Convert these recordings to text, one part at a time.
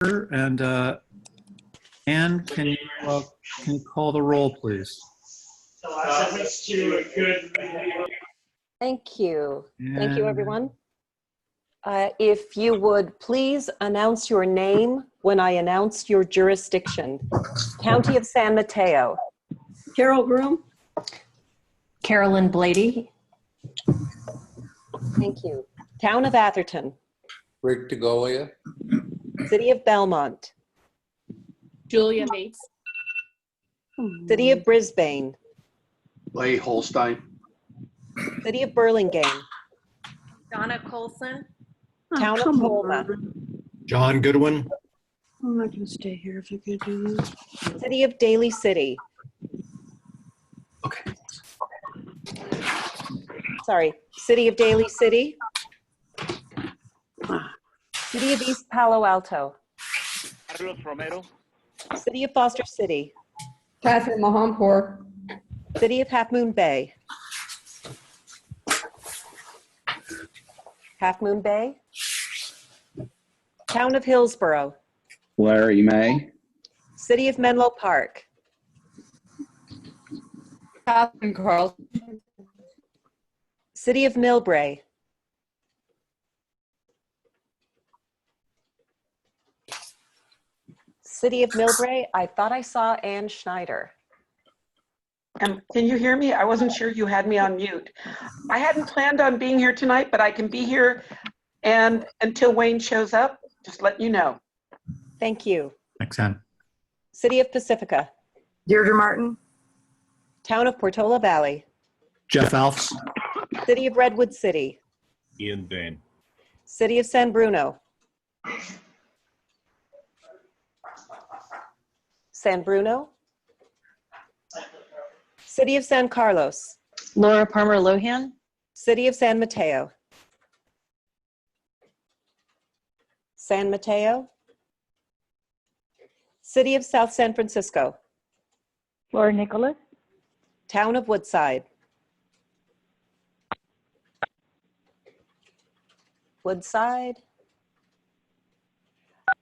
And Anne, can you call the roll, please? Thank you. Thank you, And everyone. If you would please announce your name when I announce your jurisdiction. County of San Mateo. Carol Groom. Carolyn Blady. Thank you. Town of Atherton. Rick DeGolia. City of Belmont. Julia Mates. City of Brisbane. Leigh Holstein. City of Burlingame. Donna Colson. Town of come Colma. on. John Goodwin. I'm not going to stay here if you could do this. City of Daly City. Okay. Sorry, City of Daly City. City of East Palo Alto. Carlos Romero. City of Foster City. Catherine Mahampur. City of Half Moon Bay. Half Moon Bay. Town of Hillsborough. Larry May. City of Menlo Park. Catherine Carlson. City of Millbrae. City of Millbrae, I thought I saw Ann Schneider. Can you hear me? I wasn't sure you had me on mute. I hadn't planned on being here tonight, but I can be here and until Wayne shows up, just let you know. Thank you. Thanks, Anne. City of Pacifica. Deirdre Martin. Town of Portola Valley. Jeff Alfs. City of Redwood City. Ian Bain. City of San Bruno. San Bruno. City of San Carlos. Laura Palmer Lohan. City of San Mateo. San Mateo. City of South San Francisco. Laura Nicholas. Town of Woodside. Woodside.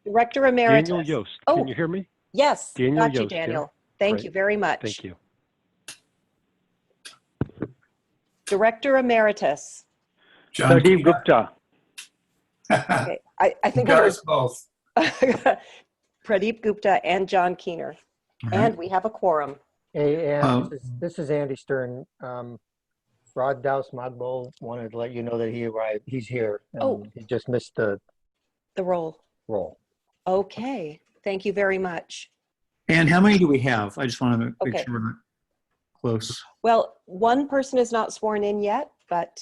Director Emeritus. Daniel Yost. Oh, Can you hear me? yes. Daniel Got you, Yost, Daniel. yeah. Thank Great. you very much. Thank you. Director Emeritus. John Pradeep Gupta. Okay, I think You I got heard us both. Pradeep Gupta and John Keener. And we have a quorum. Hey, Ann, this is Andy Stern. Rod Douse Magbo wanted to let you know that he arrived. He's here. And he just missed the roll. Okay. Thank you very much. And how many do we have? I just want to make Okay. sure we're not close. Well, one person is not sworn in yet, but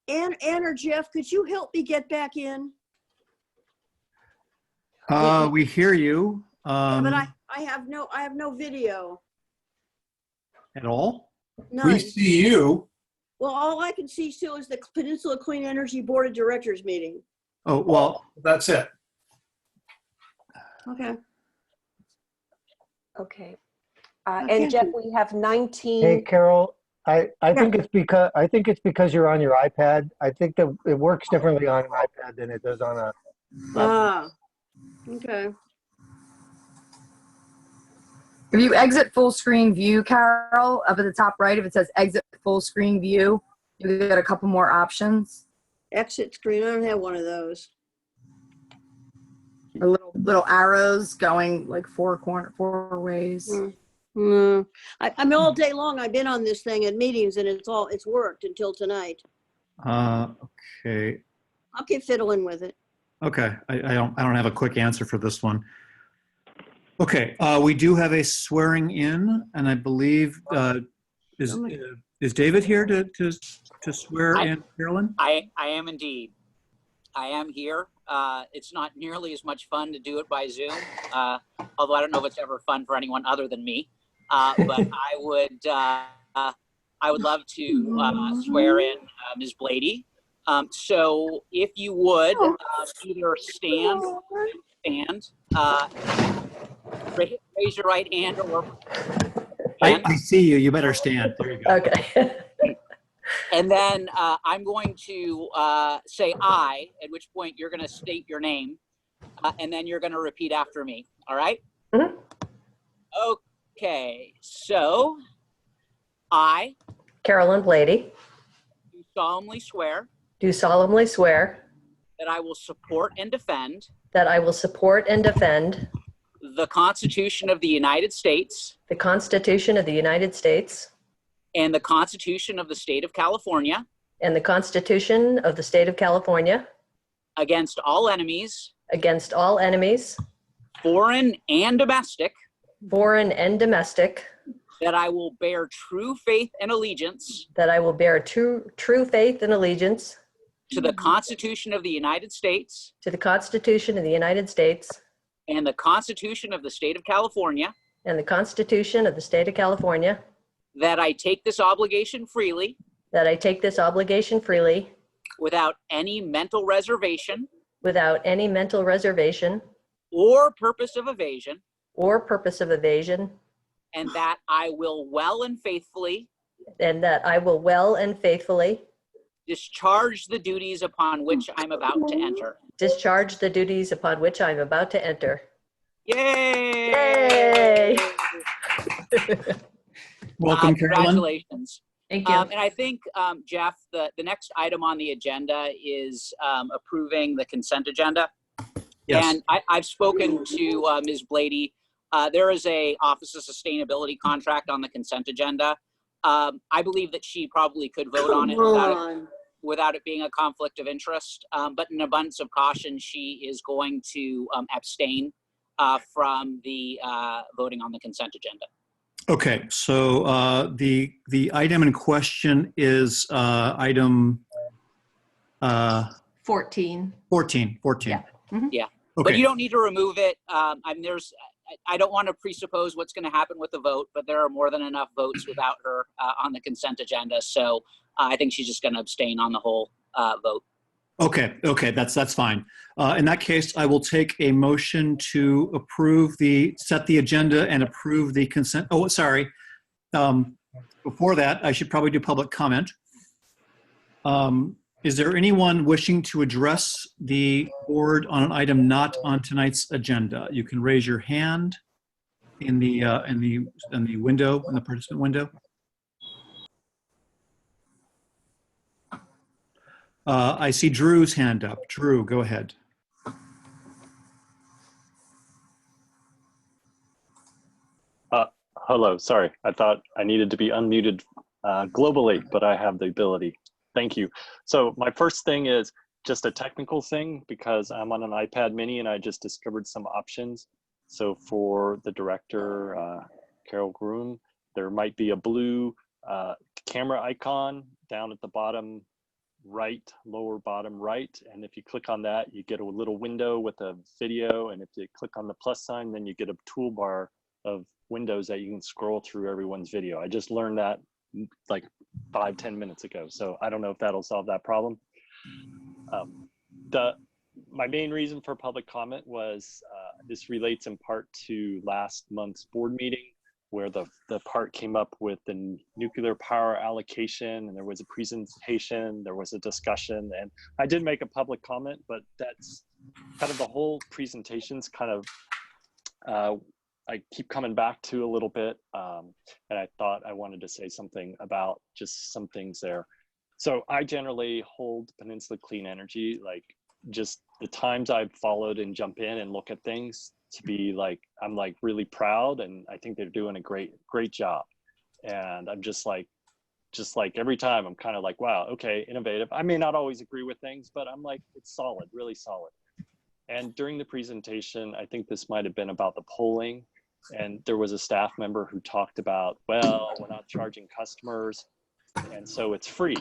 Ann or Jeff, could you help me get back in? We hear you. Yeah, but I have no video. At all? None. We see you. Well, all I can see still is the Peninsula Clean Energy Board of Directors meeting. Oh, well, That's it. Okay. okay. And Jeff, we have 19. Hey, Carol, I think it's because you're on your iPad. I think that it works differently on an iPad than it does on a. Okay. If you exit full screen view, Carol, up at the top right, if it says exit full screen view, you get a couple more options. Exit screen. I don't have one of those. Or little arrows going like four ways. I mean, all day long I've been on this thing at meetings, and it's worked until tonight. okay. I'll keep fiddling with it. Okay. I don't have a quick answer for this one. Okay. We do have a swearing in, and I believe is David here to swear in Carolyn? I am indeed. I am here. It's not nearly as much fun to do it by Zoom, although I don't know if it's ever fun for anyone other than me. But I would love to swear in Ms. Blady. So if you would either stand, raise your right hand, or I see you. You better stand. There you go. Okay. And then I'm going to say I, at which point you're going to state your name. and then you're going to repeat after me. All right? Mhm. Okay. So, I Carolyn Blady, do solemnly swear do solemnly swear that I will support and defend that I will support and defend the Constitution of the United States the Constitution of the United States and the Constitution of the State of California and the Constitution of the State of California against all enemies, against all enemies, foreign and domestic, foreign and domestic, that I will bear true faith and allegiance that I will bear true faith and allegiance to the Constitution of the United States to the Constitution of the United States and the Constitution of the State of California, and the Constitution of the State of California, that I take this obligation freely that I take this obligation freely without any mental reservation without any mental reservation or purpose of evasion, or purpose of evasion, and that I will well and faithfully and that I will well and faithfully discharge the duties upon which I'm about to enter. discharge the duties upon which I am about to enter. Yay! Yay! Welcome, Carolyn. Congratulations. Thank you. And I think, Jeff, the next item on the agenda is approving the consent agenda. Yes. And I've spoken to Ms. Blady. There is a Office of Sustainability contract on the consent agenda. I believe that she probably could vote on it without it being a conflict of interest. But in abundance of caution, she is going to abstain from the voting on the consent agenda. Okay, so the item in question is item 14. 14. Yeah. Yeah. Okay. But you don't need to remove it. I mean, I don't want to presuppose what's going to happen with the vote, but there are more than enough votes without her on the consent agenda. So I think she's just going to abstain on the whole vote. Okay, that's fine. In that case, I will take a motion to set the agenda and approve the consent. Oh, sorry. Before that, I should probably do public comment. Is there anyone wishing to address the board on an item not on tonight's agenda? You can raise your hand in the window, in the participant window. I see Drew's hand up. Drew, go ahead. Hello, sorry. I thought I needed to be unmuted globally, but I have the ability. Thank you. So my first thing is just a technical thing because I'm on an iPad mini and I just discovered some options. So for the director, Carol Groom, there might be a blue camera icon down at the bottom right, lower bottom right. And if you click on that, you get a little window with a video. And if you click on the plus sign, then you get a toolbar of windows that you can scroll through everyone's video. I just learned that like 5-10 minutes ago. So I don't know if that'll solve that problem. My main reason for public comment was this relates in part to last month's board meeting where the part came up with the nuclear power allocation and there was a presentation, there was a discussion, and I did make a public comment, but that's kind of the whole presentation's kind of, I keep coming back to a little bit, and I thought I wanted to say something about just some things there. So I generally hold Peninsula Clean Energy, like just the times I've followed and jump in and look at things to be like, I'm like really proud and I think they're doing a great job. And I'm just like every time I'm kind of like, wow, okay, innovative. I may not always agree with things, but I'm like, it's solid, really solid. And during the presentation, I think this might've been about the polling. And there was a staff member who talked about, well, we're not charging customers. And so it's free.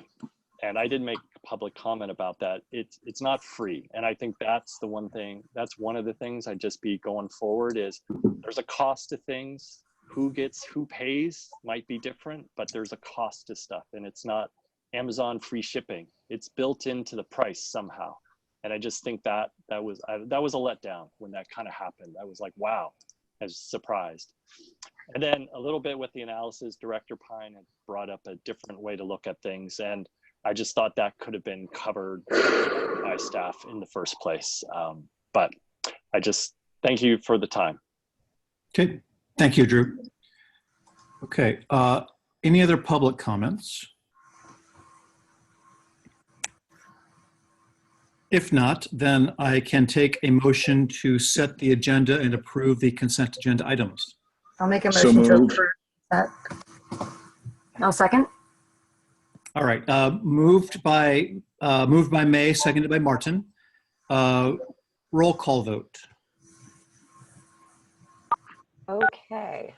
And I did make a public comment about that. It's not free. And I think that's the one thing, that's one of the things I'd just be going forward is there's a cost to things. Who pays might be different, but there's a cost to stuff. And it's not Amazon free shipping. It's built into the price somehow. And I just think that was a letdown when that kind of happened. I was like, wow, I was surprised. And then a little bit with the analysis, Director Pine had brought up a different way to look at things. And I just thought that could have been covered by staff in the first place. But I just thank you for the time. Okay, thank you, Drew. Okay, any other public comments? If not, then I can take a motion to set the agenda and approve the consent agenda items. I'll make a So motion to moved. approve that. I'll second. All right, moved by May, seconded by Martin. Roll call vote. Okay.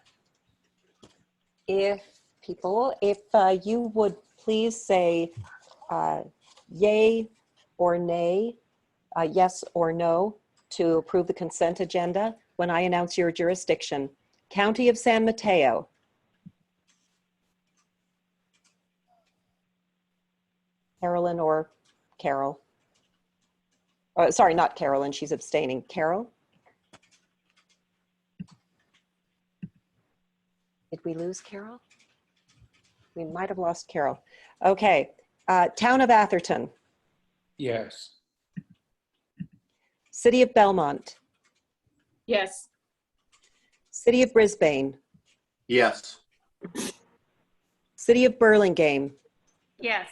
If you would please say yay or nay, yes or no to approve the consent agenda when I announce your jurisdiction. County of San Mateo. Carolyn or Carol? Sorry, not Carolyn, she's abstaining. Carol? Did we lose Carol? We might have lost Carol. Okay, Town of Atherton. Yes. City of Belmont. Yes. City of Brisbane. Yes. City of Burlingame. Yes.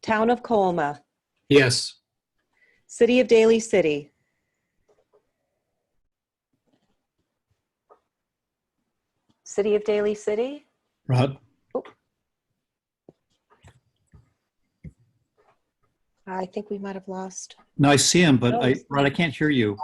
Town of Colma. Yes. City of Daly City. City of Daly City. Rod? I think we might have lost. No, I see him, but No, Rod, I can't hear you.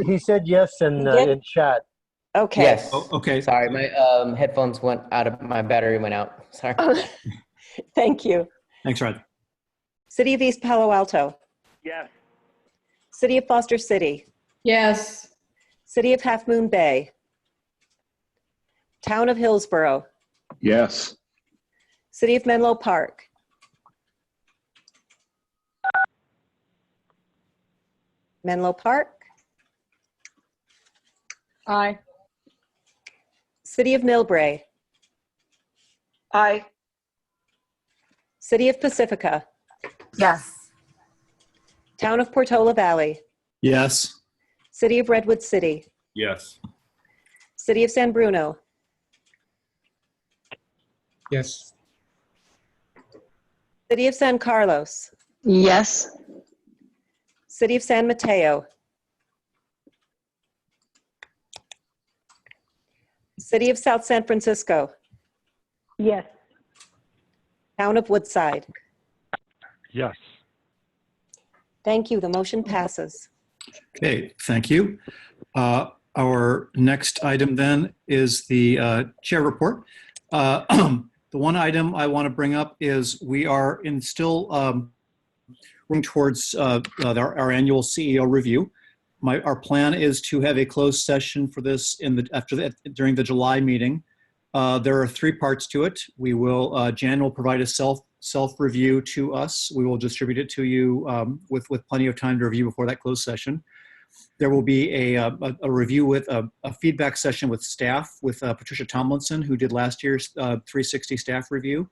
He said yes in chat. Okay. Yes. Oh, okay. Sorry, my headphones went out of, my battery went out. Sorry. Thank you. Thanks, Rod. City of East Palo Alto. Yes. City of Foster City. Yes. City of Half Moon Bay. Town of Hillsborough. Yes. City of Menlo Park. Menlo Park. Aye. City of Millbrae. Aye. City of Pacifica. Yes. Town of Portola Valley. Yes. City of Redwood City. Yes. City of San Bruno. Yes. City of San Carlos. Yes. City of San Mateo. City of South San Francisco. Yes. Town of Woodside. Yes. Thank you. The motion passes. Okay, thank you. Our next item then is the chair report. The one item I want to bring up is we are still working towards our annual CEO review. Our plan is to have a closed session for this during the July meeting. There are 3 parts to it. We will Jan will provide a self-review to us. We will distribute it to you with plenty of time to review before that closed session. There will be a review with a feedback session with staff with Patricia Tomlinson, who did last year's 360 staff review.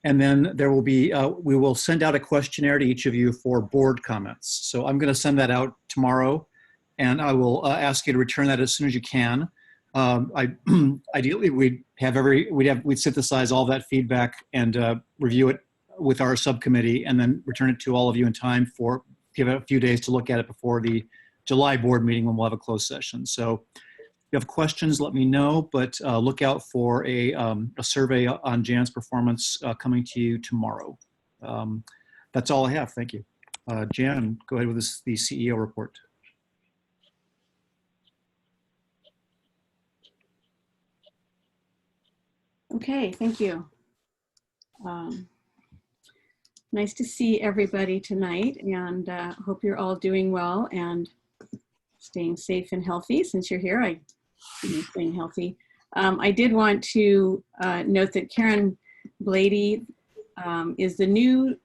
And then there will be, we will send out a questionnaire to each of you for board comments. So I'm going to send that out tomorrow, and I will ask you to return that as soon as you can. Ideally, we'd synthesize all that feedback and review it with our subcommittee, and then return it to all of you in time give it a few days to look at it before the July board meeting when we'll have a closed session. So if you have questions, let me know, but look out for a survey on Jan's performance coming to you tomorrow. That's all I have. Thank you. Jan, go ahead with the CEO report. Okay, thank you. Nice to see everybody tonight, and hope you're all doing well and staying safe and healthy. Since you're here, I'm staying healthy. I did want to note that Karen Blady is the new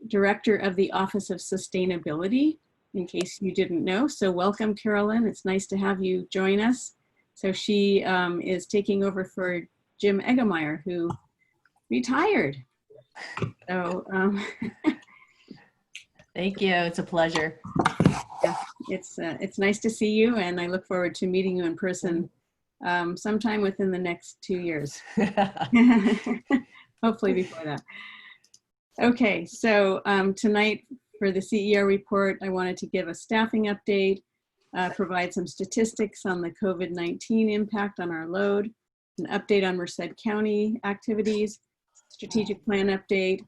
director of the Office of Sustainability, in case you didn't know. So welcome, Carolyn. It's nice to have you join us. So she is taking over for Jim Eggemeyer, who retired. So Thank you. It's a pleasure. yeah, it's nice to see you, and I look forward to meeting you in person sometime within the next 2 years. Hopefully before that. Okay, so tonight for the CEO report, I wanted to give a staffing update, provide some statistics on the COVID-19 impact on our load, an update on Merced County activities, strategic plan update,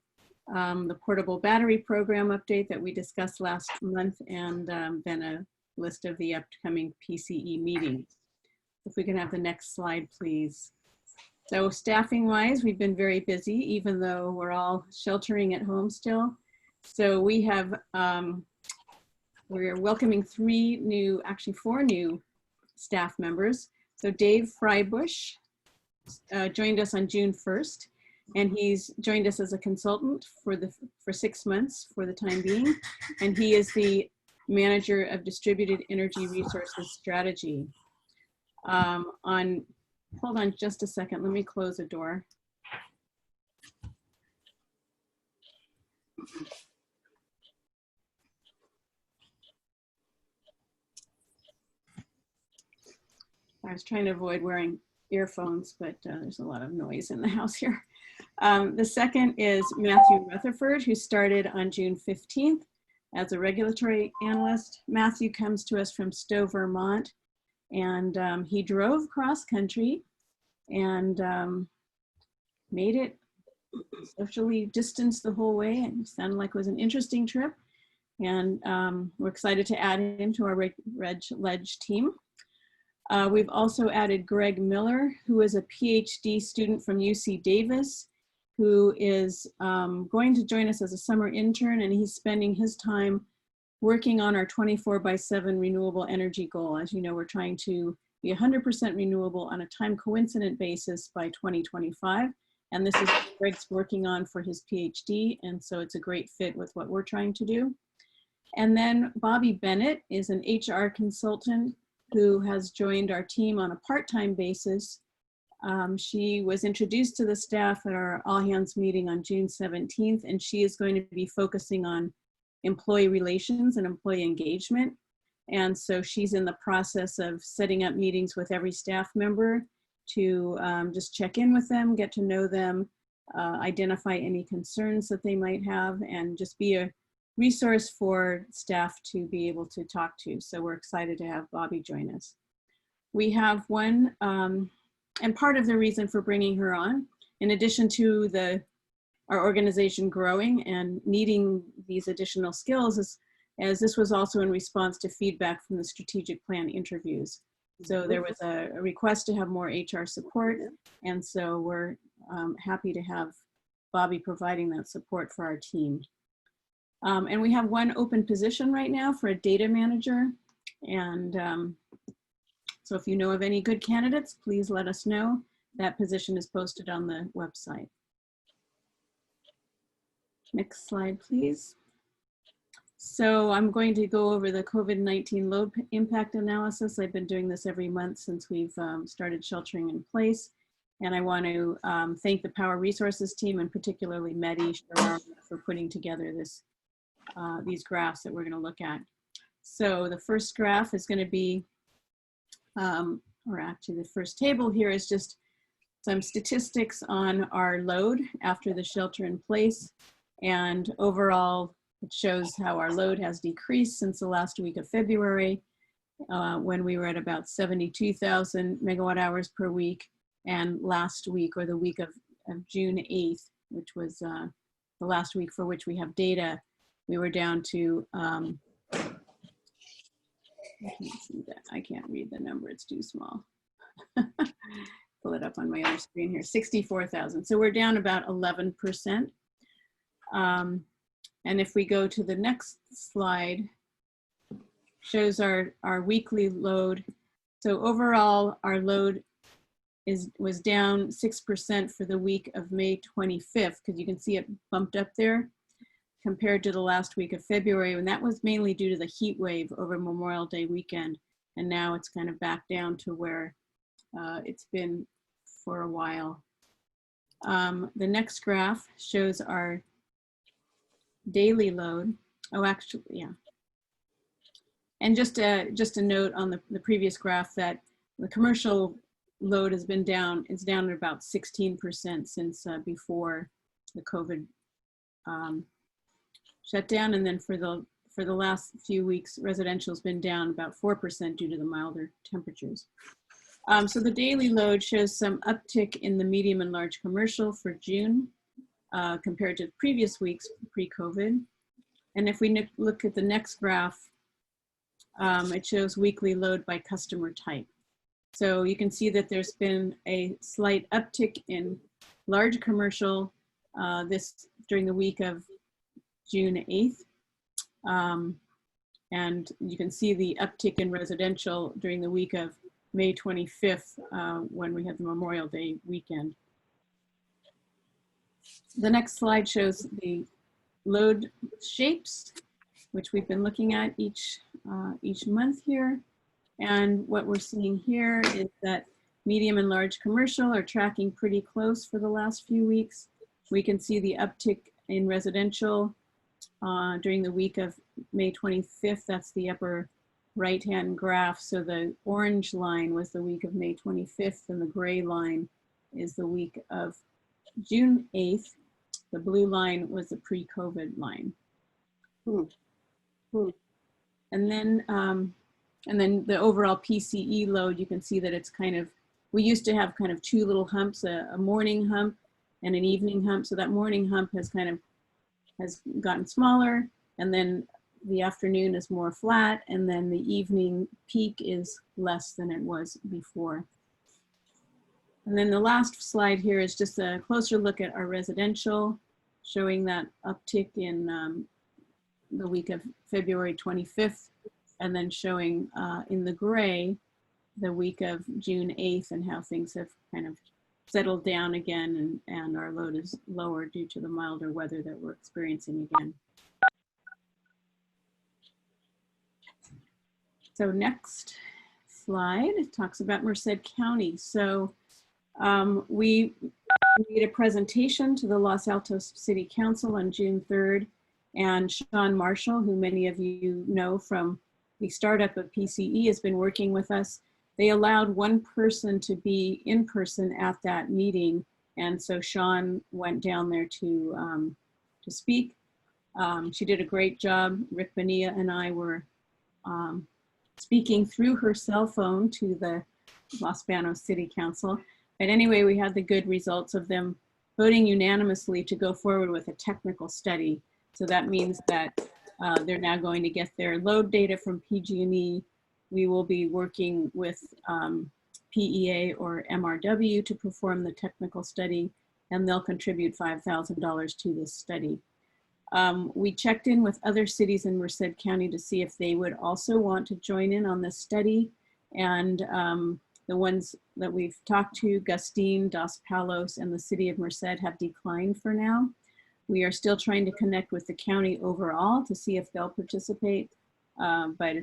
the portable battery program update that we discussed last month, and then a list of the upcoming PCE meetings. If we can have the next slide, please. So staffing wise, we've been very busy, even though we're all sheltering at home still. So we have, we're welcoming four new staff members. So Dave Freibush joined us on June 1st, and he's joined us as a consultant for 6 months for the time being. And he is the manager of distributed energy resources strategy. Hold on just a second, let me close the door. I was trying to avoid wearing earphones, but there's a lot of noise in the house here. The second is Matthew Rutherford, who started on June 15th as a regulatory analyst. Matthew comes to us from Stowe, Vermont, and he drove cross country and made it socially distanced the whole way, and it sounded like it was an interesting trip. And we're excited to add him to our Ledge team. We've also added Greg Miller, who is a PhD student from UC Davis, who is going to join us as a summer intern, and he's spending his time working on our 24/7 renewable energy goal. As you know, we're trying to be 100% renewable on a time coincident basis by 2025. And this is what Greg's working on for his PhD. And so it's a great fit with what we're trying to do. And then Bobby Bennett is an HR consultant who has joined our team on a part-time basis. She was introduced to the staff at our all hands meeting on June 17th, and she is going to be focusing on employee relations and employee engagement. And so she's in the process of setting up meetings with every staff member to just check in with them, get to know them, identify any concerns that they might have, and just be a resource for staff to be able to talk to. So we're excited to have Bobby join us. We have one, and part of the reason for bringing her on, in addition to our organization growing and needing these additional skills, is as this was also in response to feedback from the strategic plan interviews. So there was a request to have more HR support, and so we're happy to have Bobby providing that support for our team. And we have one open position right now for a data manager, and so if you know of any good candidates, please let us know. That position is posted on the website. Next slide, please. So I'm going to go over the COVID-19 load impact analysis. I've been doing this every month since we've started sheltering in place. And I want to thank the Power Resources team, and particularly Mehdi for putting together these graphs that we're going to look at. So the first graph is going to be, or actually the first table here is just some statistics on our load after the shelter in place. And overall, it shows how our load has decreased since the last week of February, when we were at about 72,000 megawatt hours per week. And last week, or the week of June 8th, which was the last week for which we have data, we were down to, I can't see that. I can't read the number, it's too small. Pull it up on my other screen here, 64,000. So we're down about 11%. And if we go to the next slide, shows our weekly load. So overall, our load was down 6% for the week of May 25th, because you can see it bumped up there compared to the last week of February, and that was mainly due to the heat wave over Memorial Day weekend. And now it's kind of back down to where it's been for a while. The next graph shows our daily load. Oh, actually, yeah. And just a note on the previous graph that the commercial load has been down. It's down at about 16% since before the COVID shutdown. And then for the last few weeks, residential has been down about 4% due to the milder temperatures. So the daily load shows some uptick in the medium and large commercial for June compared to previous weeks pre-COVID. And if we look at the next graph, it shows weekly load by customer type. So you can see that there's been a slight uptick in large commercial during the week of June 8th. And you can see the uptick in residential during the week of May 25th when we had the Memorial Day weekend. The next slide shows the load shapes, which we've been looking at each month here. And what we're seeing here is that medium and large commercial are tracking pretty close for the last few weeks. We can see the uptick in residential during the week of May 25th. That's the upper right-hand graph. So the orange line was the week of May 25th, and the gray line is the week of June 8th. The blue line was the pre-COVID line. And then the overall PCE load, you can see that it's kind of, we used to have kind of two little humps, a morning hump and an evening hump. So that morning hump has gotten smaller, and then the afternoon is more flat, and then the evening peak is less than it was before. And then the last slide here is just a closer look at our residential, showing that uptick in the week of February 25th, and then showing in the gray the week of June 8th and how things have kind of settled down again, and our load is lower due to the milder weather that we're experiencing again. So next slide talks about Merced County. So we made a presentation to the Los Altos City Council on June 3rd, and Sean Marshall, who many of you know from the startup of PCE, has been working with us. They allowed one person to be in person at that meeting, and so Sean went down there to speak. She did a great job. Rick Bonilla and I were speaking through her cell phone to the Los Banos City Council. But anyway, we had the good results of them voting unanimously to go forward with a technical study. So that means that they're now going to get their load data from PG&E. We will be working with PEA or MRW to perform the technical study, and they'll contribute $5,000 to this study. We checked in with other cities in Merced County to see if they would also want to join in on this study. And the ones that we've talked to, Gustine, Dos Palos, and the city of Merced, have declined for now. We are still trying to connect with the county overall to see if they'll participate, but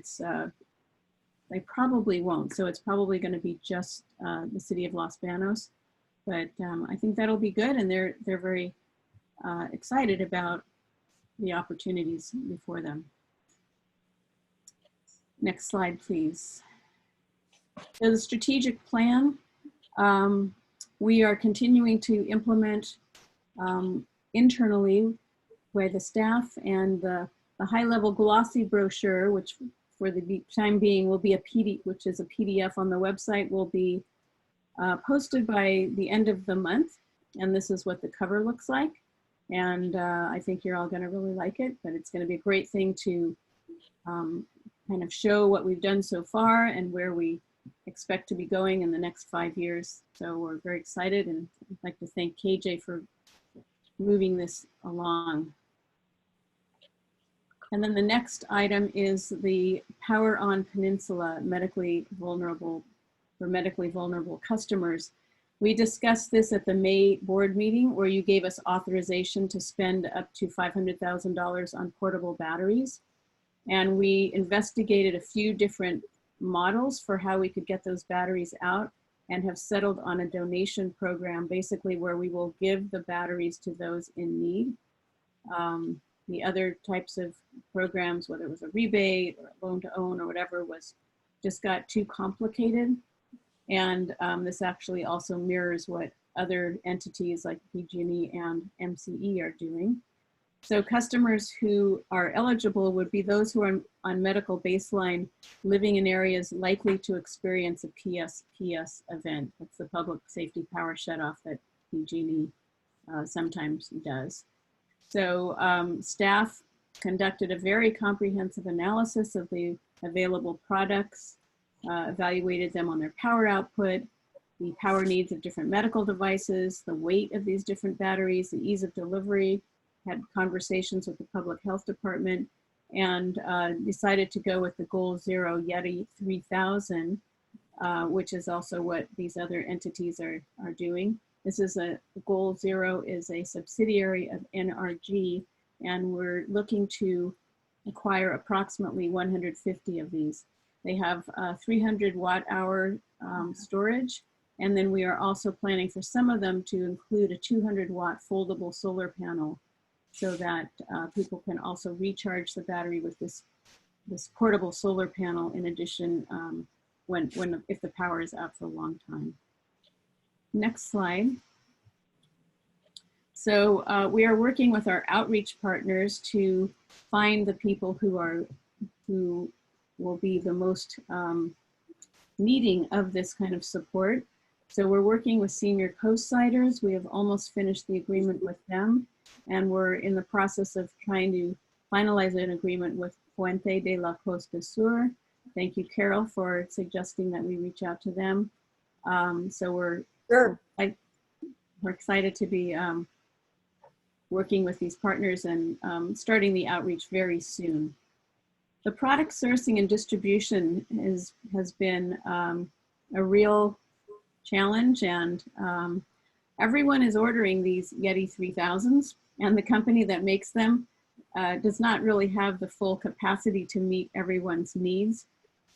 they probably won't. So it's probably going to be just the city of Los Banos. But I think that'll be good, and they're very excited about the opportunities before them. Next slide, please. So the strategic plan, we are continuing to implement internally by the staff, and the high-level glossy brochure, which for the time being will be a PDF on the website, will be posted by the end of the month. And this is what the cover looks like. And I think you're all going to really like it, but it's going to be a great thing to kind of show what we've done so far and where we expect to be going in the next 5 years. So we're very excited, and I'd like to thank KJ for moving this along. And then the next item is the Power on Peninsula for medically vulnerable customers. We discussed this at the May board meeting, where you gave us authorization to spend up to $500,000 on portable batteries. And we investigated a few different models for how we could get those batteries out. and have settled on a donation program, basically where we will give the batteries to those in need. The other types of programs, whether it was a rebate or a loan to own or whatever, just got too complicated. And this actually also mirrors what other entities like PG&E and MCE are doing. So customers who are eligible would be those who are on medical baseline living in areas likely to experience a PSPS event. That's the public safety power shutoff that PG&E sometimes does. So staff conducted a very comprehensive analysis of the available products, evaluated them on their power output, the power needs of different medical devices, the weight of these different batteries, the ease of delivery, had conversations with the public health department, and decided to go with the Goal Zero Yeti 3000, which is also what these other entities are doing. This is Goal Zero is a subsidiary of NRG, and we're looking to acquire approximately 150 of these. They have 300 watt hour storage, and then we are also planning for some of them to include a 200 watt foldable solar panel so that people can also recharge the battery with this portable solar panel in addition if the power is out for a long time. Next slide. So we are working with our outreach partners to find the people who will be the most needing of this kind of support. So we're working with Senior Coastsiders. We have almost finished the agreement with them, and we're in the process of trying to finalize an agreement with Puente de la Costa Sur. Thank you, Carol, for suggesting that we reach out to them. So we're excited to be working with these partners and starting the outreach very soon. The product sourcing and distribution has been a real challenge, and everyone is ordering these Yeti 3000s, and the company that makes them does not really have the full capacity to meet everyone's needs.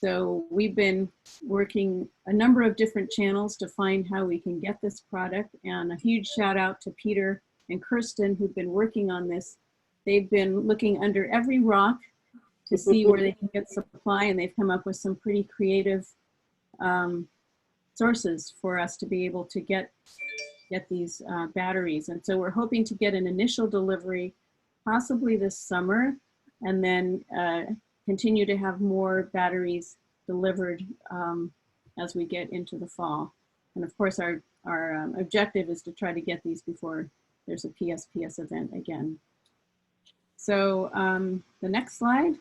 So we've been working a number of different channels to find how we can get this product, and a huge shout out to Peter and Kirsten who've been working on this. They've been looking under every rock to see where they can get supply, and they've come up with some pretty creative sources for us to be able to get these batteries. And so we're hoping to get an initial delivery possibly this summer, and then continue to have more batteries delivered as we get into the fall. And of course, our objective is to try to get these before there's a PSPS event again. So the next slide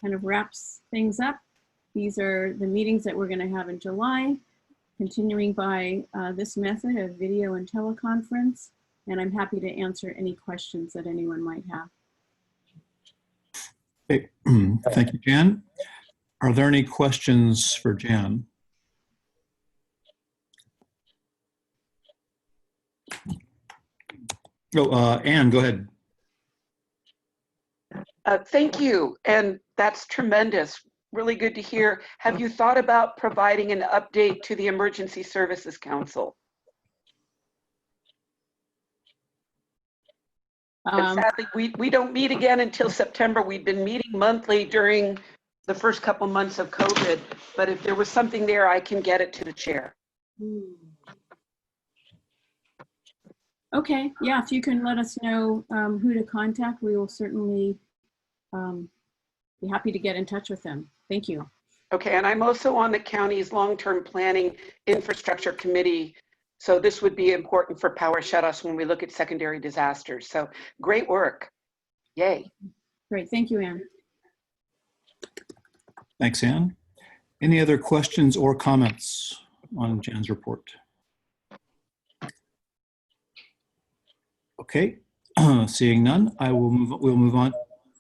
kind of wraps things up. These are the meetings that we're going to have in July, continuing by this method of video and teleconference. And I'm happy to answer any questions that anyone might have. Okay. Thank you, Jan. Are there any questions for Jan? Oh, Anne, go ahead. Thank you, and that's tremendous. Really good to hear. Have you thought about providing an update to the Emergency Services Council? And sadly, we don't meet again until September. We've been meeting monthly during the first couple months of COVID, but if there was something there, I can get it to the chair. Okay, yeah, if you can let us know who to contact, we will certainly be happy to get in touch with them. Thank you. Okay, and I'm also on the county's long-term planning infrastructure committee. So this would be important for power shutoffs when we look at secondary disasters. So great work. Yay. Great, thank you, Anne. Thanks, Anne. Any other questions or comments on Jan's report? Okay, seeing none, we'll move on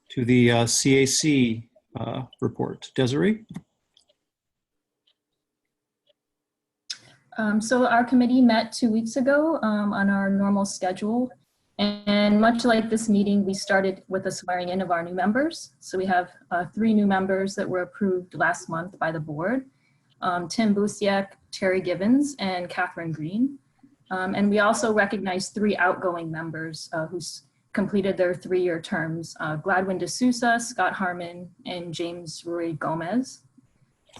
to the CAC report. Desiree? So our committee met 2 weeks ago on our normal schedule. And much like this meeting, we started with the swearing in of our new members. So we have 3 new members that were approved last month by the board. Tim Busiek, Terry Gibbons, and Catherine Green. And we also recognized 3 outgoing members who completed their 3-year terms, Gladwin D'Souza, Scott Harmon, and James Ruy Gomez.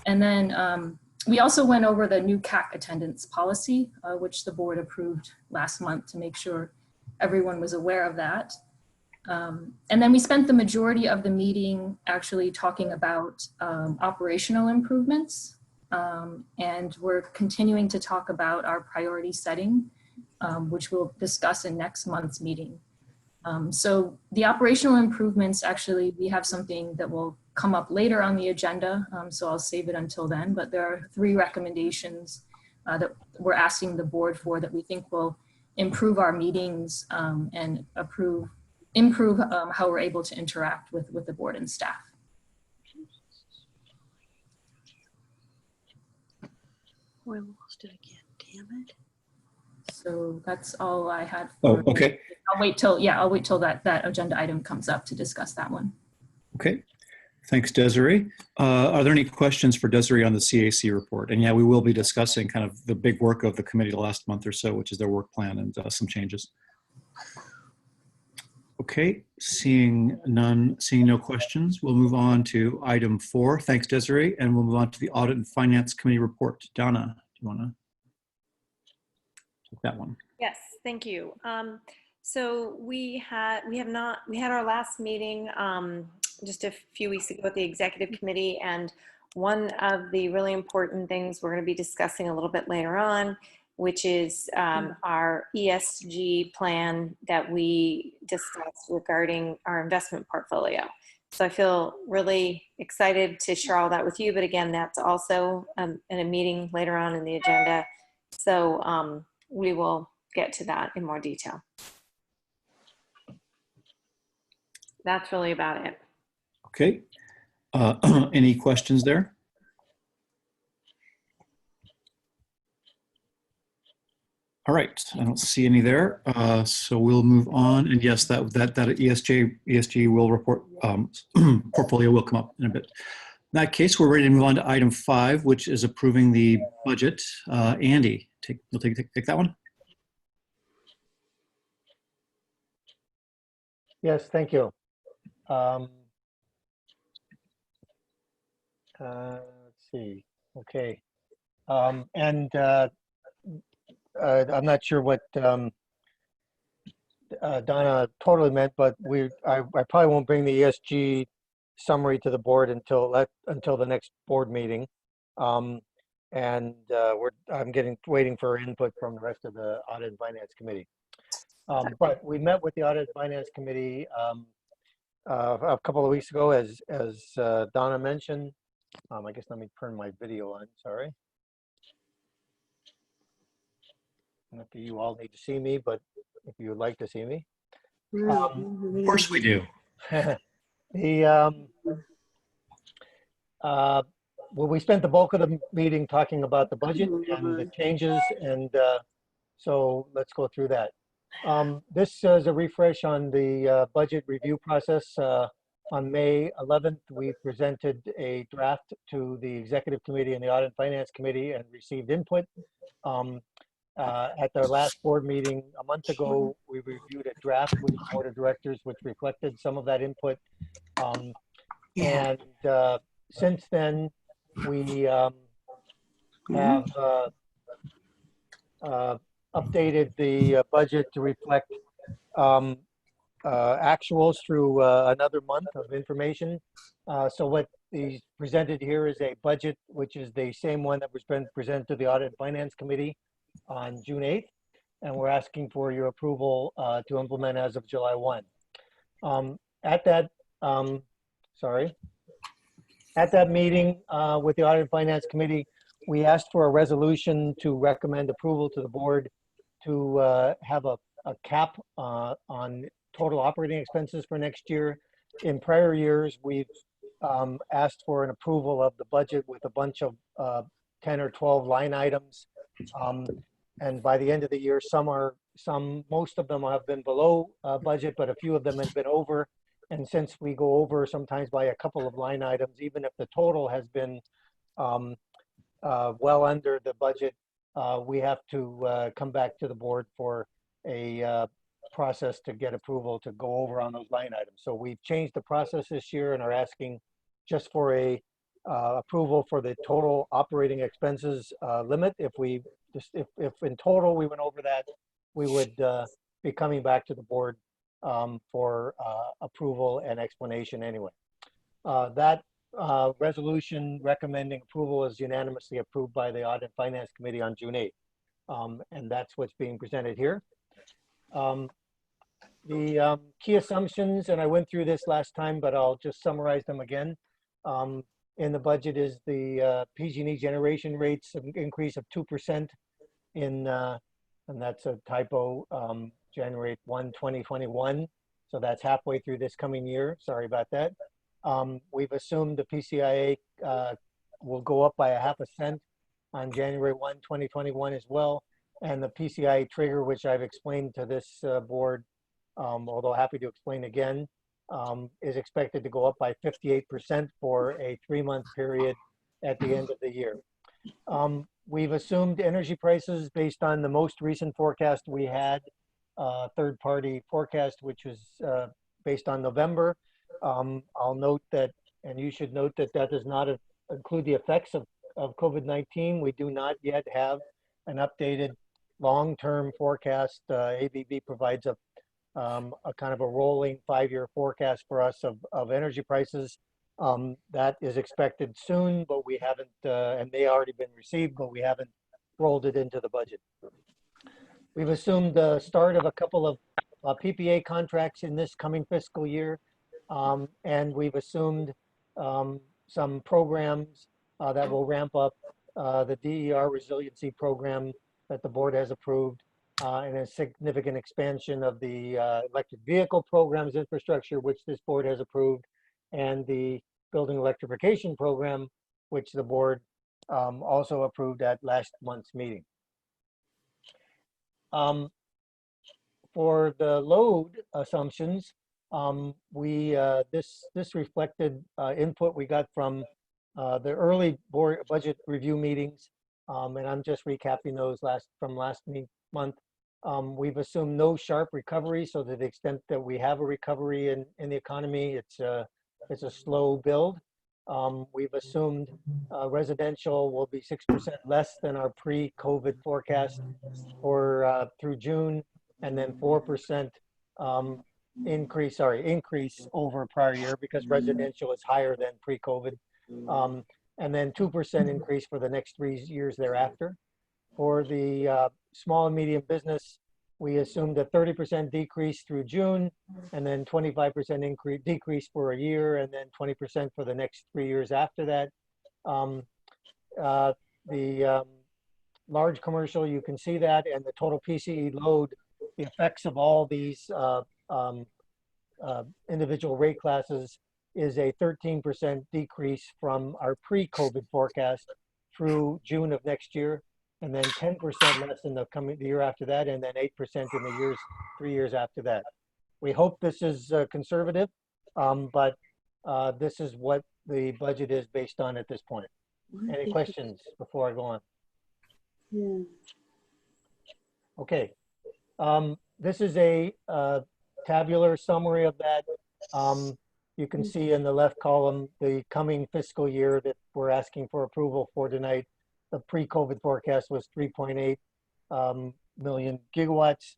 And then we also went over the new CAC attendance policy, which the board approved last month to make sure everyone was aware of that. And then we spent the majority of the meeting actually talking about operational improvements. And we're continuing to talk about our priority setting, which we'll discuss in next month's meeting. So the operational improvements, actually, we have something that will come up later on the agenda, so I'll save it until then, but there are 3 recommendations that we're asking the board for that we think will improve our meetings and improve how we're able to interact with the board and staff. Oh, I lost it again, damn it. So that's all I had. Oh, okay. I'll wait till that agenda item comes up to discuss that one. Okay. Thanks, Desiree. Are there any questions for Desiree on the CAC report? And yeah, we will be discussing kind of the big work of the committee the last month or so, which is their work plan and some changes. Okay, seeing no questions, we'll move on to item 4. Thanks, Desiree. And we'll move on to the Audit and Finance Committee report. Donna, do you want to take that one? Yes, thank you. So we had our last meeting just a few weeks ago with the executive committee, and one of the really important things we're going to be discussing a little bit later on, which is our ESG plan that we discussed regarding our investment portfolio. So I feel really excited to share all that with you, but again, that's also in a meeting later on in the agenda. So we will get to that in more detail. That's really about it. Okay. Any questions there? All right, I don't see any there. So we'll move on. And yes, that ESG will report portfolio will come up in a bit. In that case, we're ready to move on to item 5, which is approving the budget. Andy, you'll take that one. Yes, thank you. Let's see. Okay. I'm not sure what Donna totally meant, but I probably won't bring the ESG summary to the board until the next board meeting. I'm waiting for input from the rest of the Audit and Finance Committee. But we met with the Audit and Finance Committee a couple of weeks ago, as Donna mentioned. I guess let me turn my video on, sorry. Not that you all need to see me, but if you would like to see me. Of course we do. Well, we spent the bulk of the meeting talking about the budget and the changes, and so let's go through that. This is a refresh on the budget review process. On May 11th, we presented a draft to the Executive Committee and the Audit and Finance Committee and received input. At their last board meeting a month ago, we reviewed a draft with the Board of Directors, which reflected some of that input. And since then, we have updated the budget to reflect actuals through another month of information. So what is presented here is a budget, which is the same one that was presented to the Audit and Finance Committee on June 8th. And we're asking for your approval to implement as of July 1. At that meeting with the Audit and Finance Committee, we asked for a resolution to recommend approval to the board to have a cap on total operating expenses for next year. In prior years, we've asked for an approval of the budget with a bunch of 10 or 12 line items. And by the end of the year, most of them have been below budget, but a few of them have been over. And since we go over sometimes by a couple of line items, even if the total has been well under the budget, we have to come back to the board for a process to get approval to go over on those line items. So we've changed the process this year and are asking just for a approval for the total operating expenses limit. If in total we went over that, we would be coming back to the board for approval and explanation anyway. That resolution recommending approval is unanimously approved by the Audit and Finance Committee on June 8th. And that's what's being presented here. The key assumptions, and I went through this last time, but I'll just summarize them again. In the budget is the PG&E generation rates increase of 2% and that's a typo, January 1, 2021. So that's halfway through this coming year. Sorry about that. We've assumed the PCIA will go up by 0.5 cent on January 1, 2021 as well. And the PCIA trigger, which I've explained to this board, although happy to explain again, is expected to go up by 58% for a 3-month period at the end of the year. We've assumed energy prices based on the most recent forecast we had, third-party forecast, which was based on November. I'll note that, and you should note that that does not include the effects of COVID-19. We do not yet have an updated long-term forecast. ABB provides a kind of a rolling 5-year forecast for us of energy prices. That is expected soon, but we haven't, and they already been received, but we haven't rolled it into the budget. We've assumed the start of a couple of PPA contracts in this coming fiscal year, and we've assumed some programs that will ramp up the DER resiliency program that the board has approved, and a significant expansion of the electric vehicle programs infrastructure, which this board has approved, and the building electrification program, which the board also approved at last month's meeting. For the load assumptions, this reflected input we got from the early board budget review meetings, and I'm just recapping those from last month. We've assumed no sharp recovery, so to the extent that we have a recovery in the economy, it's a slow build. We've assumed residential will be 6% less than our pre-COVID forecast for through June, and then 4% increase over prior year because residential is higher than pre-COVID, and then 2% increase for the next 3 years thereafter. For the small and medium business, we assumed a 30% decrease through June, and then 25% decrease for a year, and then 20% for the next 3 years after that. The large commercial, you can see that, and the total PCE load, the effects of all these individual rate classes is a 13% decrease from our pre-COVID forecast through June of next year, and then 10% less in the year after that, and then 8% in the 3 years after that. We hope this is conservative, but this is what the budget is based on at this point. Any questions before I go on? Yeah. Okay. This is a tabular summary of that. You can see in the left column the coming fiscal year that we're asking for approval for tonight. The pre-COVID forecast was 3.8 million gigawatts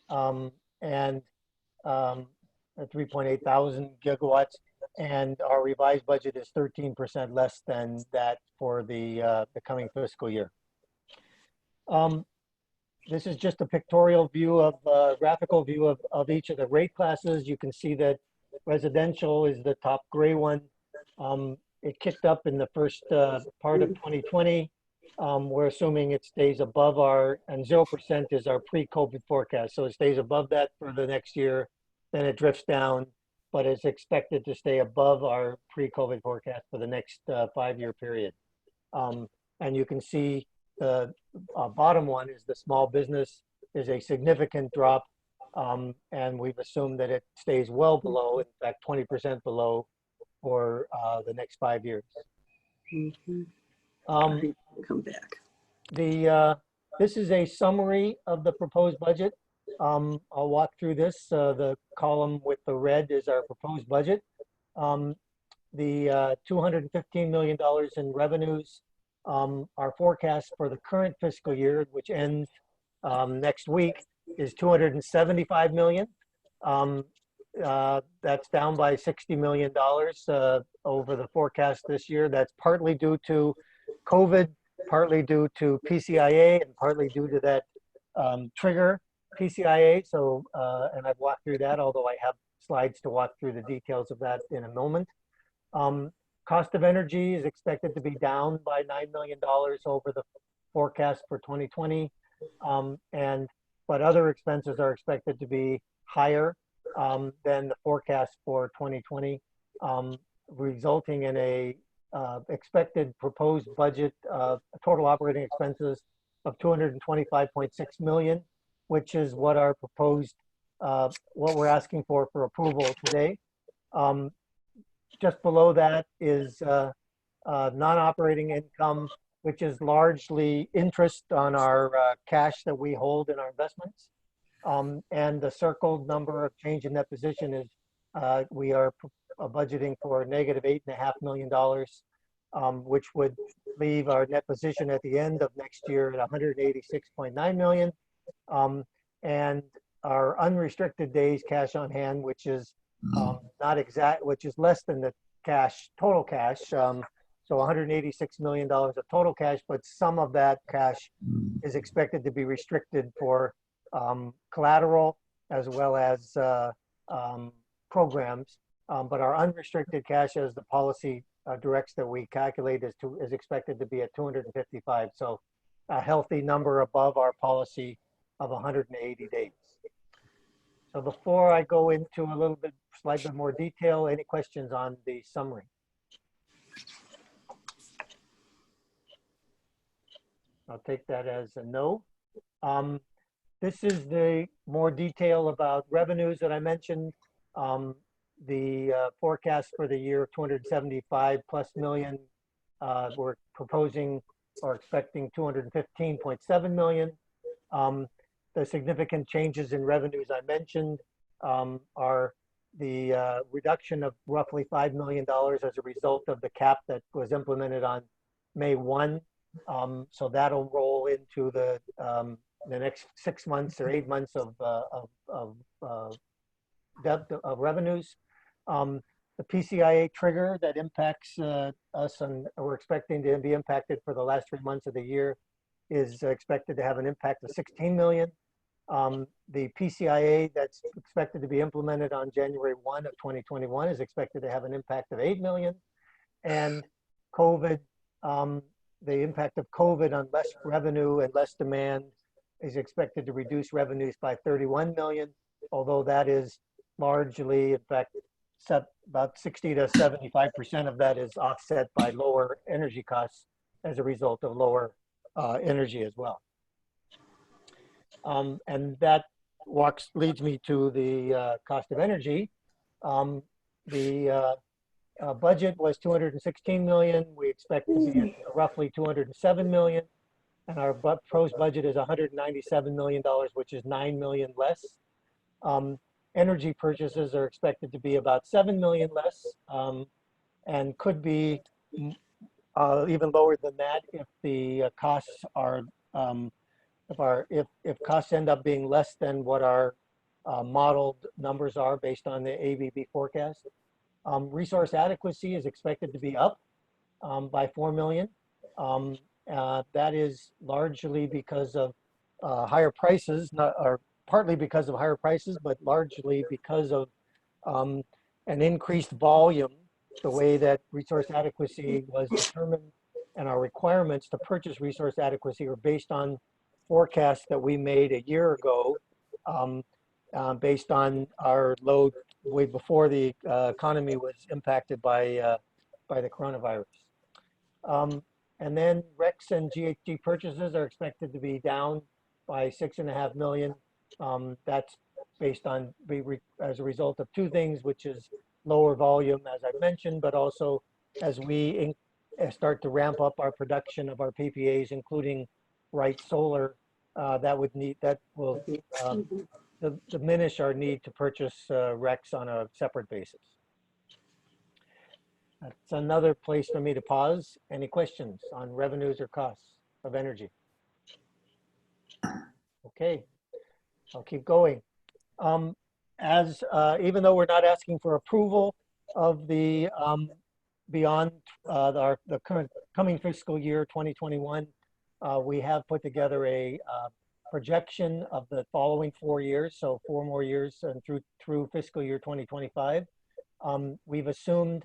and 3.8 thousand gigawatts, and our revised budget is 13% less than that for the coming fiscal year. This is just a pictorial view of graphical view of each of the rate classes. You can see that residential is the top gray one. It kicked up in the first part of 2020. We're assuming it stays above and 0% is our pre-COVID forecast. So it stays above that for the next year, then it drifts down, but it's expected to stay above our pre-COVID forecast for the next 5-year period. And you can see the bottom one is the small business is a significant drop, and we've assumed that it stays well below, in fact, 20% below for the next 5 years. Mm-hmm. Come back. This is a summary of the proposed budget. I'll walk through this. The column with the red is our proposed budget. The $215 million in revenues, our forecast for the current fiscal year, which ends next week, is $275 million. That's down by $60 million over the forecast this year. That's partly due to COVID, partly due to PCIA, and partly due to that trigger PCIA. So, and I've walked through that, although I have slides to walk through the details of that in a moment. Cost of energy is expected to be down by $9 million over the forecast for 2020. But other expenses are expected to be higher than the forecast for 2020, resulting in a expected proposed budget total operating expenses of $225.6 million, which is what our proposed, what we're asking for approval today. Just below that is non-operating income, which is largely interest on our cash that we hold in our investments. And the circled number of change in that position is we are budgeting for negative $8.5 million, which would leave our net position at the end of next year at $186.9 million. And our unrestricted days cash on hand, which is not exact, which is less than the cash, total cash. So $186 million of total cash, but some of that cash is expected to be restricted for collateral as well as programs. But our unrestricted cash, as the policy directs that we calculate, is expected to be at 255. So a healthy number above our policy of 180 days. So before I go into a little bit, slightly more detail, any questions on the summary? I'll take that as a no. This is the more detail about revenues that I mentioned. The forecast for the year of 275 plus million, we're proposing or expecting 215.7 million. The significant changes in revenues I mentioned are the reduction of roughly $5 million as a result of the cap that was implemented on May 1. So that'll roll into the next 6 months or 8 months of revenues. The PCIA trigger that impacts us, and we're expecting to be impacted for the last 3 months of the year, is expected to have an impact of 16 million. The PCIA that's expected to be implemented on January 1 of 2021 is expected to have an impact of 8 million. And COVID, the impact of COVID on less revenue and less demand is expected to reduce revenues by 31 million, although that is largely, in fact, about 60 to 75% of that is offset by lower energy costs as a result of lower energy as well. And that leads me to the cost of energy. The budget was 216 million. We expect to be at roughly 207 million. And our proposed budget is $197 million, which is 9 million less. Energy purchases are expected to be about 7 million less, and could be even lower than that if the costs are if costs end up being less than what our modeled numbers are based on the ABB forecast. Resource adequacy is expected to be up by 4 million. That is largely because of higher prices, or partly because of higher prices, but largely because of an increased volume. The way that resource adequacy was determined and our requirements to purchase resource adequacy are based on forecasts that we made a year ago, based on our load way before the economy was impacted by the coronavirus. And then REX and GHG purchases are expected to be down by 6.5 million. That's based on as a result of two things, which is lower volume, as I mentioned, but also as we start to ramp up our production of our PPAs, including Wright Solar, that will diminish our need to purchase RECs on a separate basis. That's another place for me to pause. Any questions on revenues or costs of energy? Okay, I'll keep going. Even though we're not asking for approval of the beyond the current coming fiscal year 2021, we have put together a projection of the following 4 years, so 4 more years and through fiscal year 2025. We've assumed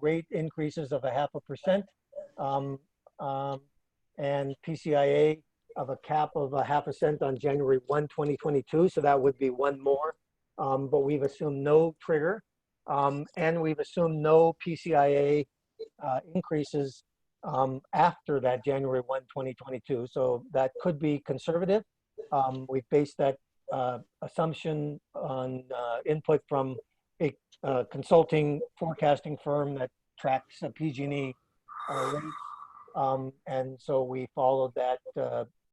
rate increases of 0.5%, and PCIA of a cap of 0.5 cent on January 1, 2022. So that would be one more, but we've assumed no trigger, and we've assumed no PCIA increases after that January 1, 2022. So that could be conservative. We've based that assumption on input from a consulting forecasting firm that tracks PG&E rates. And so we followed that,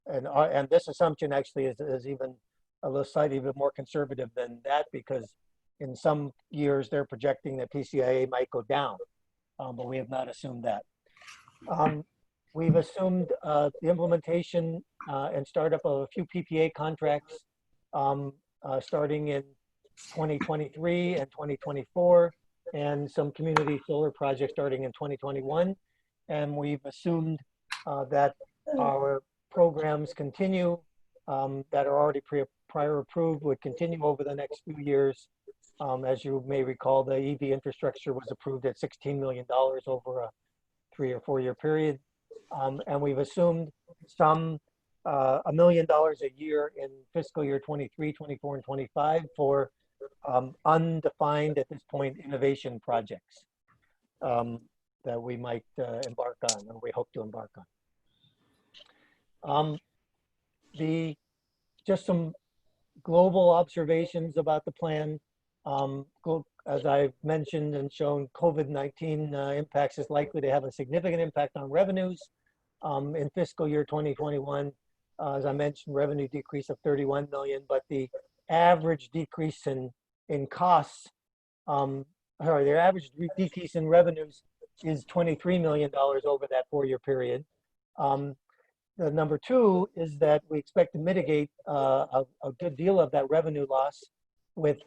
and this assumption actually is even a little slightly bit more conservative than that, because in some years they're projecting that PCIA might go down, but we have not assumed that. We've assumed the implementation and startup of a few PPA contracts starting in 2023 and 2024, and some community solar projects starting in 2021. And we've assumed that our programs continue, that are already prior approved, would continue over the next few years. As you may recall, the EV infrastructure was approved at $16 million over a 3 or 4 year period. And we've assumed some $1 million a year in fiscal year 23, 24, and 25 for undefined at this point innovation projects that we might embark on, or we hope to embark on. Just some global observations about the plan. As I've mentioned and shown, COVID-19 impacts is likely to have a significant impact on revenues. In fiscal year 2021, as I mentioned, revenue decrease of 31 million, but the average decrease in costs, their average decrease in revenues is $23 million over that 4 year period. The number two is that we expect to mitigate a good deal of that revenue loss with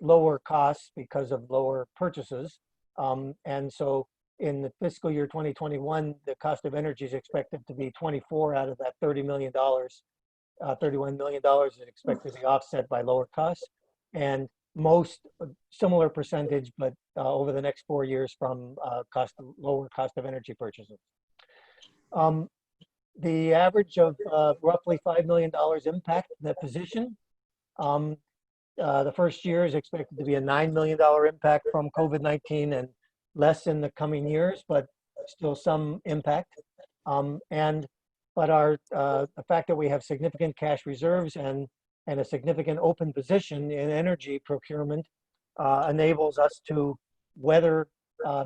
lower costs because of lower purchases. And so in the fiscal year 2021, the cost of energy is expected to be 24 out of that $30 million. $31 million is expected to be offset by lower costs, and most similar percentage, but over the next 4 years from lower cost of energy purchases. The average of roughly $5 million impact net position. The first year is expected to be a $9 million impact from COVID-19, and less in the coming years, but still some impact. But the fact that we have significant cash reserves and a significant open position in energy procurement enables us to weather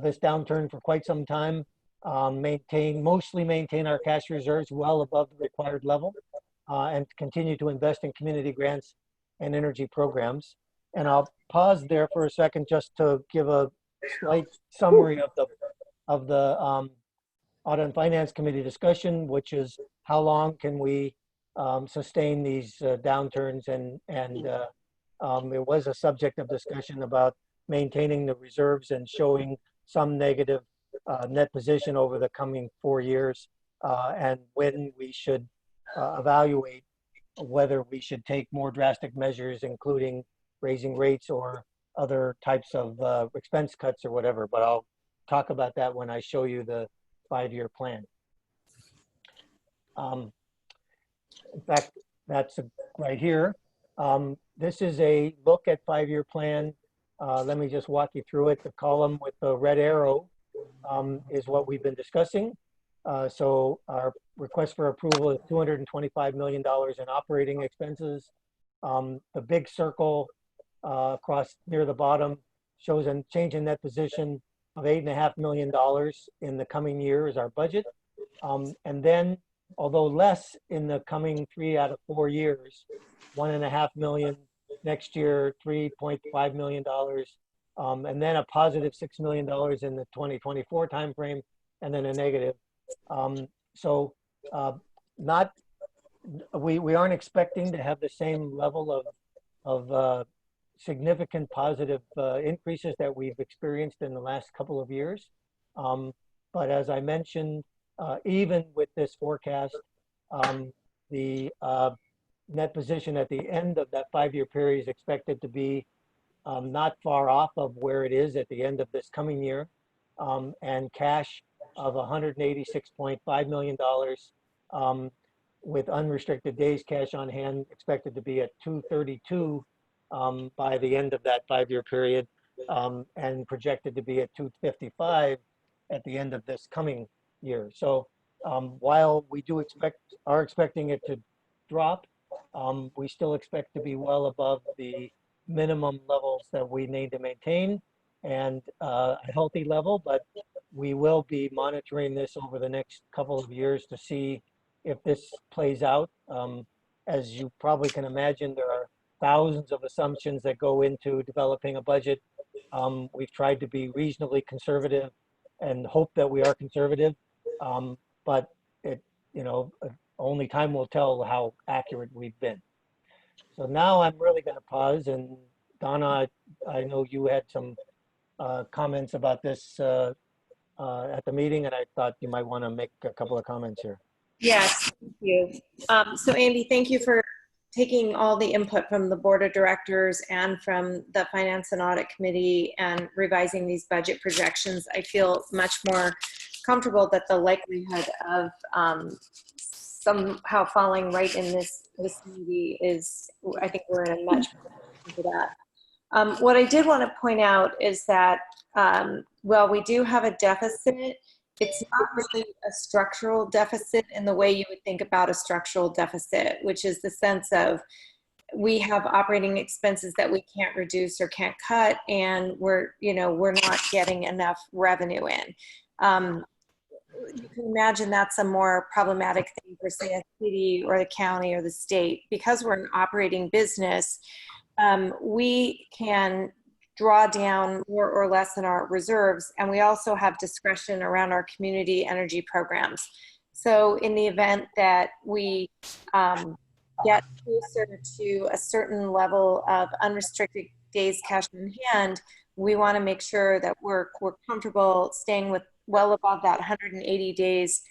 this downturn for quite some time, mostly maintain our cash reserves well above the required level, and continue to invest in community grants and energy programs. And I'll pause there for a second just to give a slight summary of the Audit and Finance Committee discussion, which is how long can we sustain these downturns, and it was a subject of discussion about maintaining the reserves and showing some negative net position over the coming 4 years, and when we should evaluate whether we should take more drastic measures, including raising rates or other types of expense cuts or whatever. But I'll talk about that when I show you the 5-year plan. In fact, that's right here. This is a look at 5-year plan. Let me just walk you through it. The column with the red arrow is what we've been discussing. So our request for approval is $225 million in operating expenses. The big circle across near the bottom shows a change in net position of $8.5 million in the coming year is our budget. And then, although less in the coming 3 out of 4 years, $1.5 million next year, $3.5 million, and then a positive $6 million in the 2024 timeframe, and then a negative. We aren't expecting to have the same level of significant positive increases that we've experienced in the last couple of years. But as I mentioned, even with this forecast, the net position at the end of that 5-year period is expected to be not far off of where it is at the end of this coming year, and cash of $186.5 million, with unrestricted days cash on hand expected to be at 232 by the end of that 5-year period, and projected to be at 255 at the end of this coming year. So while we are expecting it to drop, we still expect to be well above the minimum levels that we need to maintain, and a healthy level, but we will be monitoring this over the next couple of years to see if this plays out. As you probably can imagine, there are thousands of assumptions that go into developing a budget. We've tried to be reasonably conservative and hope that we are conservative, but only time will tell how accurate we've been. So now I'm really going to pause, and Donna, I know you had some comments about this at the meeting, and I thought you might want to make a couple of comments here. Yes, thank you. So Andy, thank you for taking all the input from the board of directors and from the Finance and Audit Committee and revising these budget projections. I feel much more comfortable that the likelihood of somehow falling right in this vicinity is, I think we're in a much better position for that. What I did want to point out is that while we do have a deficit, it's not really a structural deficit in the way you would think about a structural deficit, which is the sense of we have operating expenses that we can't reduce or can't cut, and we're not getting enough revenue in. You can imagine that's a more problematic thing for, say, a city or the county or the state. Because we're an operating business, we can draw down more or less in our reserves, and we also have discretion around our community energy programs. So in the event that we get closer to a certain level of unrestricted days cash in hand, we want to make sure that we're comfortable staying with well above that 180 days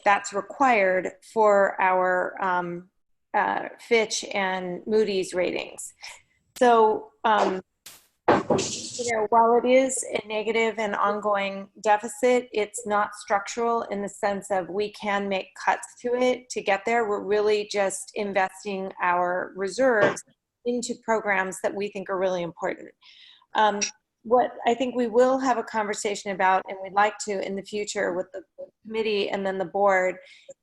that's required for our Fitch and Moody's ratings. So while it is a negative and ongoing deficit, it's not structural in the sense of we can make cuts to it to get there. We're really just investing our reserves into programs that we think are really important. What I think we will have a conversation about, and we'd like to in the future with the committee and then the board,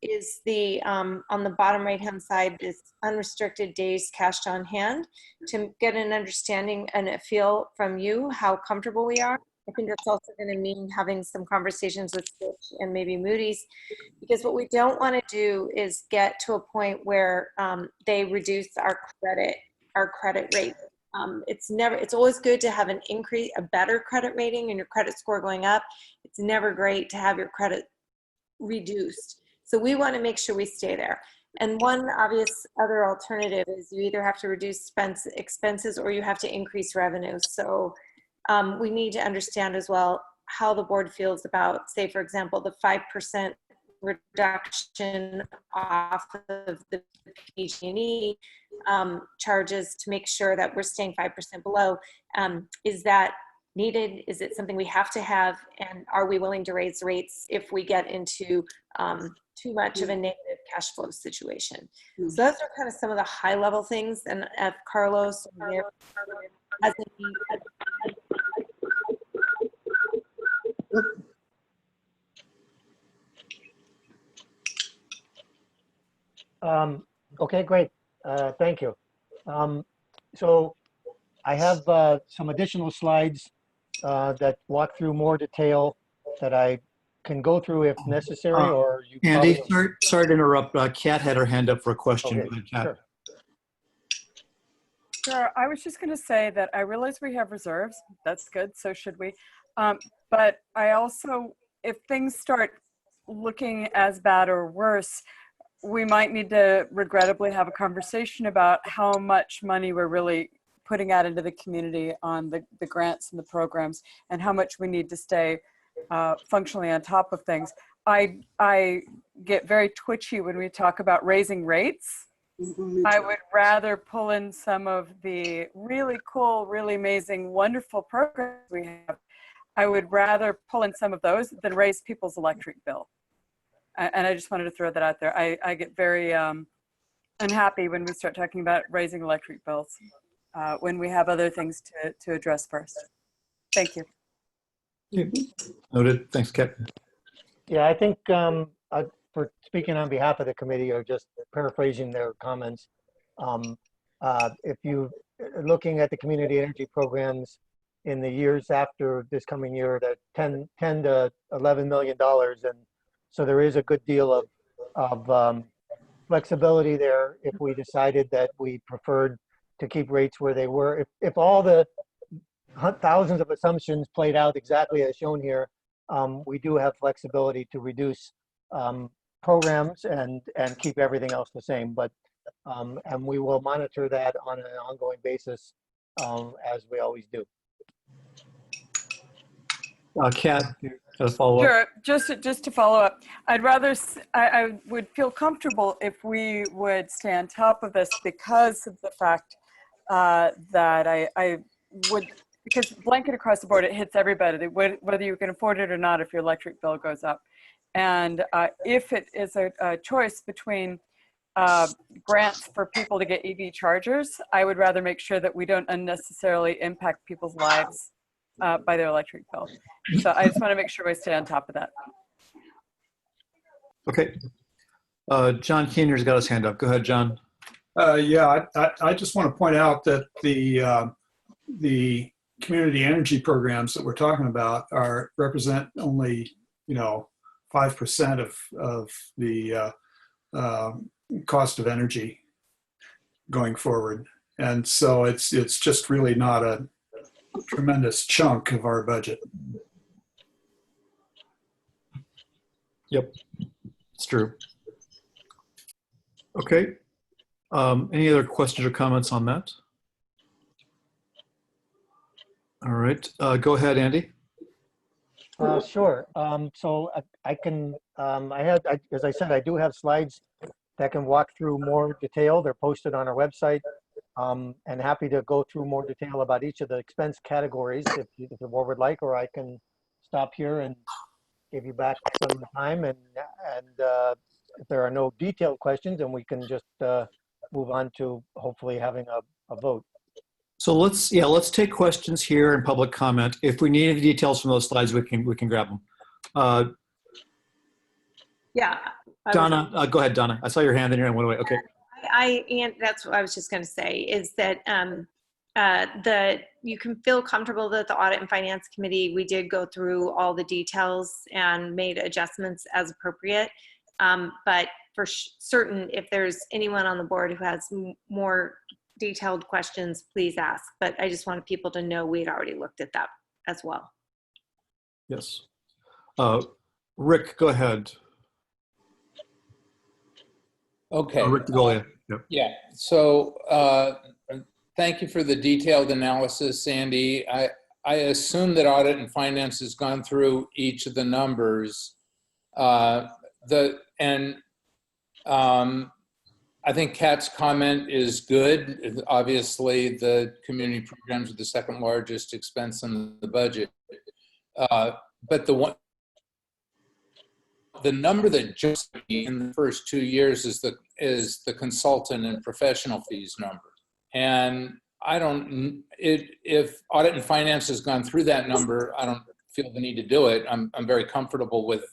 is the on the bottom right hand side, this unrestricted days cash on hand, to get an understanding and a feel from you how comfortable we are. I think that's also going to mean having some conversations with Fitch and maybe Moody's, because what we don't want to do is get to a point where they reduce our credit rate. It's always good to have a better credit rating and your credit score going up. It's never great to have your credit reduced. So we want to make sure we stay there. And one obvious other alternative is you either have to reduce expenses or you have to increase revenue. So we need to understand as well how the board feels about, say, for example, the 5% reduction off of the PG&E charges to make sure that we're staying 5% below. Is that needed? Is it something we have to have? And are we willing to raise rates if we get into too much of a negative cash flow situation? So those are kind of some of the high level things. And if Carlos or Mayor has any. Okay, great. Thank you. So I have some additional slides that walk through more detail that I can go through if necessary, or you Andy, probably- sorry to interrupt. Kat had her hand up for a question. Okay, Go ahead, Kat. sure. Sure. I was just going to say that I realize we have reserves. That's good. So should we. But I also, if things start looking as bad or worse, we might need to regrettably have a conversation about how much money we're really putting out into the community on the grants and the programs, and how much we need to stay functionally on top of things. I get very twitchy when we talk about raising rates. I would rather pull in some of the really cool, really amazing, wonderful programs we have. I would rather pull in some of those than raise people's electric bill. And I just wanted to throw that out there. I get very unhappy when we start talking about raising electric bills when we have other things to address first. Thank you. Noted. Thanks, Kat. Yeah, I think for speaking on behalf of the committee, or just paraphrasing their comments, if you looking at the community energy programs in the years after this coming year, that 10 to $11 million, and so there is a good deal of flexibility there if we decided that we preferred to keep rates where they were. If all the thousands of assumptions played out exactly as shown here, we do have flexibility to reduce programs and keep everything else the same. But and we will monitor that on an ongoing basis, as we always do. Kat, a follow up. Sure. Just to follow up, I would feel comfortable if we would stay on top of this, because of the fact that I would, because blanket across the board, it hits everybody, whether you can afford it or not, if your electric bill goes up. And if it is a choice between grants for people to get EV chargers, I would rather make sure that we don't unnecessarily impact people's lives by their electric bill. So I just want to make sure we stay on top of that. Okay. John Keener's got his hand up. Go ahead, John. Yeah, I just want to point out that the community energy programs that we're talking about represent only 5% of the cost of energy going forward, and so it's just really not a tremendous chunk of our budget. Yep, it's true. Okay. Any other questions or comments on that? All right. Go ahead, Andy. Sure. So I can, as I said, I do have slides that can walk through more detail. They're posted on our website, and happy to go through more detail about each of the expense categories if the board would like, or I can stop here and give you back some time. And if there are no detailed questions, then we can just move on to hopefully having a vote. So let's take questions here and public comment. If we need any details from those slides, we can grab them. Yeah. Donna, go ahead, Donna. I saw your hand in here and went away. Okay. And that's what I was just going to say, is that you can feel comfortable that the Audit and Finance Committee, we did go through all the details and made adjustments as appropriate. But for certain, if there's anyone on the board who has more detailed questions, please ask. But I just wanted people to know we'd already looked at that as well. Yes. Rick, go ahead. Okay. Rick DeGolia. Yep. Yeah. So thank you for the detailed analysis, Sandy. I assume that Audit and Finance has gone through each of the numbers. I think Kat's comment is good. Obviously, the community programs are the second largest expense in the budget. But the number that just in the first 2 years is the consultant and professional fees number. And if Audit and Finance has gone through that number, I don't feel the need to do it. I'm very comfortable with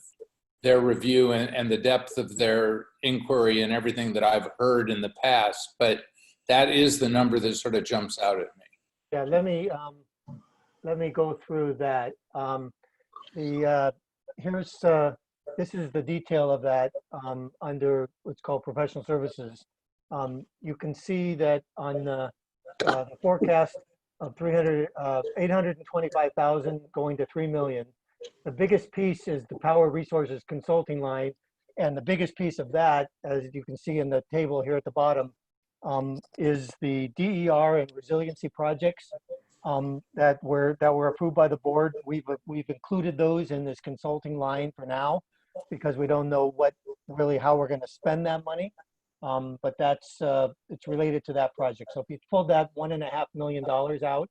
their review and the depth of their inquiry and everything that I've heard in the past, but that is the number that sort of jumps out at me. Yeah, let me let me go through that. Here's, this is the detail of that under what's called professional services. You can see that on the forecast of 825,000 going to 3 million. The biggest piece is the power resources consulting line. And the biggest piece of that, as you can see in the table here at the bottom, is the DER and resiliency projects that were approved by the board. We've included those in this consulting line for now because we don't know how we're going to spend that money. But that's it's related to that project. So if you pull that $1.5 million out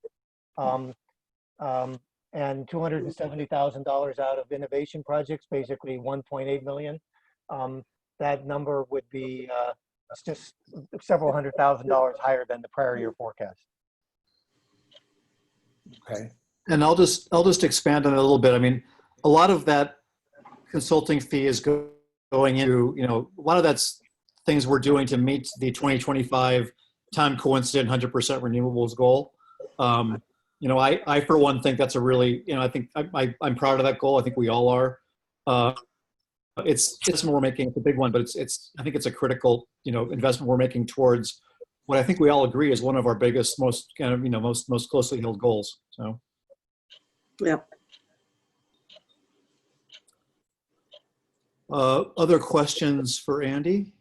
and $270,000 out of innovation projects, basically 1.8 million, that number would be it's just several $100,000 higher than the prior year forecast. Okay. And I'll just expand on it a little bit. I mean, a lot of that consulting fee is going into, a lot of that's things we're doing to meet the 2025 time coincident 100% renewables goal. I for one think that's a really, I think I'm proud of that goal. I think we all are. It's more we're making, it's a big one, but I think it's a critical, investment we're making towards what I think we all agree is one of our biggest, most kind of, most closely held goals. So. Yeah. Other questions for Andy?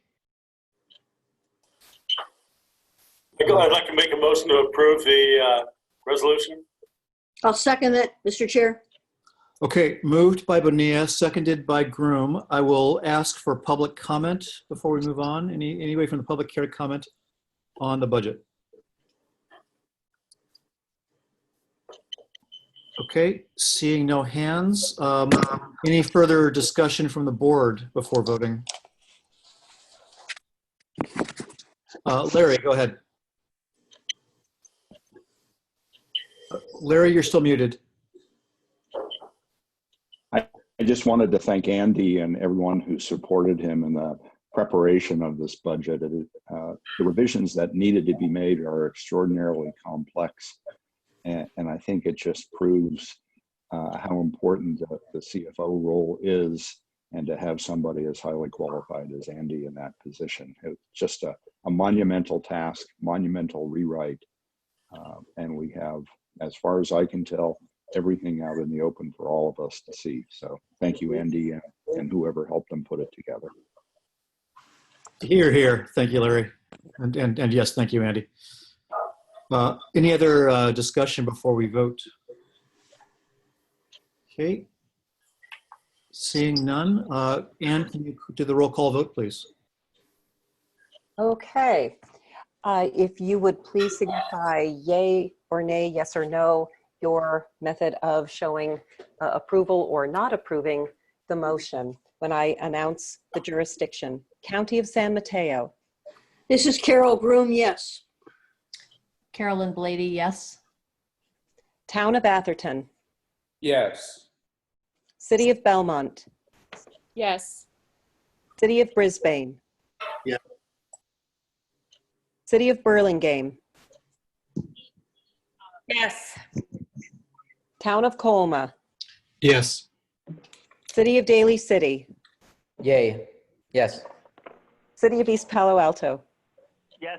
I'd like to make a motion to approve the resolution. I'll second it, Mr. Chair. Okay, moved by Bonilla, seconded by Groom. I will ask for public comment before we move on. Anybody from the public care to comment on the budget? Okay, seeing no hands. Any further discussion from the board before voting? Larry, go ahead. Larry, you're still muted. I just wanted to thank Andy and everyone who supported him in the preparation of this budget. The revisions that needed to be made are extraordinarily complex, and I think it just proves how important the CFO role is, and to have somebody as highly qualified as Andy in that position. It's just a monumental task, monumental rewrite, and we have, as far as I can tell, everything out in the open for all of us to see. So thank you, Andy, and whoever helped them put it together. Here, here. Thank you, Larry. And yes, thank you, Andy. Any other discussion before we vote? Okay. Seeing none. Anne, can you do the roll call vote, please? Okay. If you would please signify yay or nay, yes or no, your method of showing approval or not approving the motion when I announce the jurisdiction. County of San Mateo. This is Carol Groom, yes. Carolyn Blady, yes. Town of Atherton. Yes. City of Belmont. Yes. City of Brisbane. Yeah. City of Burlingame. Yes. Town of Colma. Yes. City of Daly City. Yay. Yes. City of East Palo Alto. Yes.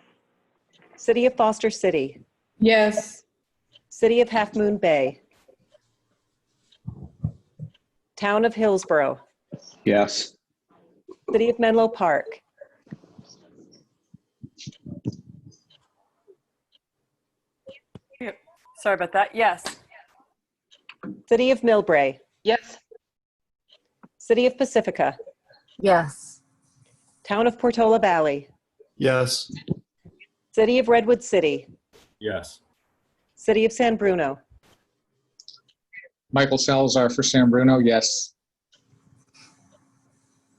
City of Foster City. Yes. City of Half Moon Bay. Town of Hillsborough. Yes. City of Menlo Park. Sorry about that. Yes. City of Millbrae. Yes. City of Pacifica. Yes. Town of Portola Valley. Yes. City of Redwood City. Yes. City of San Bruno. Michael Salazar for San Bruno, yes.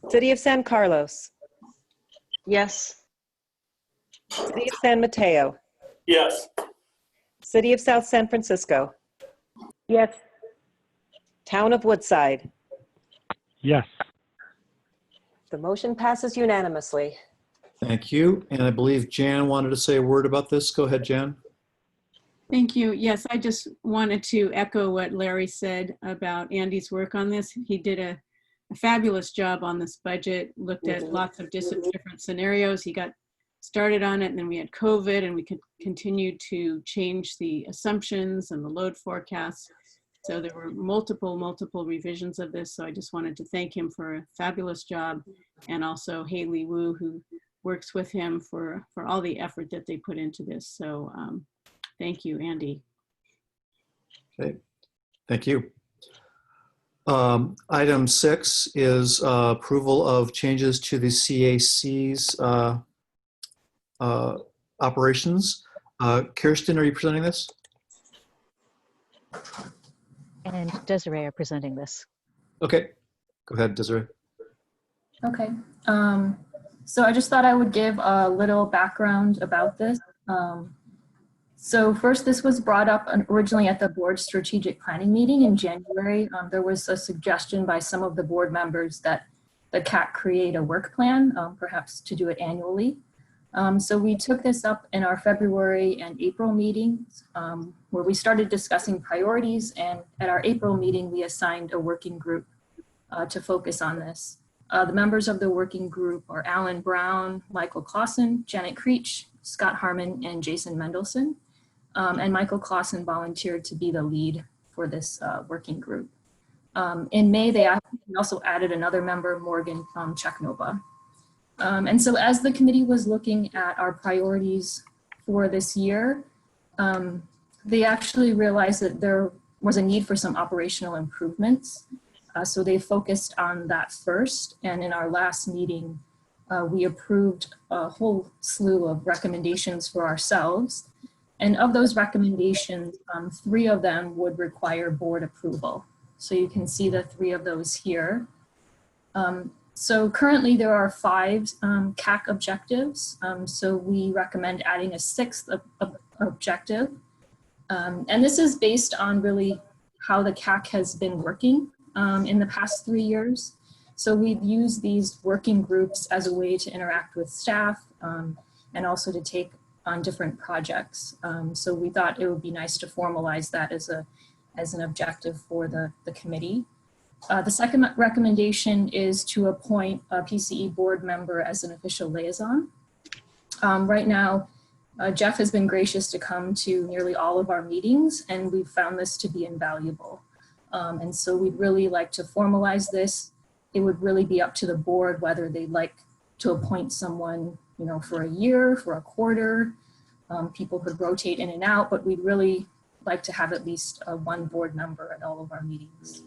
City of San Carlos. Yes. City of San Mateo. Yes. City of South San Francisco. Yes. Town of Woodside. Yes. The motion passes unanimously. Thank you. And I believe Jan wanted to say a word about this. Go ahead, Jan. Thank you. Yes, I just wanted to echo what Larry said about Andy's work on this. He did a fabulous job on this budget, looked at lots of different scenarios. He got started on it, and then we had COVID, and we could continue to change the assumptions and the load forecasts. So there were multiple revisions of this. So I just wanted to thank him for a fabulous job, and also Haley Wu, who works with him for all the effort that they put into this. So thank you, Andy. Okay, thank you. Item 6 is approval of changes to the CAC's operations. Kirsten, are you presenting this? And Desiree are presenting this. Okay, go ahead, Desiree. Okay. So I just thought I would give a little background about this. So first, this was brought up originally at the board strategic planning meeting in January. There was a suggestion by some of the board members that the CAC create a work plan, perhaps to do it annually. So we took this up in our February and April meetings, where we started discussing priorities, and at our April meeting, we assigned a working group to focus on this. The members of the working group are Alan Brown, Michael Clausen, Janet Creech, Scott Harmon, and Jason Mendelson. And Michael Clausen volunteered to be the lead for this working group. In May, they also added another member, Morgan Cheknova. And so as the committee was looking at our priorities for this year, they actually realized that there was a need for some operational improvements. So they focused on that first. And in our last meeting, we approved a whole slew of recommendations for ourselves. And of those recommendations, 3 of them would require board approval. So you can see the 3 of those here. So currently there are 5 CAC objectives. So we recommend adding a 6th objective. And this is based on really how the CAC has been working in the past 3 years. So we've used these working groups as a way to interact with staff and also to take on different projects. So we thought it would be nice to formalize that as an objective for the committee. The second recommendation is to appoint a PCE board member as an official liaison. Right now, Jeff has been gracious to come to nearly all of our meetings, and we've found this to be invaluable. And so we'd really like to formalize this. It would really be up to the board whether they'd like to appoint someone, you know, for a year, for a quarter. People could rotate in and out, but we'd really like to have at least 1 board member at all of our meetings.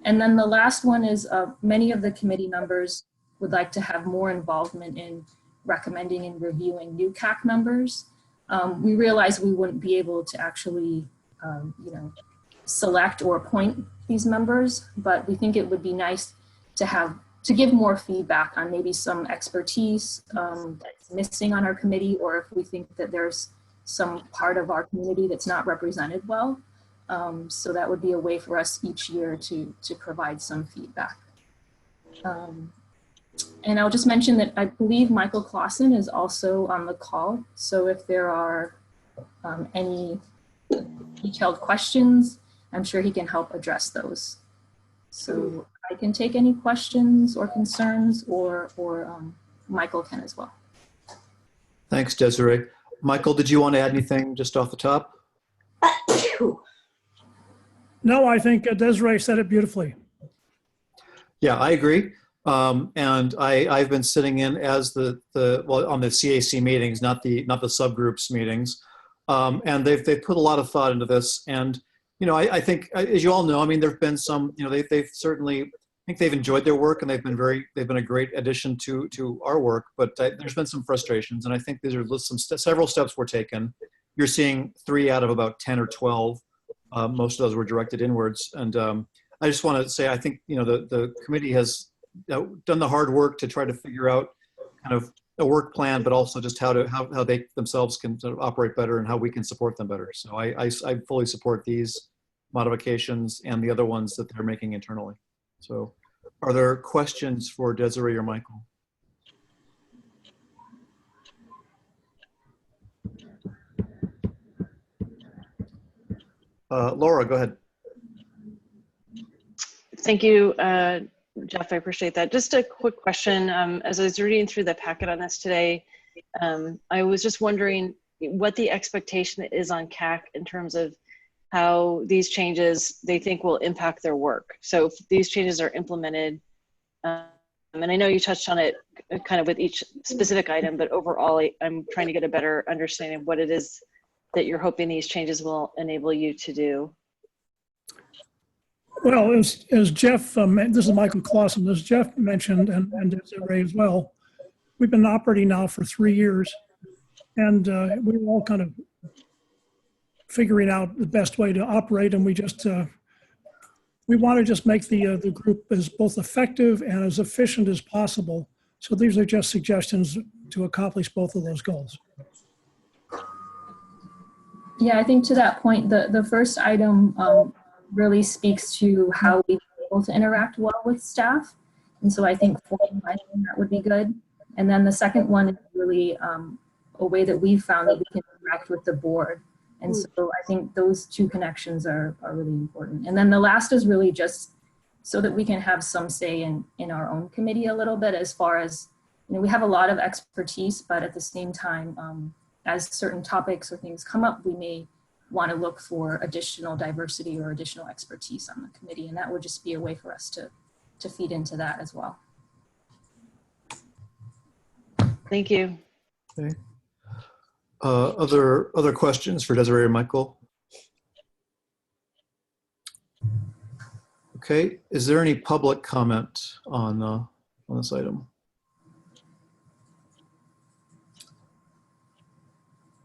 And then the last one is many of the committee members would like to have more involvement in recommending and reviewing new CAC members. We realize we wouldn't be able to actually, you know, select or appoint these members, but we think it would be nice to give more feedback on maybe some expertise that's missing on our committee, or if we think that there's some part of our community that's not represented well. So that would be a way for us each year to provide some feedback. And I'll just mention that I believe Michael Clausen is also on the call. So if there are any detailed questions, I'm sure he can help address those. So I can take any questions or concerns, or Michael can as well. Thanks, Desiree. Michael, did you want to add anything just off the top? No, I think Desiree said it beautifully. Yeah, I agree. And I've been sitting in as well, on the CAC meetings, not the subgroups meetings. And they've put a lot of thought into this. And, you know, I think, as you all know, I mean, there've been some, you know, they've certainly, I think they've enjoyed their work, and they've been a great addition to our work, but there's been some frustrations. And I think these are several steps were taken. You're seeing 3 out of about 10 or 12. Most of those were directed inwards. And I just want to say, I think, you know, the committee has done the hard work to try to figure out kind of a work plan, but also just how they themselves can sort of operate better and how we can support them better. So I fully support these modifications and the other ones that they're making internally. So are there questions for Desiree or Michael? Laura, go ahead. Thank you, Jeff. I appreciate that. Just a quick question. As I was reading through the packet on this today, I was just wondering what the expectation is on CAC in terms of how these changes they think will impact their work. So if these changes are implemented, and I know you touched on it kind of with each specific item, but overall, I'm trying to get a better understanding of what it is that you're hoping these changes will enable you to do. Well, as Jeff, this is Michael Clausen, as Jeff mentioned, and Desiree as well, we've been operating now for 3 years, and we were all kind of figuring out the best way to operate, and we just we want to just make the group as both effective and as efficient as possible. So these are just suggestions to accomplish both of those goals. Yeah, I think to that point, the first item really speaks to how we are able to interact well with staff. And so I think formalizing that would be good. And then the second one is really a way that we've found that we can interact with the board. And so I think those two connections are really important. And then the last is really just so that we can have some say in our own committee a little bit, as far as, you know, we have a lot of expertise, but at the same time, as certain topics or things come up, we may want to look for additional diversity or additional expertise on the committee. And that would just be a way for us to feed into that as well. Thank you. Okay. Other questions for Desiree or Michael? Okay, is there any public comment on this item?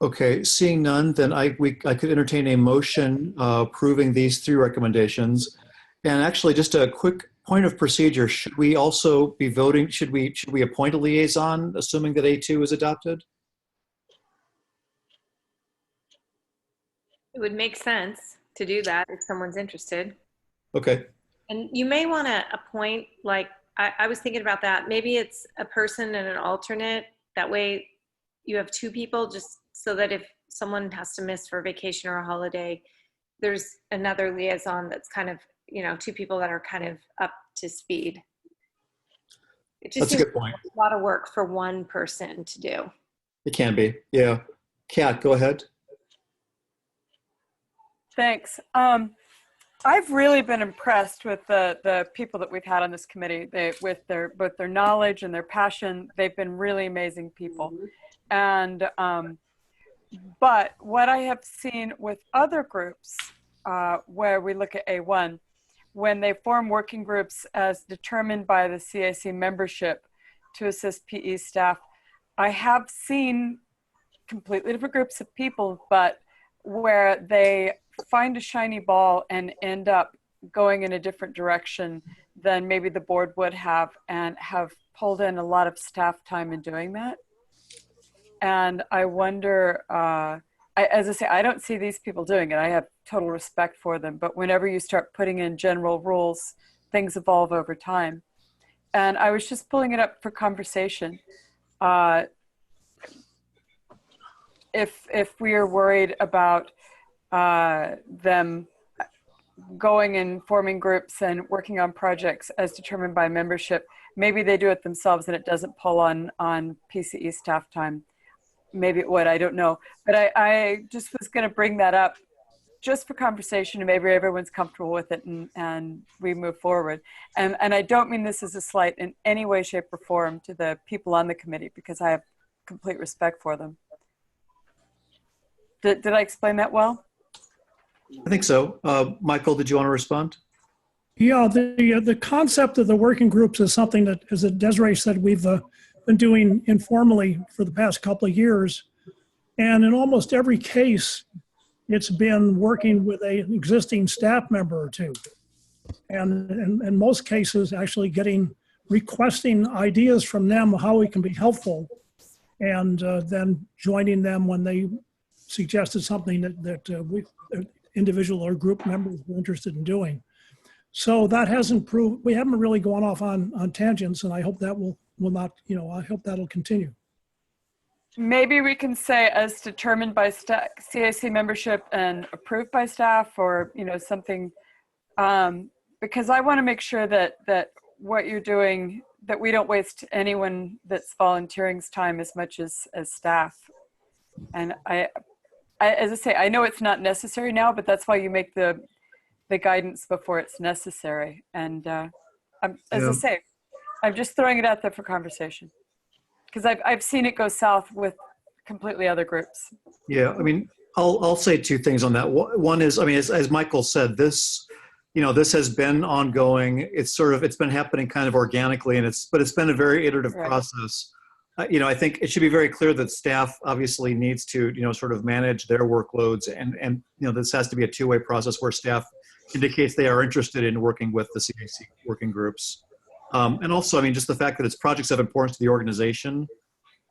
Okay, seeing none, then I could entertain a motion approving these 3 recommendations. And actually, just a quick point of procedure: should we also be voting? Should we appoint a liaison, assuming that A2 is adopted? It would make sense to do that if someone's interested. Okay. And you may want to appoint, like, I was thinking about that. Maybe it's a person and an alternate. That way you have 2 people, just so that if someone has to miss for vacation or a holiday, there's another liaison that's kind of, you know, 2 people that are kind of up to speed. It just That's a seems good point. like a lot of work for one person to do. It can be, yeah. Kat, go ahead. Thanks. I've really been impressed with the people that we've had on this committee. With both their knowledge and their passion, they've been really amazing people. And but what I have seen with other groups, where we look at A1, when they form working groups as determined by the CAC membership to assist PE staff, I have seen completely different groups of people, but where they find a shiny ball and end up going in a different direction than maybe the board would have, and have pulled in a lot of staff time in doing that. And I wonder, as I say, I don't see these people doing it. I have total respect for them, but whenever you start putting in general rules, things evolve over time. And I was just pulling it up for conversation. If we are worried about them going and forming groups and working on projects as determined by membership, maybe they do it themselves and it doesn't pull on PCE staff time. Maybe it would, I don't know. But I just was going to bring that up just for conversation, and maybe everyone's comfortable with it, and we move forward. And I don't mean this as a slight in any way, shape, or form to the people on the committee, because I have complete respect for them. Did I explain that well? I think so. Michael, did you want to respond? Yeah, the concept of the working groups is something that, as Desiree said, we've been doing informally for the past couple of years. And in almost every case, it's been working with an existing staff member or 2. And in most cases, actually requesting ideas from them how we can be helpful, and then joining them when they suggested something that we, individual or group members, were interested in doing. So that hasn't proved, we haven't really gone off on tangents, and I hope that will not, I hope that'll continue. maybe we can say as determined by staff, CAC membership and approved by staff, or, you know, something, because I want to make sure that what you're doing, that we don't waste anyone that's volunteering's time as much as staff. And I, as I say, I know it's not necessary now, but that's why you make the guidance before it's necessary. And as I say, I'm just throwing it out there for conversation, because I've seen it go south with completely other groups. Yeah, I mean, I'll say two things on that. One is, I mean, as Michael said, this, you know, this has been ongoing. It's been happening kind of organically, but it's been a very iterative process. You know, I think it should be very clear that staff obviously needs to, you know, sort of manage their workloads, and you know, this has to be a two-way process where staff indicates they are interested in working with the CAC working groups. And also, I mean, just the fact that it's projects of importance to the organization.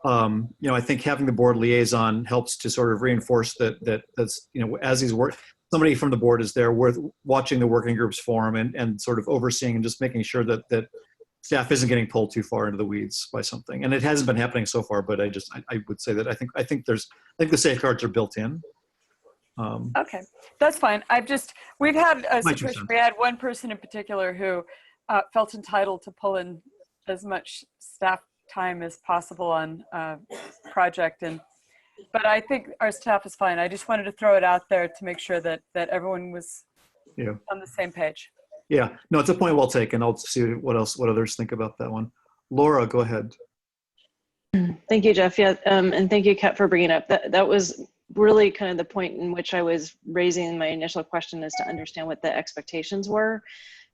You know, I think having the board liaison helps to sort of reinforce that's, you know, as these work, somebody from the board is there worth watching the working groups form and sort of overseeing and just making sure that staff isn't getting pulled too far into the weeds by something. And it hasn't been happening so far, but I would say that I think the safeguards are built in. Okay, that's fine. We've had a situation, we had one person in particular who felt entitled to pull in as much staff time as possible on a project, but I think our staff is fine. I just wanted to throw it out there to make sure that everyone was on the same page. Yeah, no, it's a point well taken. I'll see what others think about that one. Laura, go ahead. Thank you, Jeff. Yeah, and thank you, Kat, for bringing up that was really kind of the point in which I was raising my initial question, is to understand what the expectations were,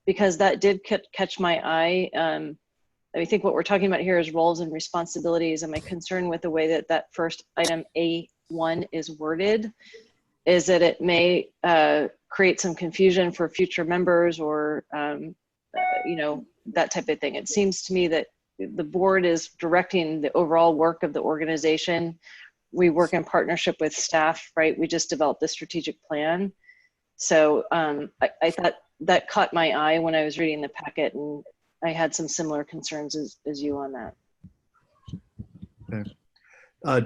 because that did catch my eye. I think what we're talking about here is roles and responsibilities, and my concern with the way that first item A1 is worded is that it may create some confusion for future members, or you know, that type of thing. It seems to me that the board is directing the overall work of the organization. We work in partnership with staff, right? We just developed the strategic plan. So I thought that caught my eye when I was reading the packet, and I had some similar concerns as you on that. Okay.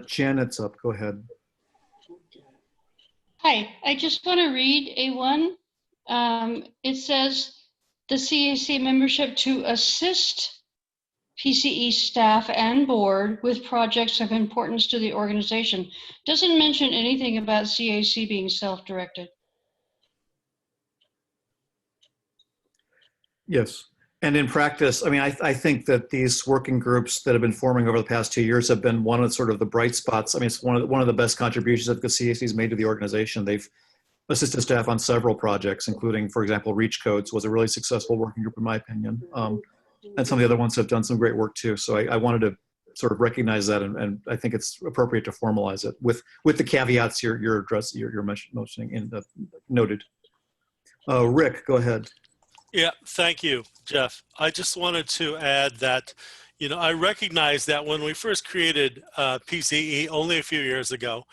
Janet's up, go ahead. Hi, I just want to read A1. It says the CAC membership to assist PCE staff and board with projects of importance to the organization. Doesn't mention anything about CAC being self-directed. Yes. And in practice, I mean, I think that these working groups that have been forming over the past 2 years have been one of sort of the bright spots. I mean, it's one of the best contributions that the CAC's made to the organization. They've assisted staff on several projects, including, for example, Reach Codes was a really successful working group, in my opinion. And some of the other ones have done some great work too. So I wanted to sort of recognize that, and I think it's appropriate to formalize it with the caveats you're mentioning in the noted. Rick, go ahead. Yeah, thank you, Jeff. I just wanted to add that, you know, I recognize that when we first created PCE only a few years ago,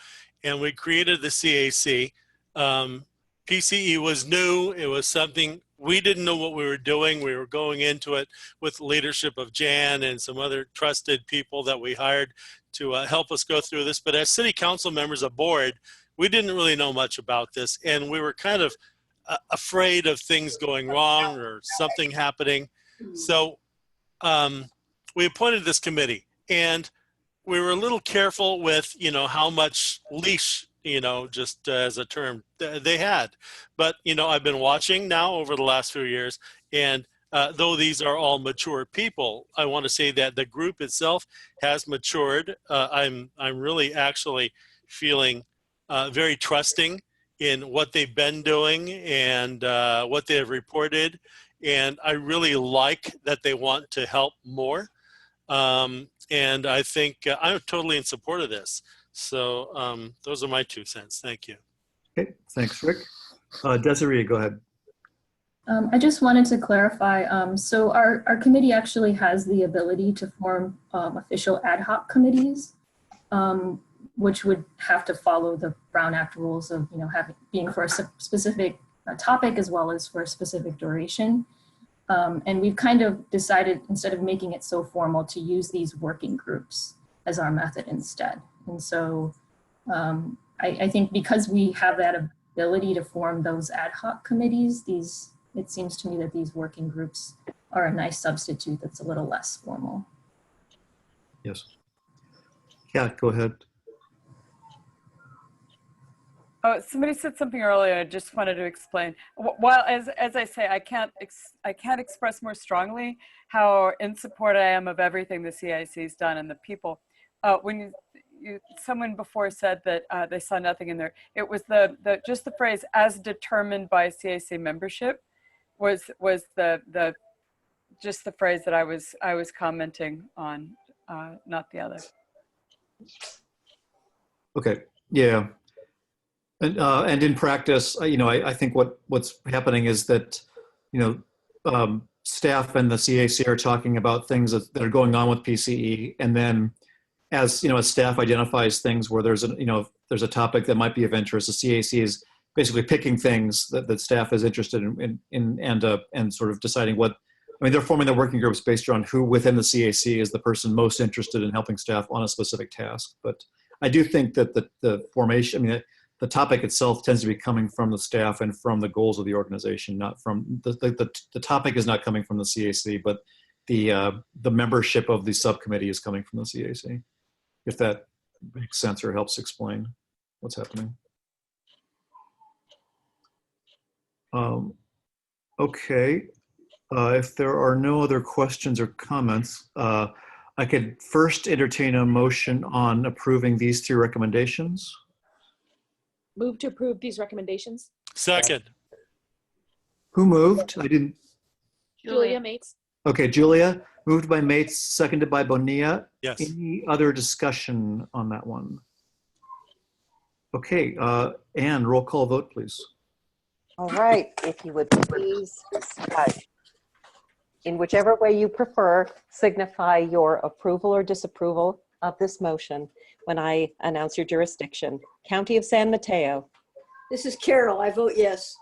and we created the CAC, PCE was new. It was something we didn't know what we were doing. We were going into it with the leadership of Jan and some other trusted people that we hired to help us go through this. But as city council members of board, we didn't really know much about this, and we were kind of afraid of things going wrong or something happening. So we appointed this committee, and we were a little careful with, you know, how much leash, you know, just as a term they had. But, you know, I've been watching now over the last few years, and though these are all mature people, I want to say that the group itself has matured. I'm really actually feeling very trusting in what they've been doing and what they have reported. And I really like that they want to help more. And I think I'm totally in support of this. So those are my 2 cents. Thank you. Okay, thanks, Rick. Desiree, go ahead. I just wanted to clarify. So our committee actually has the ability to form official ad hoc committees, which would have to follow the Brown Act rules of, you know, being for a specific topic as well as for a specific duration. And we've kind of decided, instead of making it so formal, to use these working groups as our method instead. And so I think because we have that ability to form those ad hoc committees, it seems to me that these working groups are a nice substitute that's a little less formal. Yes. Yeah, go ahead. Oh, somebody said something earlier. I just wanted to explain. While as I say, I can't express more strongly how in support I am of everything the CIC's done and the people. When someone before said that they saw nothing in there, it was just the phrase "as determined by CIC membership" was the just the phrase that I was commenting on, not the other. Okay. Yeah. And in practice, I think what's happening is that, staff and the CAC are talking about things that are going on with PCE, and then as staff identifies things where there's a topic that might be of interest, the CAC is basically picking things that staff is interested in and sort of deciding what. I mean, they're forming the working groups based on who within the CAC is the person most interested in helping staff on a specific task. But I do think that the formation, the topic itself tends to be coming from the staff and from the goals of the organization, not from the topic is not coming from the CAC, but the membership of the subcommittee is coming from the CAC, if that makes sense or helps explain what's happening. Okay, if there are no other questions or comments, I could first entertain a motion on approving these three recommendations. Move to approve these recommendations. Second. Who moved? I didn't. Julia Mates. Okay, Julia, moved by Mates, seconded by Bonilla. Yes. Any other discussion on that one? Okay, Anne, roll call vote, please. All right, if you would please, in whichever way you prefer, signify your approval or disapproval of this motion when I announce your jurisdiction. County of San Mateo. This is Carol. I vote yes.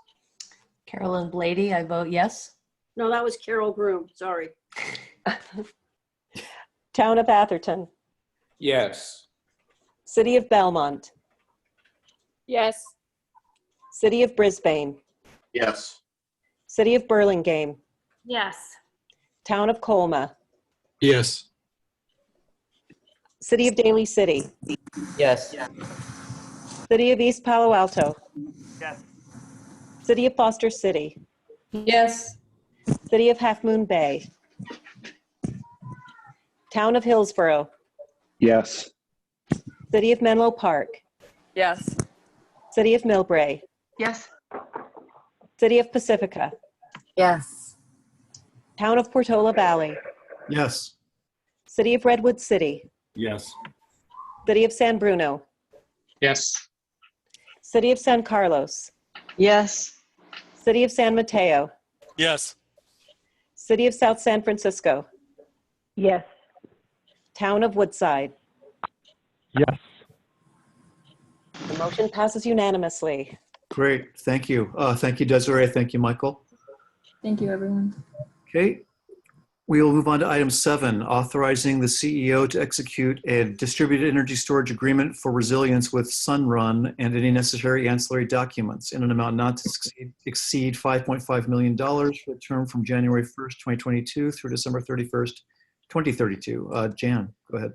Carolyn Blady, I vote yes. No, that was Carol Groom. Sorry. Town of Atherton. Yes. City of Belmont. Yes. City of Brisbane. Yes. City of Burlingame. Yes. Town of Colma. Yes. City of Daly City. Yes. City of East Palo Alto. Yes. City of Foster City. Yes. City of Half Moon Bay. Town of Hillsborough. Yes. City of Menlo Park. Yes. City of Millbrae. Yes. City of Pacifica. Yes. Town of Portola Valley. Yes. City of Redwood City. Yes. City of San Bruno. Yes. City of San Carlos. Yes. City of San Mateo. Yes. City of South San Francisco. Yes. Town of Woodside. Yes. The motion passes unanimously. Great, thank you. Thank you, Desiree. Thank you, Michael. Thank you, everyone. Okay, we will move on to item 7, authorizing the CEO to execute a distributed energy storage agreement for resilience with Sunrun and any necessary ancillary documents in an amount not to exceed $5.5 million for a term from January 1st, 2022 through December 31st, 2032. Jan, go ahead.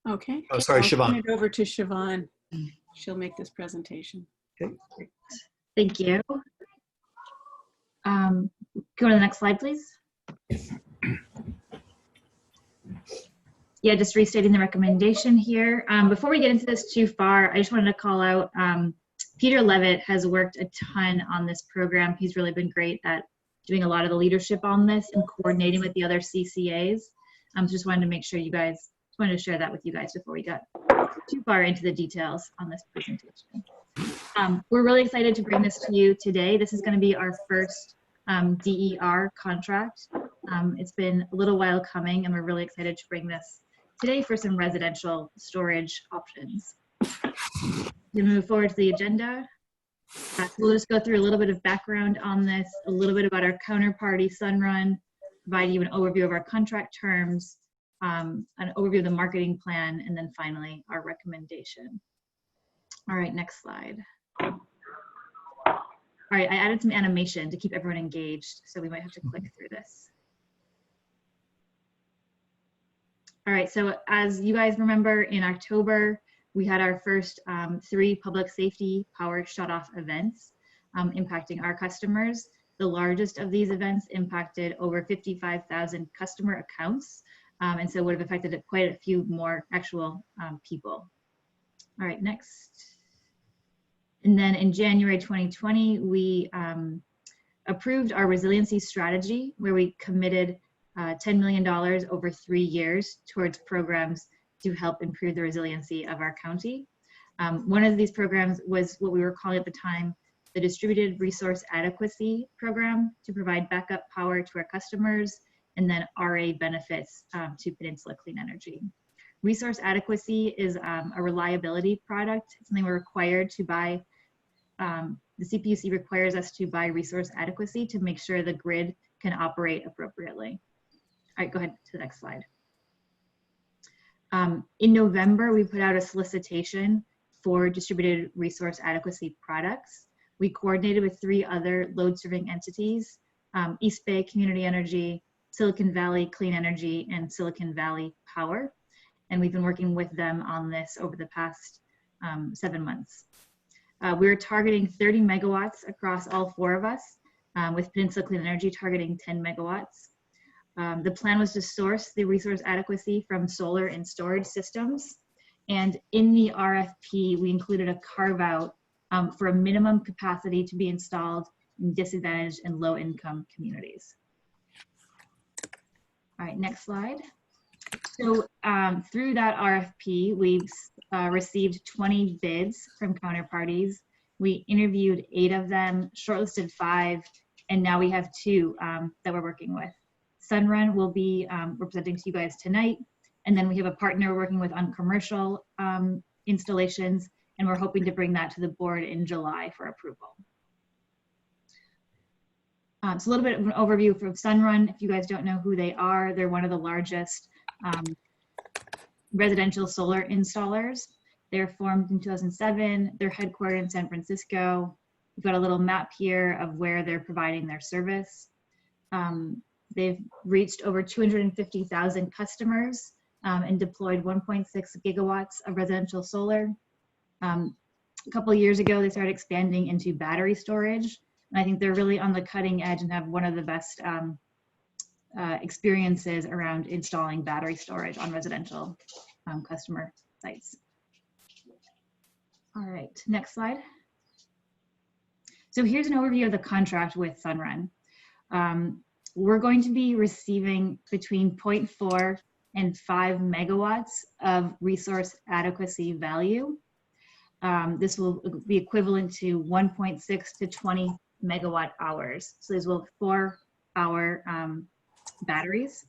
Okay. Oh, sorry, I'll Siobhan. turn it over to Siobhan. She'll make this presentation. Okay. Thank you. Go to the next slide, please. Yeah, just restating the recommendation here. Before we get into this too far, I just wanted to call out Peter Levitt has worked a ton on this program. He's really been great at doing a lot of the leadership on this and coordinating with the other CCAs. Just wanted to make sure wanted to share that with you guys before we got too far into the details on this presentation. We're really excited to bring this to you today. This is going to be our first DER contract. It's been a little while coming, and we're really excited to bring this today for some residential storage options. To move forward to the agenda, we'll just go through a little bit of background on this, a little bit about our counterparty, Sunrun, provide you an overview of our contract terms, an overview of the marketing plan, and then finally our recommendation. All right, next slide. All right, I added some animation to keep everyone engaged, so we might have to click through this. All right, so as you guys remember, in October, we had our first 3 public safety power shutoff events impacting our customers. The largest of these events impacted over 55,000 customer accounts, and so would have affected quite a few more actual people. All right, next. And then in January 2020, we approved our resiliency strategy, where we committed $10 million over 3 years towards programs to help improve the resiliency of our county. One of these programs was what we were calling at the time the Distributed Resource Adequacy Program, to provide backup power to our customers, and then RA benefits to Peninsula Clean Energy. Resource adequacy is a reliability product. It's something we're required to buy. The CPUC requires us to buy resource adequacy to make sure the grid can operate appropriately. All right, go ahead to the next slide. In November, we put out a solicitation for distributed resource adequacy products. We coordinated with 3 other load serving entities, East Bay Community Energy, Silicon Valley Clean Energy, and Silicon Valley Power. And we've been working with them on this over the past 7 months. We're targeting 30 megawatts across all 4 of us, with Peninsula Clean Energy targeting 10 megawatts. The plan was to source the resource adequacy from solar and storage systems. And in the RFP, we included a carve out for a minimum capacity to be installed in disadvantaged and low income communities. All right, next slide. So through that RFP, we've received 20 bids from counterparties. We interviewed 8 of them, shortlisted 5, and now we have 2 that we're working with. Sunrun will be representing to you guys tonight, and then we have a partner we're working with on commercial installations, and we're hoping to bring that to the board in July for approval. So a little bit of an overview from Sunrun. If you guys don't know who they are, they're one of the largest residential solar installers. They're formed in 2007. They're headquartered in San Francisco. We've got a little map here of where they're providing their service. They've reached over 250,000 customers and deployed 1.6 gigawatts of residential solar. A couple of years ago, they started expanding into battery storage. And I think they're really on the cutting edge and have one of the best experiences around installing battery storage on residential customer sites. All right, next slide. So here's an overview of the contract with Sunrun. We're going to be receiving between 0.4 and 5 megawatts of resource adequacy value. This will be equivalent to 1.6 to 20 megawatt hours. So these will 4-hour batteries.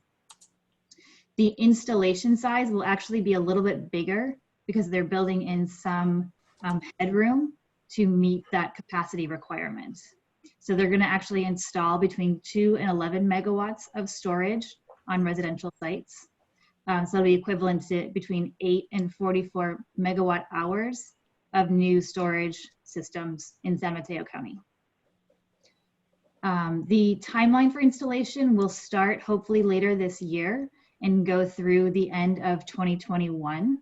The installation size will actually be a little bit bigger because they're building in some headroom to meet that capacity requirement. So they're going to actually install between 2 and 11 megawatts of storage on residential sites. So it'll be equivalent to between 8 and 44 megawatt hours of new storage systems in San Mateo County. The timeline for installation will start hopefully later this year and go through the end of 2021.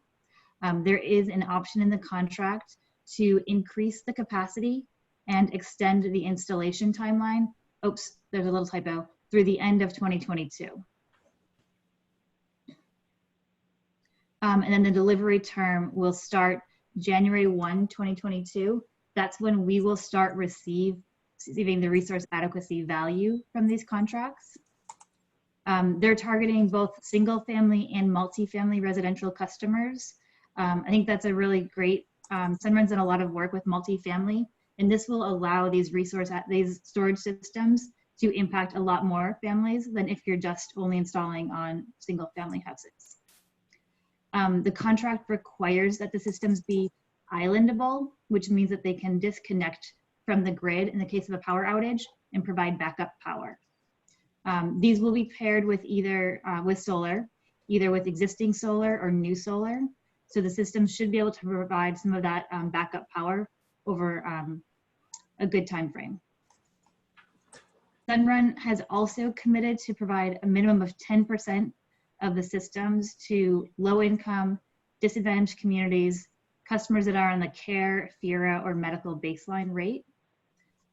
There is an option in the contract to increase the capacity and extend the installation timeline. Oops, there's a little typo, through the end of 2022. And then the delivery term will start January 1, 2022. That's when we will start receiving the resource adequacy value from these contracts. They're targeting both single family and multifamily residential customers. I think that's a really great, Sunrun's done a lot of work with multifamily, and this will allow these storage systems to impact a lot more families than if you're just only installing on single family houses. The contract requires that the systems be islandable, which means that they can disconnect from the grid in the case of a power outage and provide backup power. These will be paired with either with solar, either with existing solar or new solar. So the system should be able to provide some of that backup power over a good time frame. Sunrun has also committed to provide a minimum of 10% of the systems to low-income, disadvantaged communities, customers that are on the CARE, FERA, or medical baseline rate.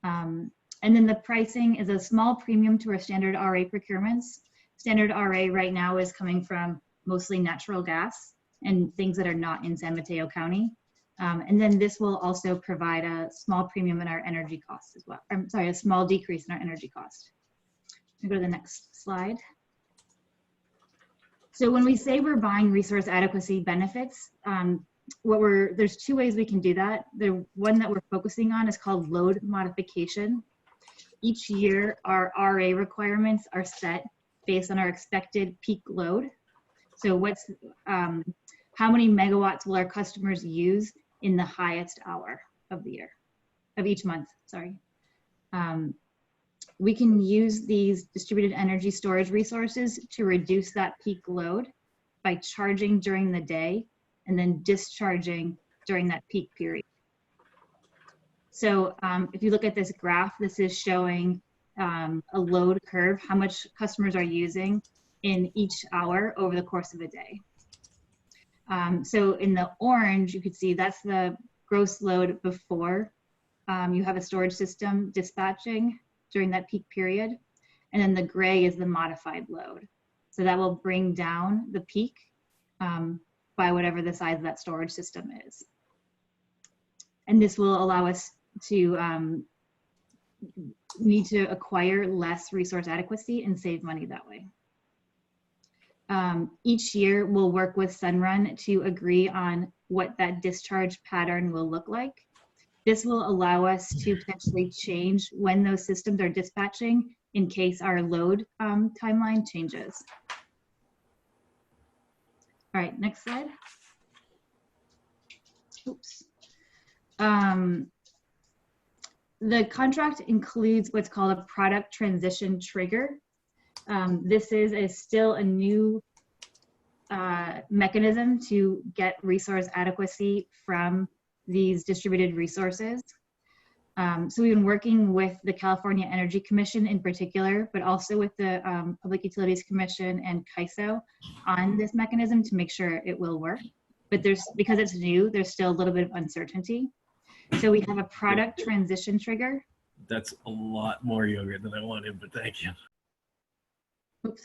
And then the pricing is a small premium to our standard RA procurements. Standard RA right now is coming from mostly natural gas and things that are not in San Mateo County. And then this will also provide a small premium in our energy costs as well. I'm sorry, a small decrease in our energy cost. Go to the next slide. So when we say we're buying resource adequacy benefits, there's two ways we can do that. The one that we're focusing on is called load modification. Each year, our RA requirements are set based on our expected peak load. So how many megawatts will our customers use in the highest hour of the year, of each month, sorry. We can use these distributed energy storage resources to reduce that peak load by charging during the day and then discharging during that peak period. So if you look at this graph, this is showing a load curve, how much customers are using in each hour over the course of a day. So in the orange, you could see that's the gross load before you have a storage system dispatching during that peak period. And then the gray is the modified load. So that will bring down the peak by whatever the size of that storage system is. And this will allow us to need to acquire less resource adequacy and save money that way. Each year we'll work with Sunrun to agree on what that discharge pattern will look like. This will allow us to potentially change when those systems are dispatching in case our load timeline changes. All right, next slide. Oops. The contract includes what's called a product transition trigger. This is still a new mechanism to get resource adequacy from these distributed resources. So we've been working with the California Energy Commission in particular, but also with the Public Utilities Commission and CAISO on this mechanism to make sure it will work. But because it's new, there's still a little bit of uncertainty. So we have a product transition trigger. That's a lot more yogurt than I wanted, but thank you. Oops.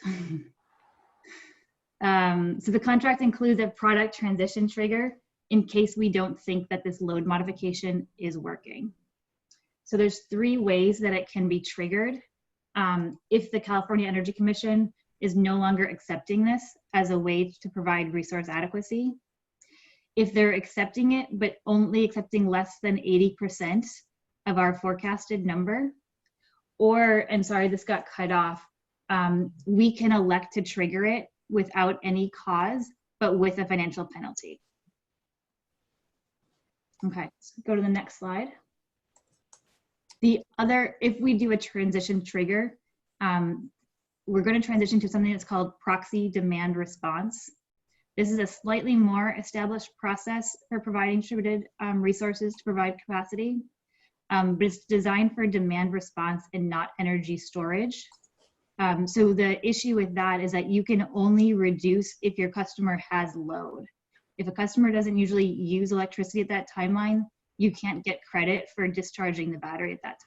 So the contract includes a product transition trigger in case we don't think that this load modification is working. So there's 3 ways that it can be triggered. If the California Energy Commission is no longer accepting this as a way to provide resource adequacy, if they're accepting it, but only accepting less than 80% of our forecasted number, or, and sorry, this got cut off, we can elect to trigger it without any cause, but with a financial penalty. Okay, let's go to the next slide. If we do a transition trigger, we're going to transition to something that's called proxy demand response. This is a slightly more established process for providing distributed resources to provide capacity, but it's designed for demand response and not energy storage. So the issue with that is that you can only reduce if your customer has load. If a customer doesn't usually use electricity at that timeline, you can't get credit for discharging the battery at that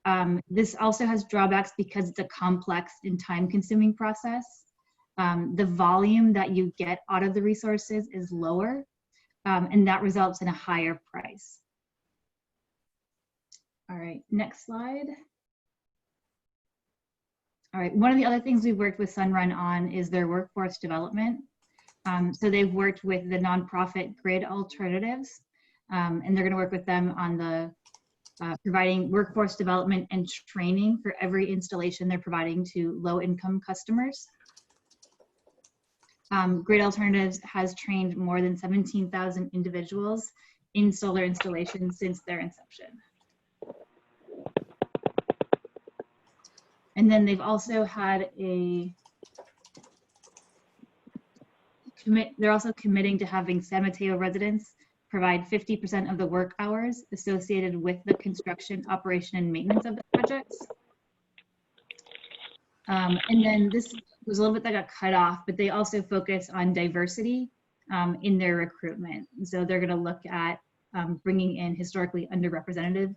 time. This also has drawbacks because it's a complex and time-consuming process. The volume that you get out of the resources is lower, and that results in a higher price. All right, next slide. All right, one of the other things we've worked with Sunrun on is their workforce development. So they've worked with the nonprofit Grid Alternatives, and they're gonna work with them on the providing workforce development and training for every installation they're providing to low-income customers. Grid Alternatives has trained more than 17,000 individuals in solar installations since their inception. And then they've also had a they're also committing to having San Mateo residents provide 50% of the work hours associated with the construction, operation, and maintenance of the projects. And then this was a little bit that got cut off, but they also focus on diversity in their recruitment. And so they're going to look at bringing in historically underrepresented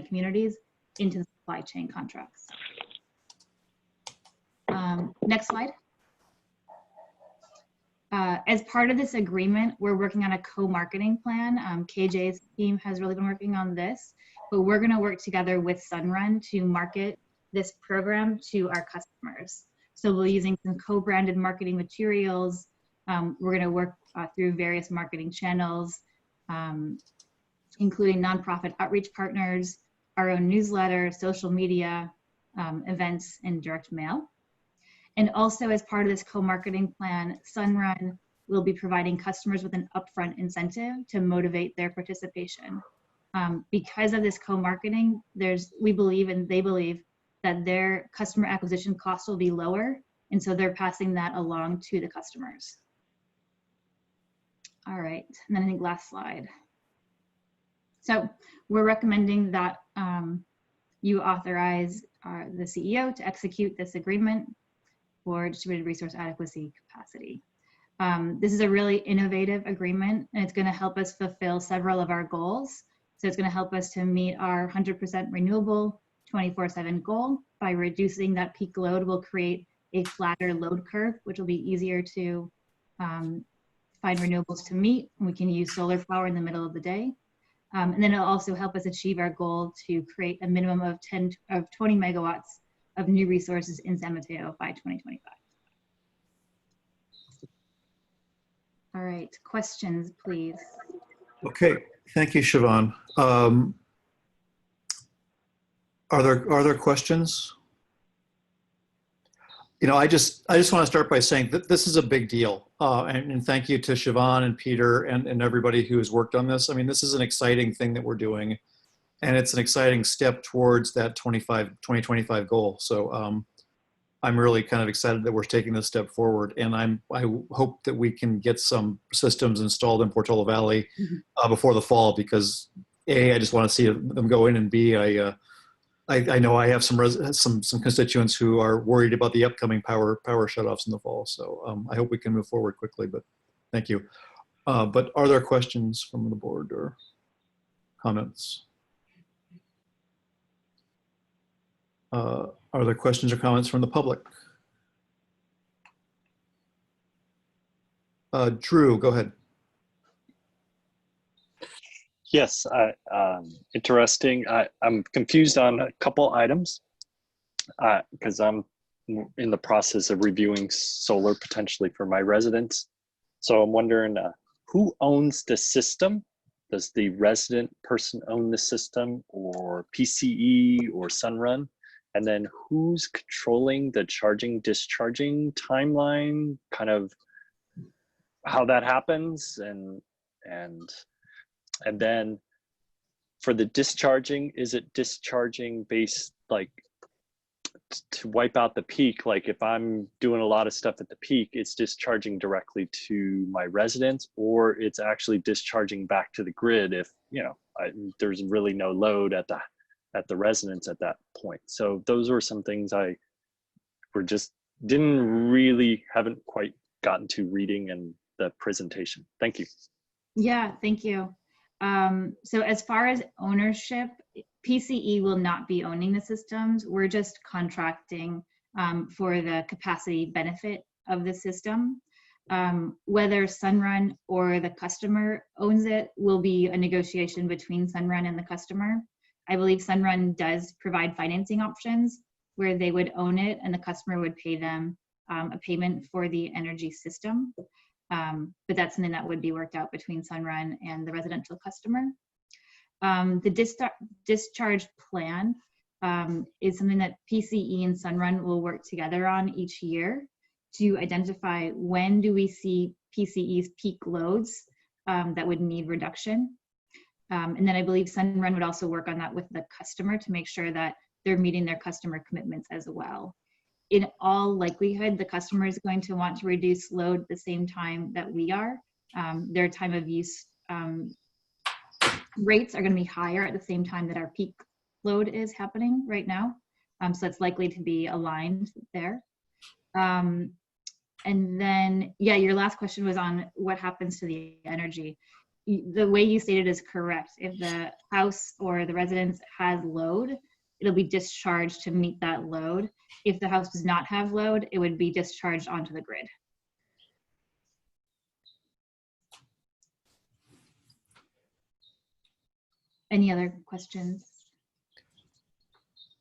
communities into the supply chain contracts. Next slide. As part of this agreement, we're working on a co-marketing plan. KJ's team has really been working on this, but we're going to work together with Sunrun to market this program to our customers. So we're using some co-branded marketing materials. We're going to work through various marketing channels, including nonprofit outreach partners, our own newsletter, social media, events, and direct mail. And also as part of this co-marketing plan, Sunrun will be providing customers with an upfront incentive to motivate their participation. Because of this co-marketing, we believe and they believe that their customer acquisition costs will be lower. And so they're passing that along to the customers. All right, and then I think last slide. So we're recommending that you authorize the CEO to execute this agreement for distributed resource adequacy capacity. This is a really innovative agreement, and it's going to help us fulfill several of our goals. So it's going to help us to meet our 100% renewable 24/7 goal. By reducing that peak load, we'll create a flatter load curve, which will be easier to find renewables to meet. We can use solar power in the middle of the day. And then it'll also help us achieve our goal to create a minimum of 20 megawatts of new resources in San Mateo by 2025. All right, questions, please. Okay, thank you, Siobhan. Are there questions? You know, I just want to start by saying that this is a big deal. And thank you to Siobhan and Peter and everybody who has worked on this. I mean, this is an exciting thing that we're doing. And it's an exciting step towards that 2025 goal. So I'm really kind of excited that we're taking this step forward. And I hope that we can get some systems installed in Portola Valley before the fall, because A, I just want to see them go in, and B, I know I have some constituents who are worried about the upcoming power shutoffs in the fall. So I hope we can move forward quickly, but thank you. But are there questions from the board or comments? Are there questions or comments from the public? Drew, go ahead. Yes, interesting. I'm confused on a couple items because I'm in the process of reviewing solar potentially for my residents. So I'm wondering who owns the system? Does the resident person own the system, or PCE or Sunrun? And then who's controlling the charging discharging timeline, kind of how that happens, and then for the discharging, is it discharging based like to wipe out the peak? Like if I'm doing a lot of stuff at the peak, it's discharging directly to my residents, or it's actually discharging back to the grid if, you know, there's really no load at the residence at that point. So those were some things I haven't quite gotten to reading in the presentation. Thank you. Yeah, thank you. So as far as ownership, PCE will not be owning the systems. We're just contracting for the capacity benefit of the system. Whether Sunrun or the customer owns it will be a negotiation between Sunrun and the customer. I believe Sunrun does provide financing options where they would own it and the customer would pay them a payment for the energy system. But that's something that would be worked out between Sunrun and the residential customer. The discharge plan is something that PCE and Sunrun will work together on each year to identify when do we see PCE's peak loads that would need reduction. And then I believe Sunrun would also work on that with the customer to make sure that they're meeting their customer commitments as well. in all likelihood, the customer is going to want to reduce load at the same time that we are. Their time of use rates are going to be higher at the same time that our peak load is happening right now. So it's likely to be aligned there. And then, yeah, your last question was on what happens to the energy. The way you stated is correct. If the house or the residence has load, it'll be discharged to meet that load. If the house does not have load, it would be discharged onto the grid. Any other questions?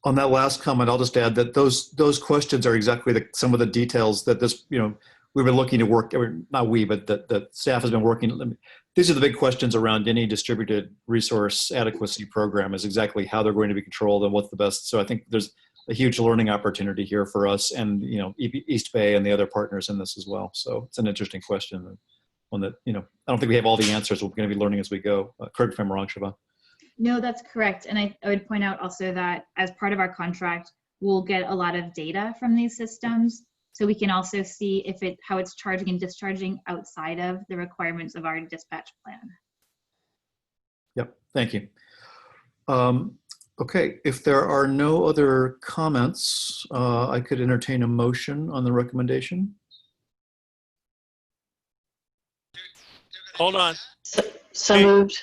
On that last comment, I'll just add that those questions are exactly some of the details that this, we've been looking to work, or not we, but the staff has been working. These are the big questions around any distributed resource adequacy program, is exactly how they're going to be controlled and what's the best. So I think there's a huge learning opportunity here for us and, East Bay and the other partners in this as well. So it's an interesting question. One that, I don't think we have all the answers. We're going to be learning as we go. Correct if I'm wrong, Siobhan. No, that's correct. And I would point out also that as part of our contract, we'll get a lot of data from these systems. So we can also see how it's charging and discharging outside of the requirements of our dispatch plan. Yep, thank you. Okay, if there are no other comments, I could entertain a motion on the recommendation. Hold on. So moved.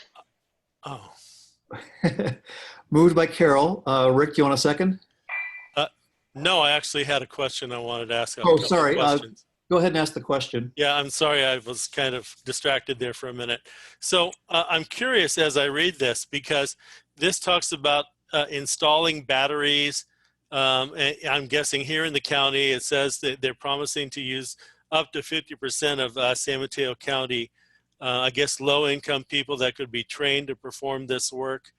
Oh. Moved by Carol. Rick, do you want a second? No, I actually had a question I wanted to ask. Oh, sorry. Go ahead and ask the question. Yeah, I'm sorry. I was kind of distracted there for a minute. So I'm curious as I read this, because this talks about installing batteries. And I'm guessing here in the county, it says that they're promising to use up to 50% of San Mateo County, I guess, low-income people that could be trained to perform this work.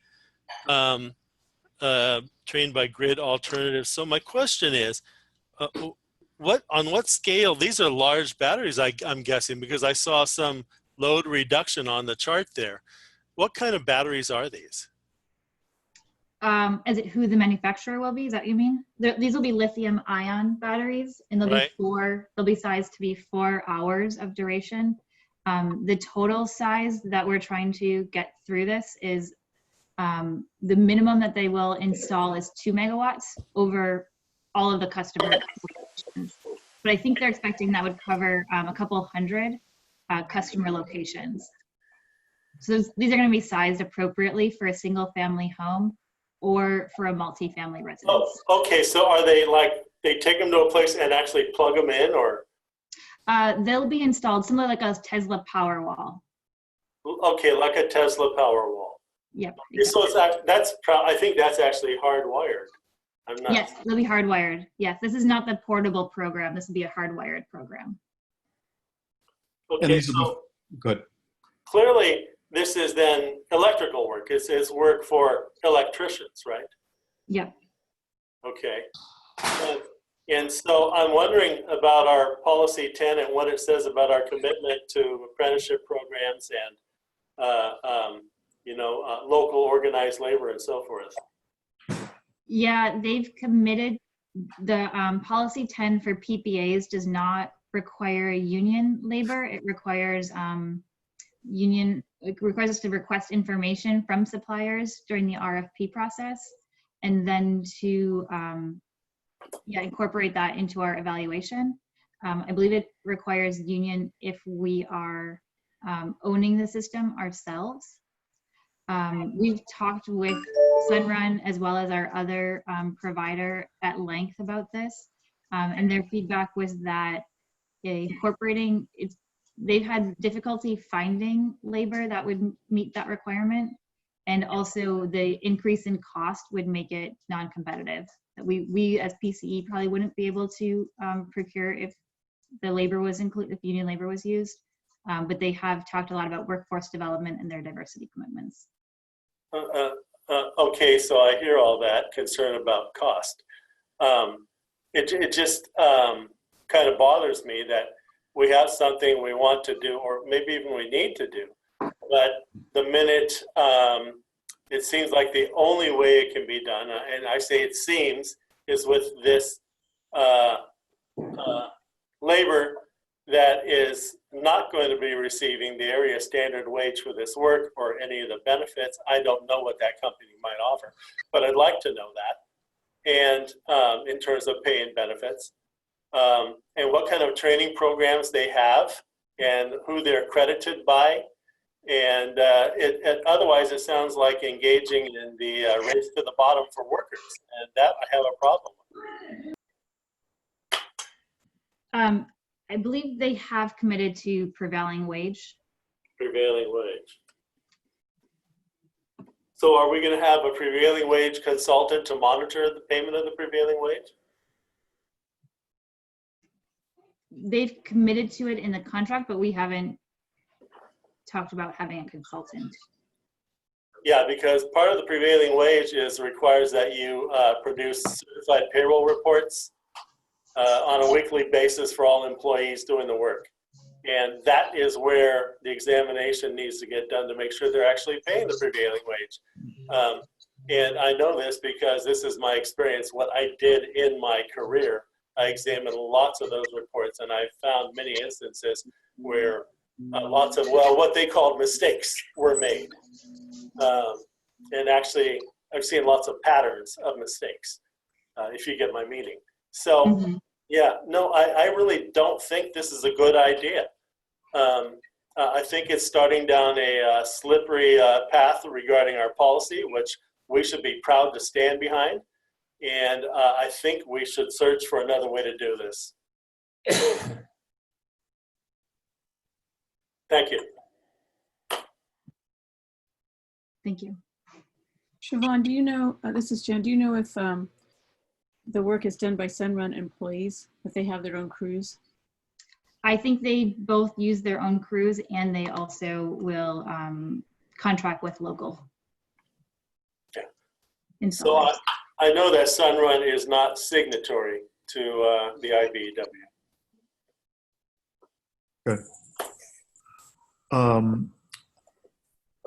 Trained by Grid Alternatives. So my question is, on what scale? These are large batteries, I'm guessing, because I saw some load reduction on the chart there. What kind of batteries are these? Is it who the manufacturer will be? Is that what you mean? These will be lithium ion batteries, and they'll be sized to be 4 hours of duration. The total size that we're trying to get through this is the minimum that they will install is 2 megawatts over all of the customer locations. But I think they're expecting that would cover a couple hundred customer locations. So these are going to be sized appropriately for a single family home or for a multi-family residence. Oh, okay. So are they they take them to a place and actually plug them in, or? They'll be installed similar like a Tesla Powerwall. Okay, like a Tesla Powerwall. Yep. Exactly. So I think that's actually hardwired. I'm not. Yes, they'll be hardwired. Yes, this is not the portable program. This will be a hardwired program. Okay, so good. Clearly, this is then electrical work. It's work for electricians, right? Yep. Okay. And so I'm wondering about our policy 10 and what it says about our commitment to apprenticeship programs and local organized labor and so forth. Yeah, they've committed. The policy 10 for PPAs does not require union labor. It requires us to request information from suppliers during the RFP process, and then to incorporate that into our evaluation. I believe it requires union if we are owning the system ourselves. We've talked with Sunrun as well as our other provider at length about this, and their feedback was that incorporating they've had difficulty finding labor that would meet that requirement, and also the increase in cost would make it non-competitive. We as PCE probably wouldn't be able to procure if the labor was included, if union labor was used, but they have talked a lot about workforce development and their diversity commitments. Okay, so I hear all that concern about cost. It just kind of bothers me that we have something we want to do, or maybe even we need to do, but the minute it seems like the only way it can be done, and I say it seems, is with this labor that is not going to be receiving the area standard wage for this work or any of the benefits. I don't know what that company might offer, but I'd like to know that. And in terms of pay and benefits, and what kind of training programs they have and who they're accredited by. And otherwise, it sounds like engaging in the race to the bottom for workers, and that I have a problem with. I believe they have committed to prevailing wage. Prevailing wage. So are we going to have a prevailing wage consultant to monitor the payment of the prevailing wage? They've committed to it in the contract, but we haven't talked about having a consultant. Yeah, because part of the prevailing wage requires that you produce certified payroll reports on a weekly basis for all employees doing the work. And that is where the examination needs to get done to make sure they're actually paying the prevailing wage. And I know this because this is my experience, what I did in my career. I examined lots of those reports, and I found many instances where lots of, well, what they called mistakes were made. And actually, I've seen lots of patterns of mistakes, if you get my meaning. So, yeah, no, I really don't think this is a good idea. I think it's starting down a slippery path regarding our policy, which we should be proud to stand behind. And I think we should search for another way to do this. Thank you. Thank you. Siobhan, do you know, this is Jen, do you know if the work is done by Sunrun employees, if they have their own crews? I think they both use their own crews, and they also will contract with local. Yeah. So I know that Sunrun is not signatory to the IBEW. Good.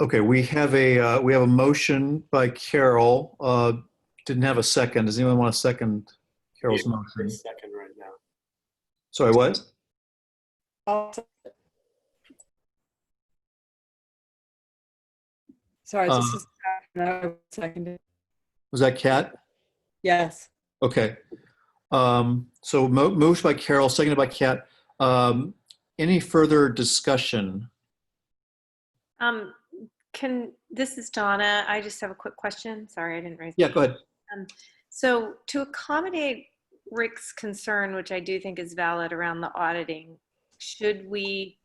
Okay, we have a motion by Carol. Didn't have a second. Does anyone want to second Carol's motion? Second right now. Sorry, what? Sorry, this is seconded. Was that Kat? Yes. Okay. So motion by Carol, seconded by Kat. Any further discussion? This is Donna. I just have a quick question. Sorry, I didn't raise. Yeah, go ahead. So to accommodate Rick's concern, which I do think is valid around the auditing, should we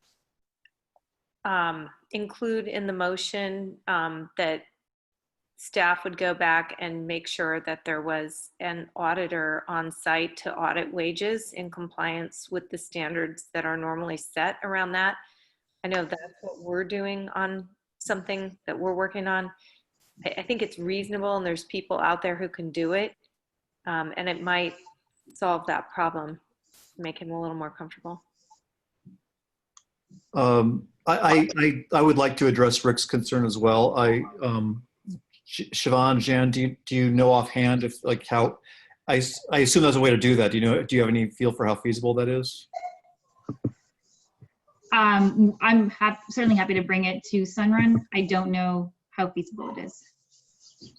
include in the motion that staff would go back and make sure that there was an auditor on site to audit wages in compliance with the standards that are normally set around that? I know that's what we're doing on something that we're working on. I think it's reasonable, and there's people out there who can do it, and it might solve that problem, make him a little more comfortable. I would like to address Rick's concern as well. Siobhan, Jan, do you know offhand if how? I assume there's a way to do that. Do you have any feel for how feasible that is? I'm certainly happy to bring it to Sunrun. I don't know how feasible it is.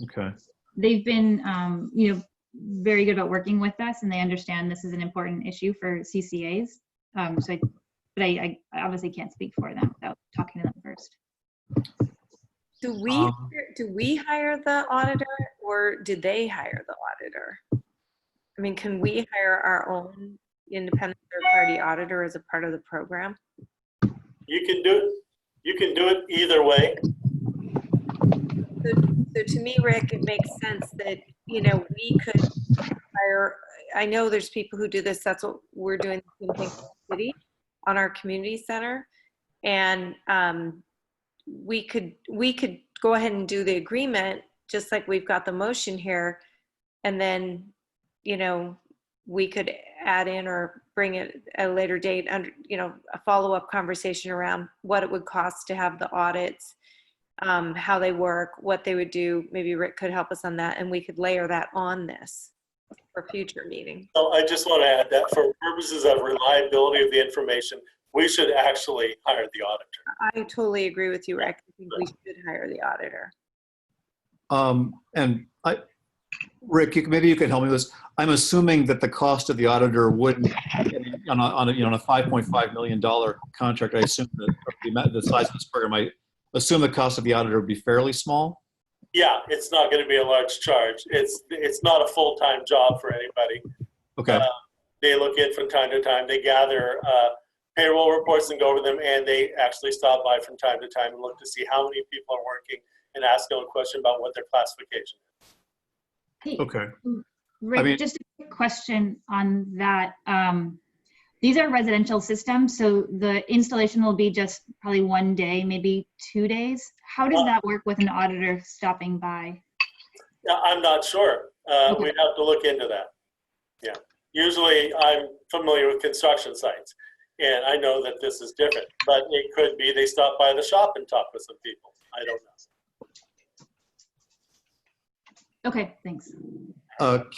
Okay. They've been, very good about working with us, and they understand this is an important issue for CCAs. But I obviously can't speak for them without talking to them first. Do we hire the auditor, or did they hire the auditor? I mean, can we hire our own independent third-party auditor as a part of the program? You can do it. You can do it either way. So to me, Rick, it makes sense that, we could hire, I know there's people who do this. That's what we're doing in the city on our community center. And we could go ahead and do the agreement, just like we've got the motion here. And then, we could add in or bring it at a later date under, a follow-up conversation around what it would cost to have the audits, how they work, what they would do. Maybe Rick could help us on that, and we could layer that on this. for future meeting. So I just want to add that for purposes of reliability of the information, we should actually hire the auditor. I totally agree with you, Rick. I think we should hire the auditor. And Rick, maybe you can help me with this. I'm assuming that the cost of the auditor wouldn't, on a $5.5 million contract, I assume that the size of this program, I assume the cost of the auditor would be fairly small. Yeah, it's not going to be a large charge. It's not a full-time job for anybody. Okay. They look in from time to time. They gather payroll reports and go over them, and they actually stop by from time to time and look to see how many people are working and ask them a question about what their classification is. Hey, okay. Rick, just a quick question on that. These are residential systems, so the installation will be just probably 1 day, maybe 2 days. How does that work with an auditor stopping by? I'm not sure. We have to look into that. Yeah. Usually I'm familiar with construction sites, and I know that this is different, but it could be they stop by the shop and talk with some people. I don't know. Okay, thanks.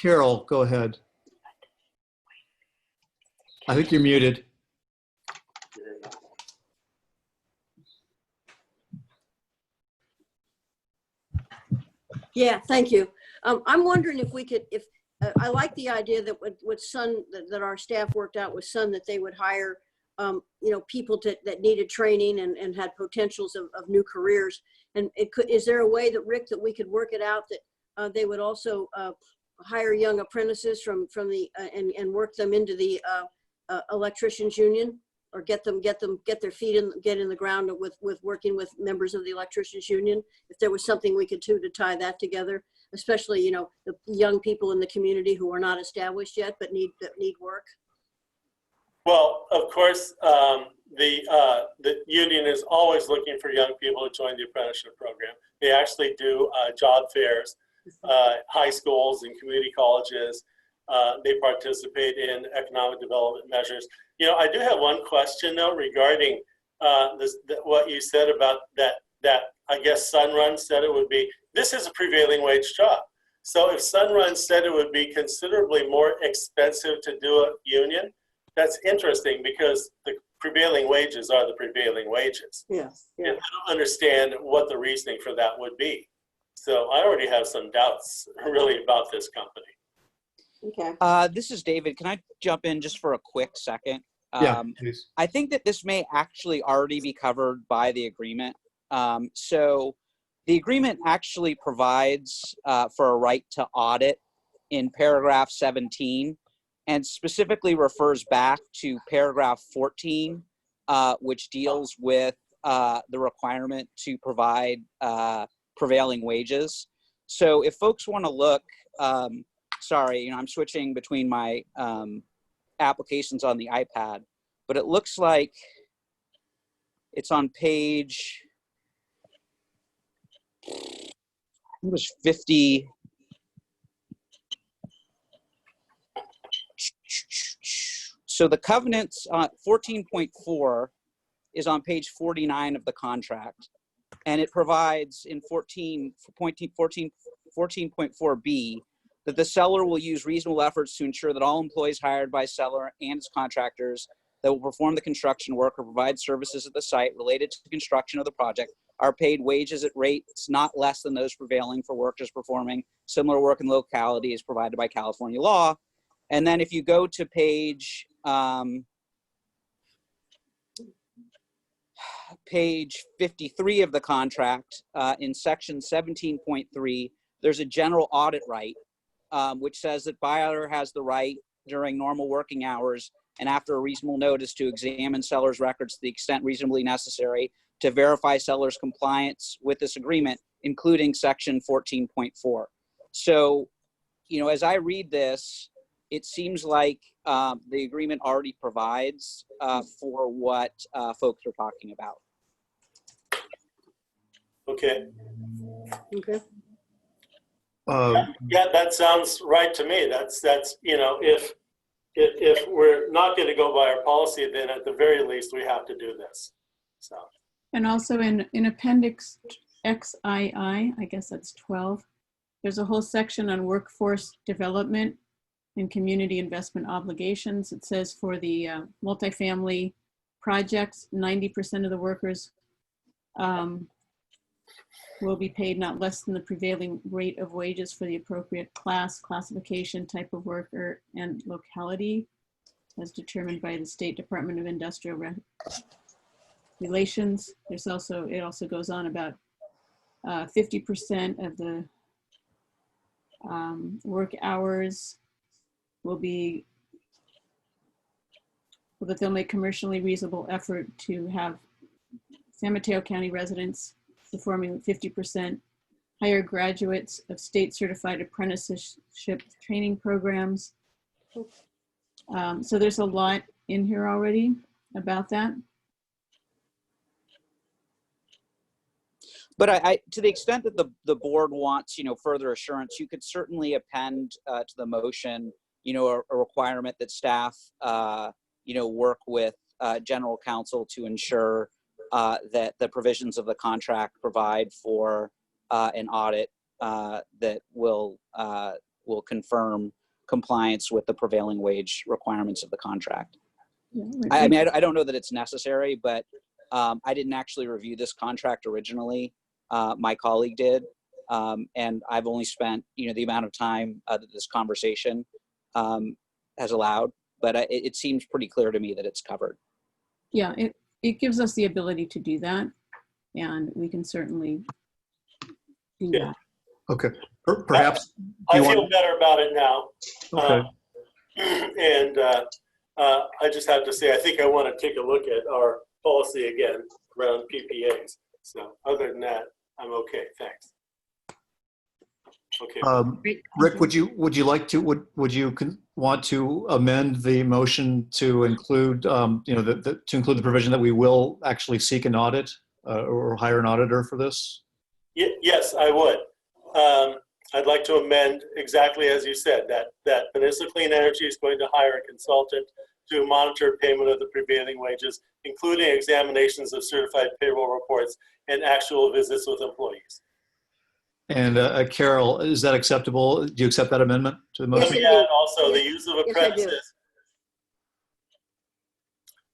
Carol, go ahead. I think you're muted. Yeah, thank you. I'm wondering if we could, I like the idea that with Sun, that our staff worked out with Sun, that they would hire, people that needed training and had potentials of new careers. And is there a way that, Rick, that we could work it out that they would also hire young apprentices from the and work them into the electricians union, or get their feet in the ground with working with members of the electricians union? If there was something we could do to tie that together, especially the young people in the community who are not established yet but need work. Well, of course, the union is always looking for young people to join the apprenticeship program. They actually do job fairs, high schools and community colleges. They participate in economic development measures. I do have one question though regarding what you said about that I guess Sunrun said it would be. This is a prevailing wage job. So if Sunrun said it would be considerably more expensive to do a union, that's interesting because the prevailing wages are the prevailing wages. Yes. Yeah. And I don't understand what the reasoning for that would be. So I already have some doubts really about this company. Okay. This is David. Can I jump in just for a quick second? Yeah, please. I think that this may actually already be covered by the agreement. So the agreement actually provides for a right to audit in paragraph 17, and specifically refers back to paragraph 14, which deals with the requirement to provide prevailing wages. So if folks want to look, sorry, I'm switching between my applications on the iPad, but it looks like it's on page, it was 50. So the covenants, 14.4 is on page 49 of the contract, and it provides in 14.4b that the seller will use reasonable efforts to ensure that all employees hired by seller and its contractors that will perform the construction work or provide services at the site related to the construction of the project are paid wages at rates not less than those prevailing for workers performing similar work in the locality as provided by California law. And then if you go to page 53 of the contract, in section 17.3, there's a general audit right, which says that buyer has the right during normal working hours and after a reasonable notice to examine seller's records to the extent reasonably necessary to verify seller's compliance with this agreement, including section 14.4. So, as I read this, it seems like the agreement already provides for what folks are talking about. Okay. Okay. Yeah, that sounds right to me. That's if we're not going to go by our policy, then at the very least we have to do this. So. And also in appendix XII, I guess that's 12, there's a whole section on workforce development and community investment obligations. It says for the multifamily projects, 90% of the workers will be paid not less than the prevailing rate of wages for the appropriate class, classification, type of worker, and locality as determined by the State Department of Industrial Relations. It also goes on about 50% of the work hours will be, that they'll make commercially reasonable effort to have San Mateo County residents performing 50% hire graduates of state certified apprenticeship training programs. So there's a lot in here already about that. But I to the extent that the board wants, further assurance, you could certainly append to the motion, a requirement that staff, work with general counsel to ensure that the provisions of the contract provide for an audit that will confirm compliance with the prevailing wage requirements of the contract. Yeah, I mean, I don't know that it's necessary, but I didn't actually review this contract originally. My colleague did, and I've only spent, the amount of time that this conversation has allowed, but it seems pretty clear to me that it's covered. Yeah, it gives us the ability to do that, and we can certainly do that. Okay. Perhaps I feel better about it now. Okay. And I just have to say, I think I want to take a look at our policy again around PPAs. So other than that, I'm okay. Thanks. Okay. Rick, would you like to want to amend the motion to include to include the provision that we will actually seek an audit or hire an auditor for this? Yes, I would. I'd like to amend exactly as you said, that Peninsula Clean Energy is going to hire a consultant to monitor payment of the prevailing wages, including examinations of certified payroll reports and actual visits with employees. And Carol, is that acceptable? Do you accept that amendment to the motion? Let me add also the use of apprentices.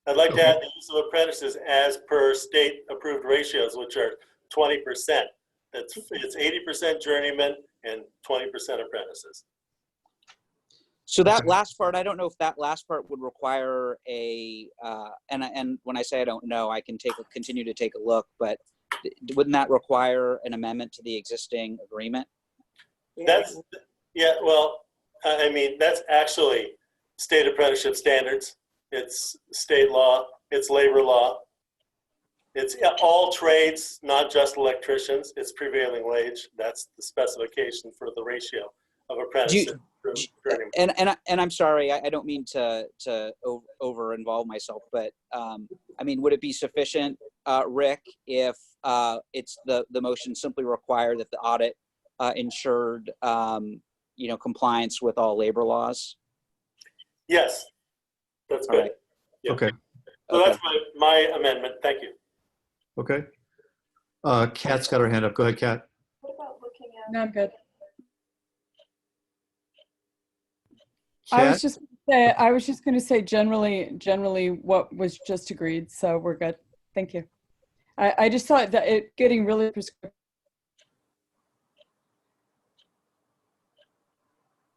I'd like to add the use of apprentices as per state approved ratios, which are 20%. It's 80% journeyman and 20% apprentices. So that last part, I don't know if that last part would require a, and when I say I don't know, I can continue to take a look, but wouldn't that require an amendment to the existing agreement? Well, I mean, that's actually state apprenticeship standards. It's state law, it's labor law. It's all trades, not just electricians. It's prevailing wage. That's the specification for the ratio of apprentices. And I'm sorry, I don't mean to over involve myself, but I mean, would it be sufficient, Rick, if it's the motion simply require that the audit ensured compliance with all labor laws? Yes, that's good. Right. Yeah. Okay. So that's my amendment. Thank you. Okay. Kat's got her hand up. Go ahead, Kat. No, I'm good. Kat? I was just going to say generally what was just agreed. So we're good. Thank you. I just thought that it getting really prescriptive.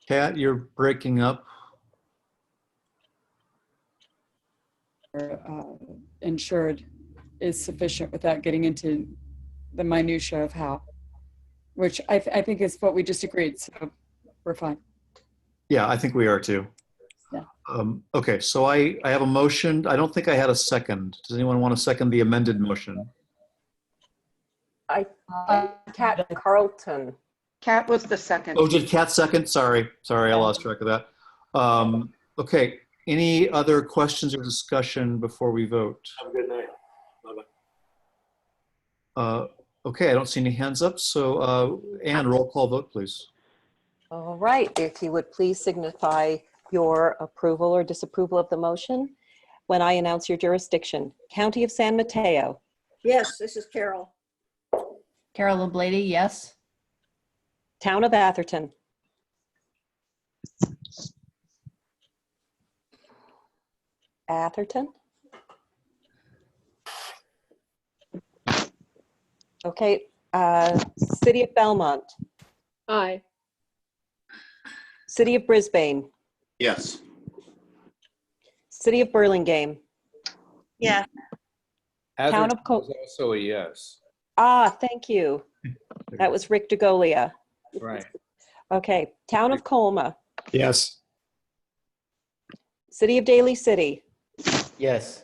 Kat, you're breaking up. Insured is sufficient without getting into the minutia of how, which I think is what we just agreed. So we're fine. Yeah, I think we are too. Yeah. Okay, so I have a motion. I don't think I had a second. Does anyone want to second the amended motion? Kat Carlton. Kat was the second. Oh, did Kat second? Sorry, I lost track of that. Okay, any other questions or discussion before we vote? Have a good night. Bye-bye. Okay, I don't see any hands up. So Anne, roll call vote, please. All right, if you would please signify your approval or disapproval of the motion when I announce your jurisdiction. County of San Mateo. Yes, this is Carol. Carol Lablady, yes. Town of Atherton. Atherton? Okay, City of Belmont, Aye. City of Brisbane, Yes. City of Burlingame, Yes. Town Atherton of was also a yes. Thank you. That was Rick DeGolia. Right. Okay, Town of Colma, Yes. City of Daly City, Yes.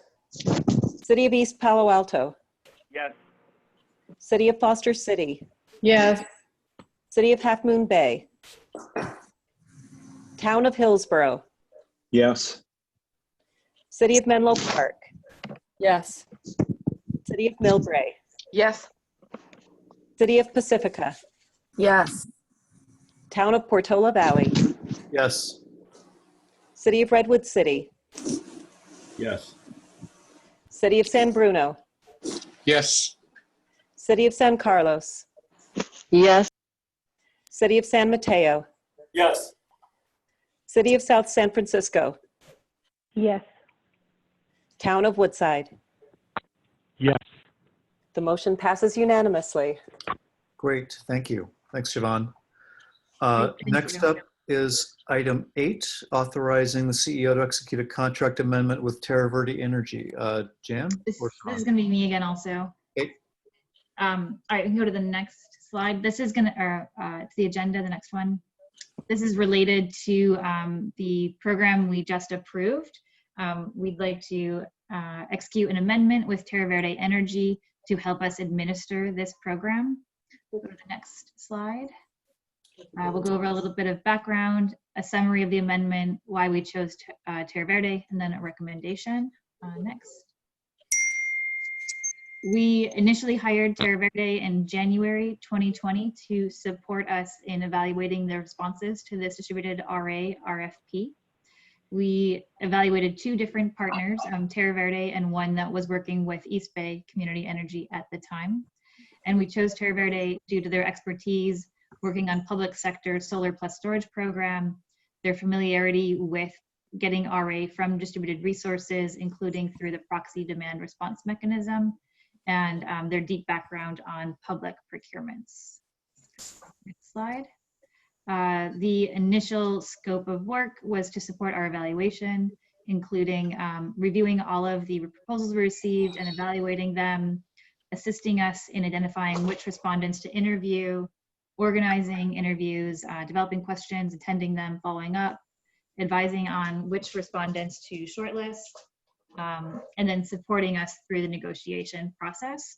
City of East Palo Alto, Yes. City of Foster City, Yes. City of Half Moon Bay, Town of Hillsborough, Yes. City of Menlo Park, Yes. City of Millbrae, Yes. City of Pacifica, Yes. Town of Portola Valley, Yes. City of Redwood City, Yes. City of San Bruno, Yes. City of San Carlos, Yes. City of San Mateo, Yes. City of South San Francisco, Yes. Town of Woodside. Yes. The motion passes unanimously. Great, thank you. Thanks, Siobhan. Thank Next you. up is item 8, authorizing the CEO to execute a contract amendment with Terra Verde Energy. Jan? This or is Tom? going to be me again also. Okay. All right, we can go to the next slide. This is going to, to the agenda, the next one. This is related to the program we just approved. We'd like to execute an amendment with Terra Verde Energy to help us administer this program. We'll go to the next slide. We'll go over a little bit of background, a summary of the amendment, why we chose Terra Verde, and then a recommendation. Next. We initially hired Terra Verde in January 2020 to support us in evaluating the responses to this distributed RA RFP. We evaluated 2 different partners, Terra Verde and one that was working with East Bay Community Energy at the time. And we chose Terra Verde due to their expertise working on public sector solar plus storage program, their familiarity with getting RA from distributed resources, including through the proxy demand response mechanism, and their deep background on public procurements. Next slide. The initial scope of work was to support our evaluation, including reviewing all of the proposals we received and evaluating them, assisting us in identifying which respondents to interview, organizing interviews, developing questions, attending them, following up, advising on which respondents to shortlist, and then supporting us through the negotiation process.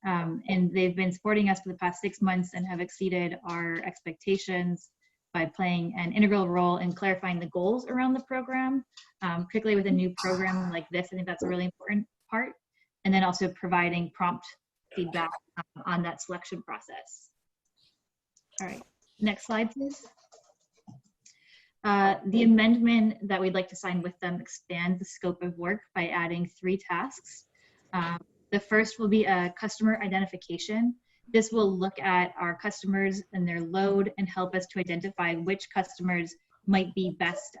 And they've been supporting us for the past 6 months and have exceeded our expectations by playing an integral role in clarifying the goals around the program, particularly with a new program like this. I think that's a really important part. And then also providing prompt feedback on that selection process. All right, next slide, please. The amendment that we'd like to sign with them expands the scope of work by adding 3 tasks. The first will be a customer identification. This will look at our customers and their load and help us to identify which customers might be best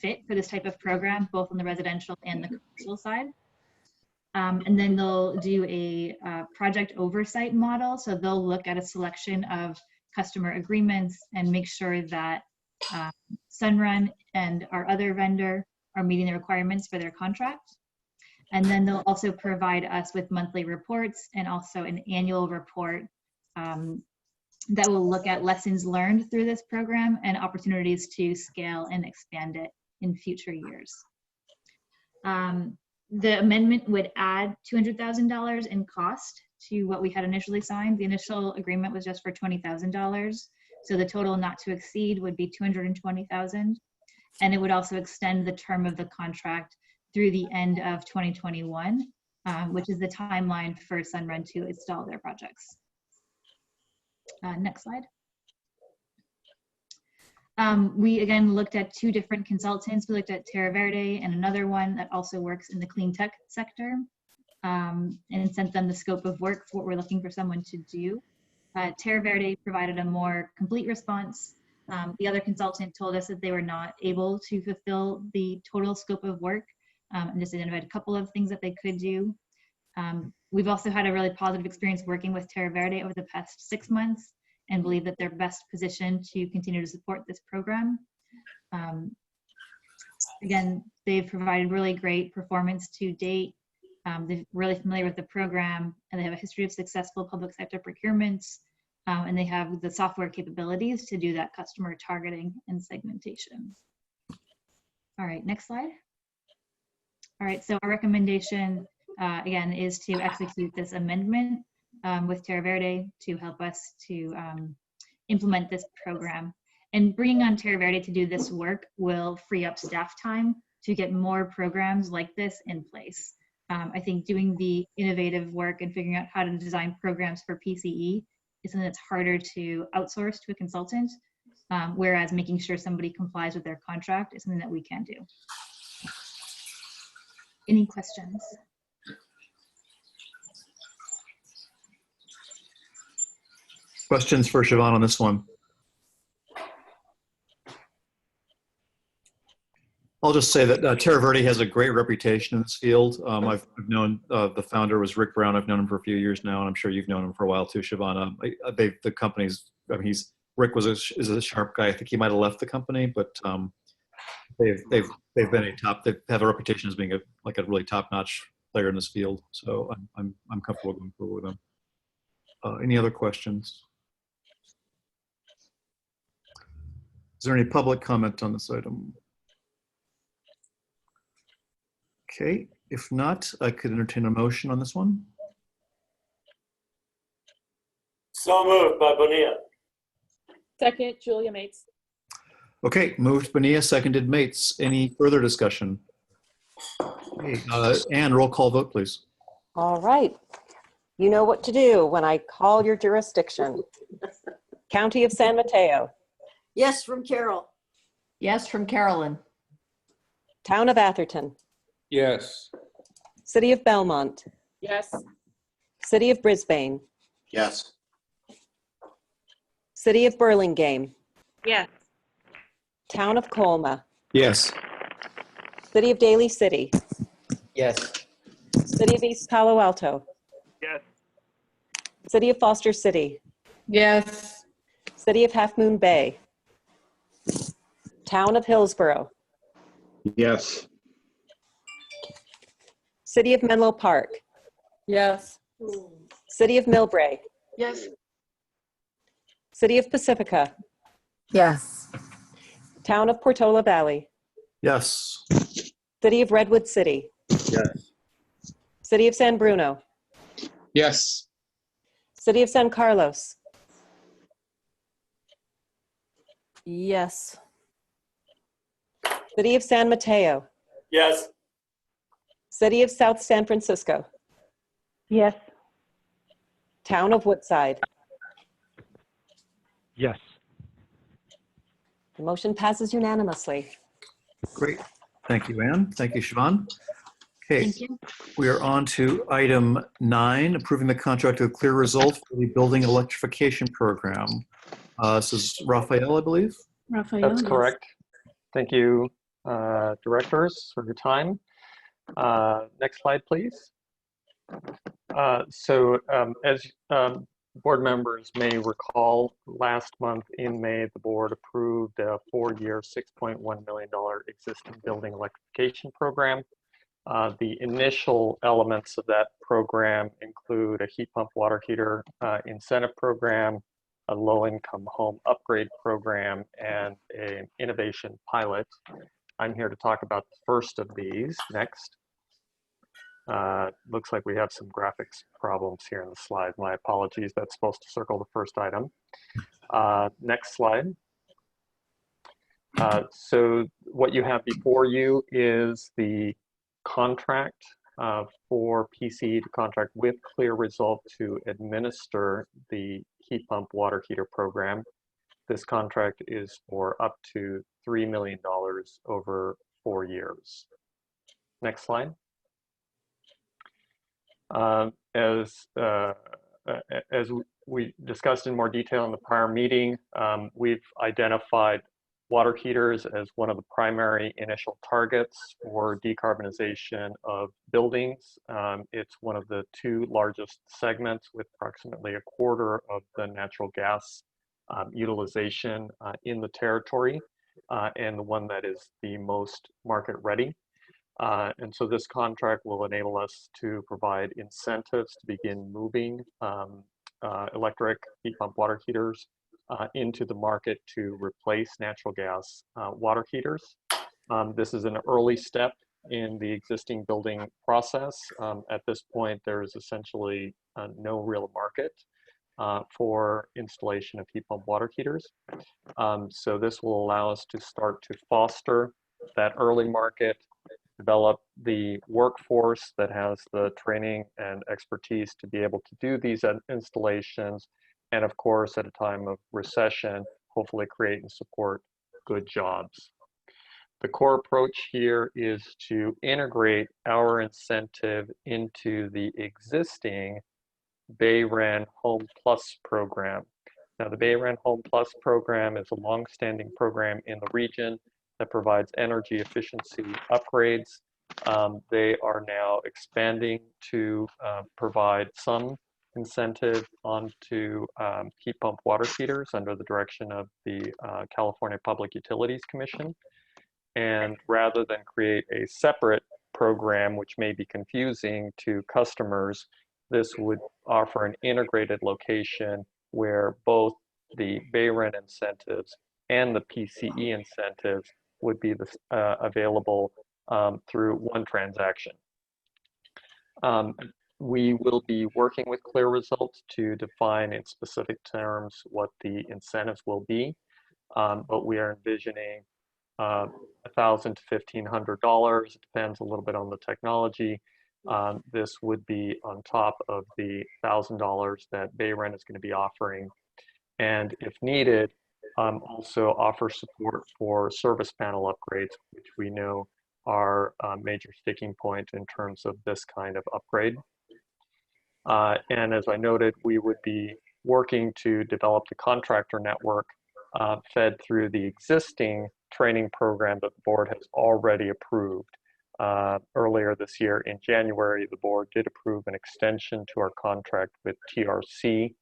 fit for this type of program, both on the residential and the commercial side. And then they'll do a project oversight model. So they'll look at a selection of customer agreements and make sure that Sunrun and our other vendor are meeting the requirements for their contract. And then they'll also provide us with monthly reports and also an annual report that will look at lessons learned through this program and opportunities to scale and expand it in future years. The amendment would add $200,000 in cost to what we had initially signed. The initial agreement was just for $20,000. So the total not to exceed would be $220,000. And it would also extend the term of the contract through the end of 2021, which is the timeline for Sunrun to install their projects. Next slide. We again looked at 2 different consultants. We looked at Terra Verde and another one that also works in the clean tech sector, and sent them the scope of work for what we're looking for someone to do. Terra Verde provided a more complete response The other consultant told us that they were not able to fulfill the total scope of work and just identified a couple of things that they could do. We've also had a really positive experience working with Terra Verde over the past 6 months and believe that they're best positioned to continue to support this program. Again, they've provided really great performance to date. They're really familiar with the program, and they have a history of successful public sector procurements, and they have the software capabilities to do that customer targeting and segmentation. All right, next slide. All right, so our recommendation, again, is to execute this amendment with Terra Verde to help us to implement this program. And bringing on Terra Verde to do this work will free up staff time to get more programs like this in place. I think doing the innovative work and figuring out how to design programs for PCE is something that's harder to outsource to a consultant, whereas making sure somebody complies with their contract is something that we can do. Any questions? Questions for Siobhan on this one? I'll just say that Terra Verde has a great reputation in this field. I've known the founder was Rick Brown. I've known him for a few years now, and I'm sure you've known him for a while too, Siobhan. The company's, I mean, Rick is a sharp guy. I think he might have left the company, but they've been they have a reputation as being a really top-notch player in this field. So I'm comfortable going forward with them. Any other questions? Is there any public comment on this item? Okay, if not, I could entertain a motion on this one. So moved by Bonilla. Second, Julia Mates. Okay, moved Bonilla, seconded Mates. Any further discussion? Okay, Anne, roll call vote, please. All right. You know what to do when I call your jurisdiction. County of San Mateo. Yes, from Carol. Yes, from Carolyn. Town of Atherton. Yes. City of Belmont. Yes. City of Brisbane. Yes. City of Burlingame. Yes. Town of Colma. Yes. City of Daly City. Yes. City of East Palo Alto. Yes. City of Foster City. Yes. City of Half Moon Bay. Town of Hillsborough. Yes. City of Menlo Park. Yes. City of Millbrae. Yes. City of Pacifica. Yes. Town of Portola Valley. Yes. City of Redwood City. Yes. City of San Bruno. Yes. City of San Carlos. Yes. City of San Mateo. Yes. City of South San Francisco. Yes. Town of Woodside. Yes. The motion passes unanimously. Great. Thank you, Anne. Thank you, Siobhan. Okay, Thank you. we are on to item 9, approving the contract with Clear Results for the building electrification program. This is Raphael, I believe. Raphael. That's yes. correct. Thank you, directors, for your time. Next slide, please. As board members may recall, last month in May, the board approved a 4-year, $6.1 million existing building electrification program. The initial elements of that program include a heat pump water heater incentive program, a low-income home upgrade program, and an innovation pilot. I'm here to talk about the first of these. Next. Looks like we have some graphics problems here in the slide. My apologies, that's supposed to circle the first item. Next slide. So what you have before you is the contract for PCE to contract with Clear Result to administer the heat pump water heater program. This contract is for up to $3 million over 4 years. Next slide. As as we discussed in more detail in the prior meeting, we've identified water heaters as one of the primary initial targets for decarbonization of buildings. It's one of the two largest segments with approximately a quarter of the natural gas utilization in the territory, and the one that is the most market ready. And so this contract will enable us to provide incentives to begin moving electric heat pump water heaters into the market to replace natural gas water heaters. This is an early step in the existing building process. At this point, there is essentially no real market for installation of heat pump water heaters. So this will allow us to start to foster that early market, develop the workforce that has the training and expertise to be able to do these installations, and of course, at a time of recession, hopefully create and support good jobs. The core approach here is to integrate our incentive into the existing BayREN Home Plus program. Now, the BayREN Home Plus program is a long-standing program in the region that provides energy efficiency upgrades. They are now expanding to provide some incentive onto heat pump water heaters under the direction of the California Public Utilities Commission. And rather than create a separate program, which may be confusing to customers, this would offer an integrated location where both the BayREN incentives and the PCE incentives would be available through one transaction. We will be working with Clear Results to define in specific terms what the incentives will be, but we are envisioning $1,000 to $1,500. It depends a little bit on the technology. This would be on top of the $1,000 that BayREN is going to be offering, and if needed, also offer support for service panel upgrades, which we know are a major sticking point in terms of this kind of upgrade. And as I noted, we would be working to develop the contractor network fed through the existing training program that the board has already approved. Earlier this year in January, the board did approve an extension to our contract with TRC,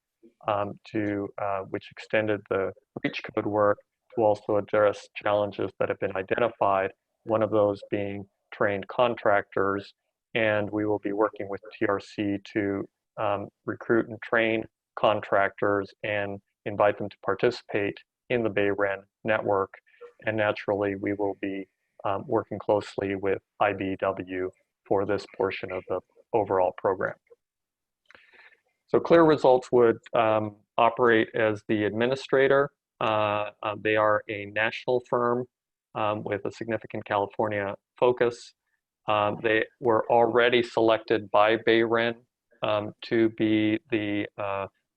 which extended the breach code work to also address challenges that have been identified, one of those being trained contractors. And we will be working with TRC to recruit and train contractors and invite them to participate in the BayREN network. And naturally, we will be working closely with IBEW for this portion of the overall program. So Clear Results would operate as the administrator. They are a national firm with a significant California focus. They were already selected by BayREN to be the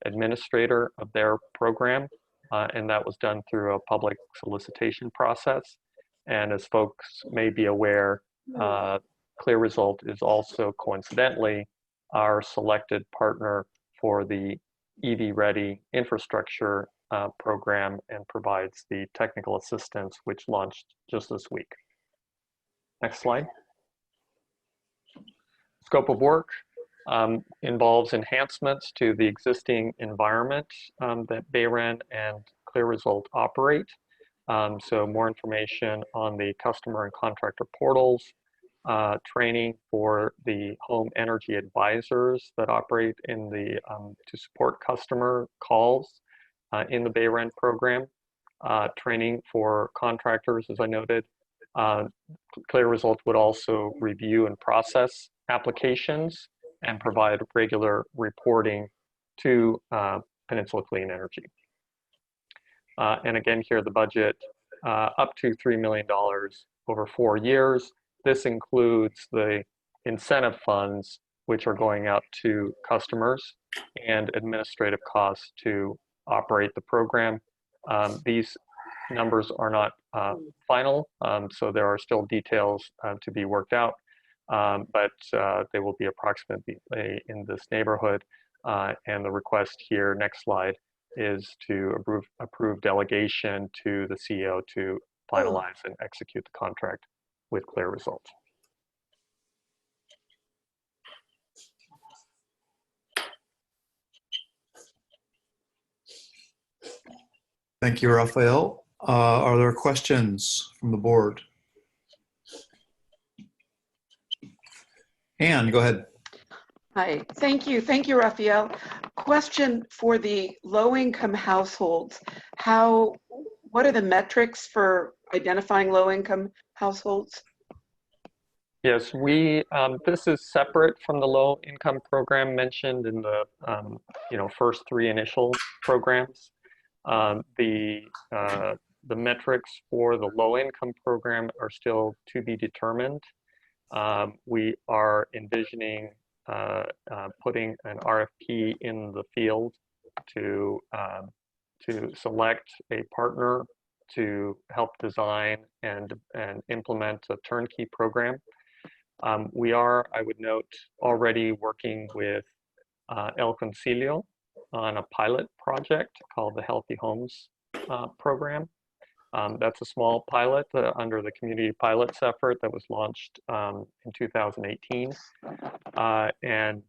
administrator of their program, and that was done through a public solicitation process. And as folks may be aware, Clear Result is also coincidentally our selected partner for the EV Ready infrastructure program and provides the technical assistance, which launched just this week. Next slide. Scope of work involves enhancements to the existing environment that BayREN and Clear Result operate. So more information on the customer and contractor portals, training for the home energy advisors that operate in the to support customer calls in the BayREN program, training for contractors, as I noted. Clear Result would also review and process applications and provide regular reporting to Peninsula Clean Energy. And again, here the budget up to $3 million over 4 years. This includes the incentive funds, which are going out to customers, and administrative costs to operate the program. These numbers are not final, so there are still details to be worked out, but they will be approximately in this neighborhood. And the request here, next slide, is to approve delegation to the CEO to finalize and execute the contract with Clear Results. Thank you, Raphael. Are there questions from the board? Anne, go ahead. Hi, thank you, Raphael. Question for the low-income households. What are the metrics for identifying low-income households? Yes, this is separate from the low income program mentioned in the first three initial programs. The metrics for the low income program are still to be determined. We are envisioning putting an RFP in the field to select a partner to help design and implement a turnkey program. We are, I would note, already working with El Concilio on a pilot project called the Healthy Homes program. That's a small pilot under the community pilots effort that was launched in 2018. And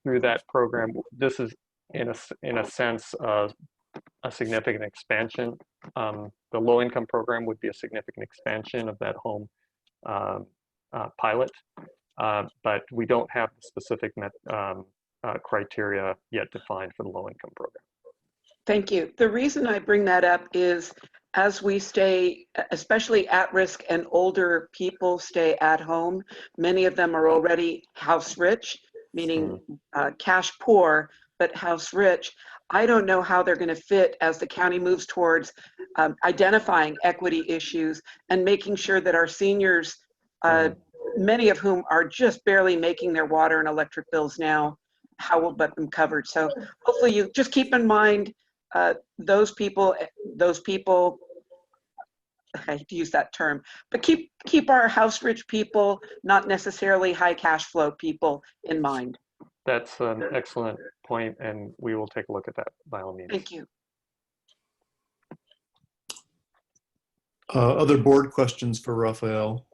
through that program, this is in a sense a significant expansion. The low income program would be a significant expansion of that home pilot, but we don't have the specific criteria yet defined for the low income program. Thank you. The reason I bring that up is as we stay, especially at-risk and older people stay at home, many of them are already house rich, meaning cash poor, but house rich. I don't know how they're going to fit as the county moves towards identifying equity issues and making sure that our seniors, many of whom are just barely making their water and electric bills now, how we'll get them covered. So hopefully you just keep in mind those people, I hate to use that term, but keep our house rich people, not necessarily high cash flow people, in mind. That's an excellent point, and we will take a look at that by all means. Thank you. Other board questions for Raphael?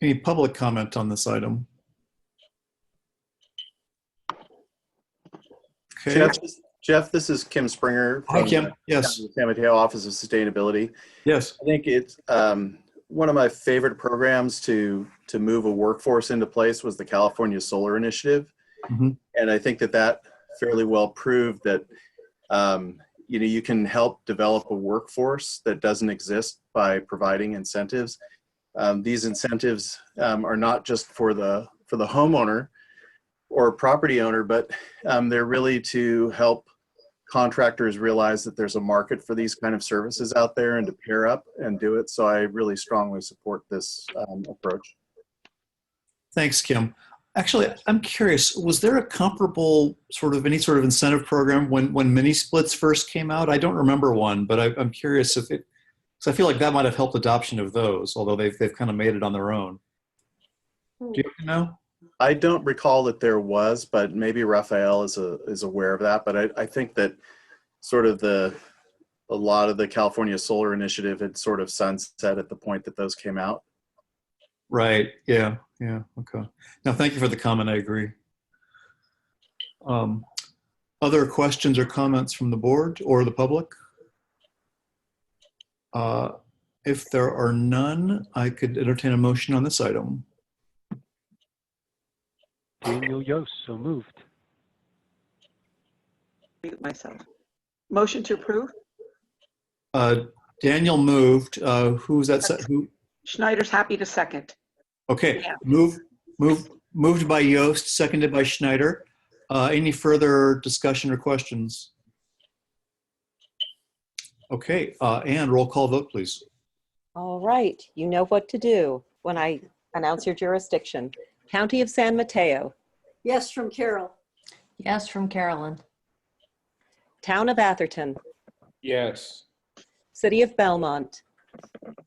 Any public comment on this item? Okay. Jeff, this is Kim Springer from Hi, Kim. Yes. the San Mateo Office of Sustainability. Yes. I think it's one of my favorite programs to move a workforce into place was the California Solar Initiative. Mm-hmm. And I think that fairly well proved that you can help develop a workforce that doesn't exist by providing incentives. These incentives are not just for the homeowner or property owner, but they're really to help contractors realize that there's a market for these kind of services out there and to pair up and do it. So I really strongly support this approach. Thanks, Kim. Actually, I'm curious, was there a comparable any sort of incentive program when mini splits first came out? I don't remember one, but I'm curious so I feel like that might have helped adoption of those, although they've kind of made it on their own. Do you know? I don't recall that there was, but maybe Raphael is aware of that. But I think that sort of a lot of the California Solar Initiative had sort of sunset at the point that those came out. Right. Yeah. Okay. Now, thank you for the comment. I agree. Other questions or comments from the board or the public? If there are none, I could entertain a motion on this item. Daniel Yost, so moved. Mute myself. Motion to approve? Daniel moved. Who's that? Who? Schneider's happy to second. Okay. Yeah. Moved by Yost, seconded by Schneider. Any further discussion or questions? Okay. Anne, roll call vote, please. All right. You know what to do when I announce your jurisdiction. County of San Mateo. Yes, from Carol. Yes, from Carolyn. Town of Atherton. Yes. City of Belmont.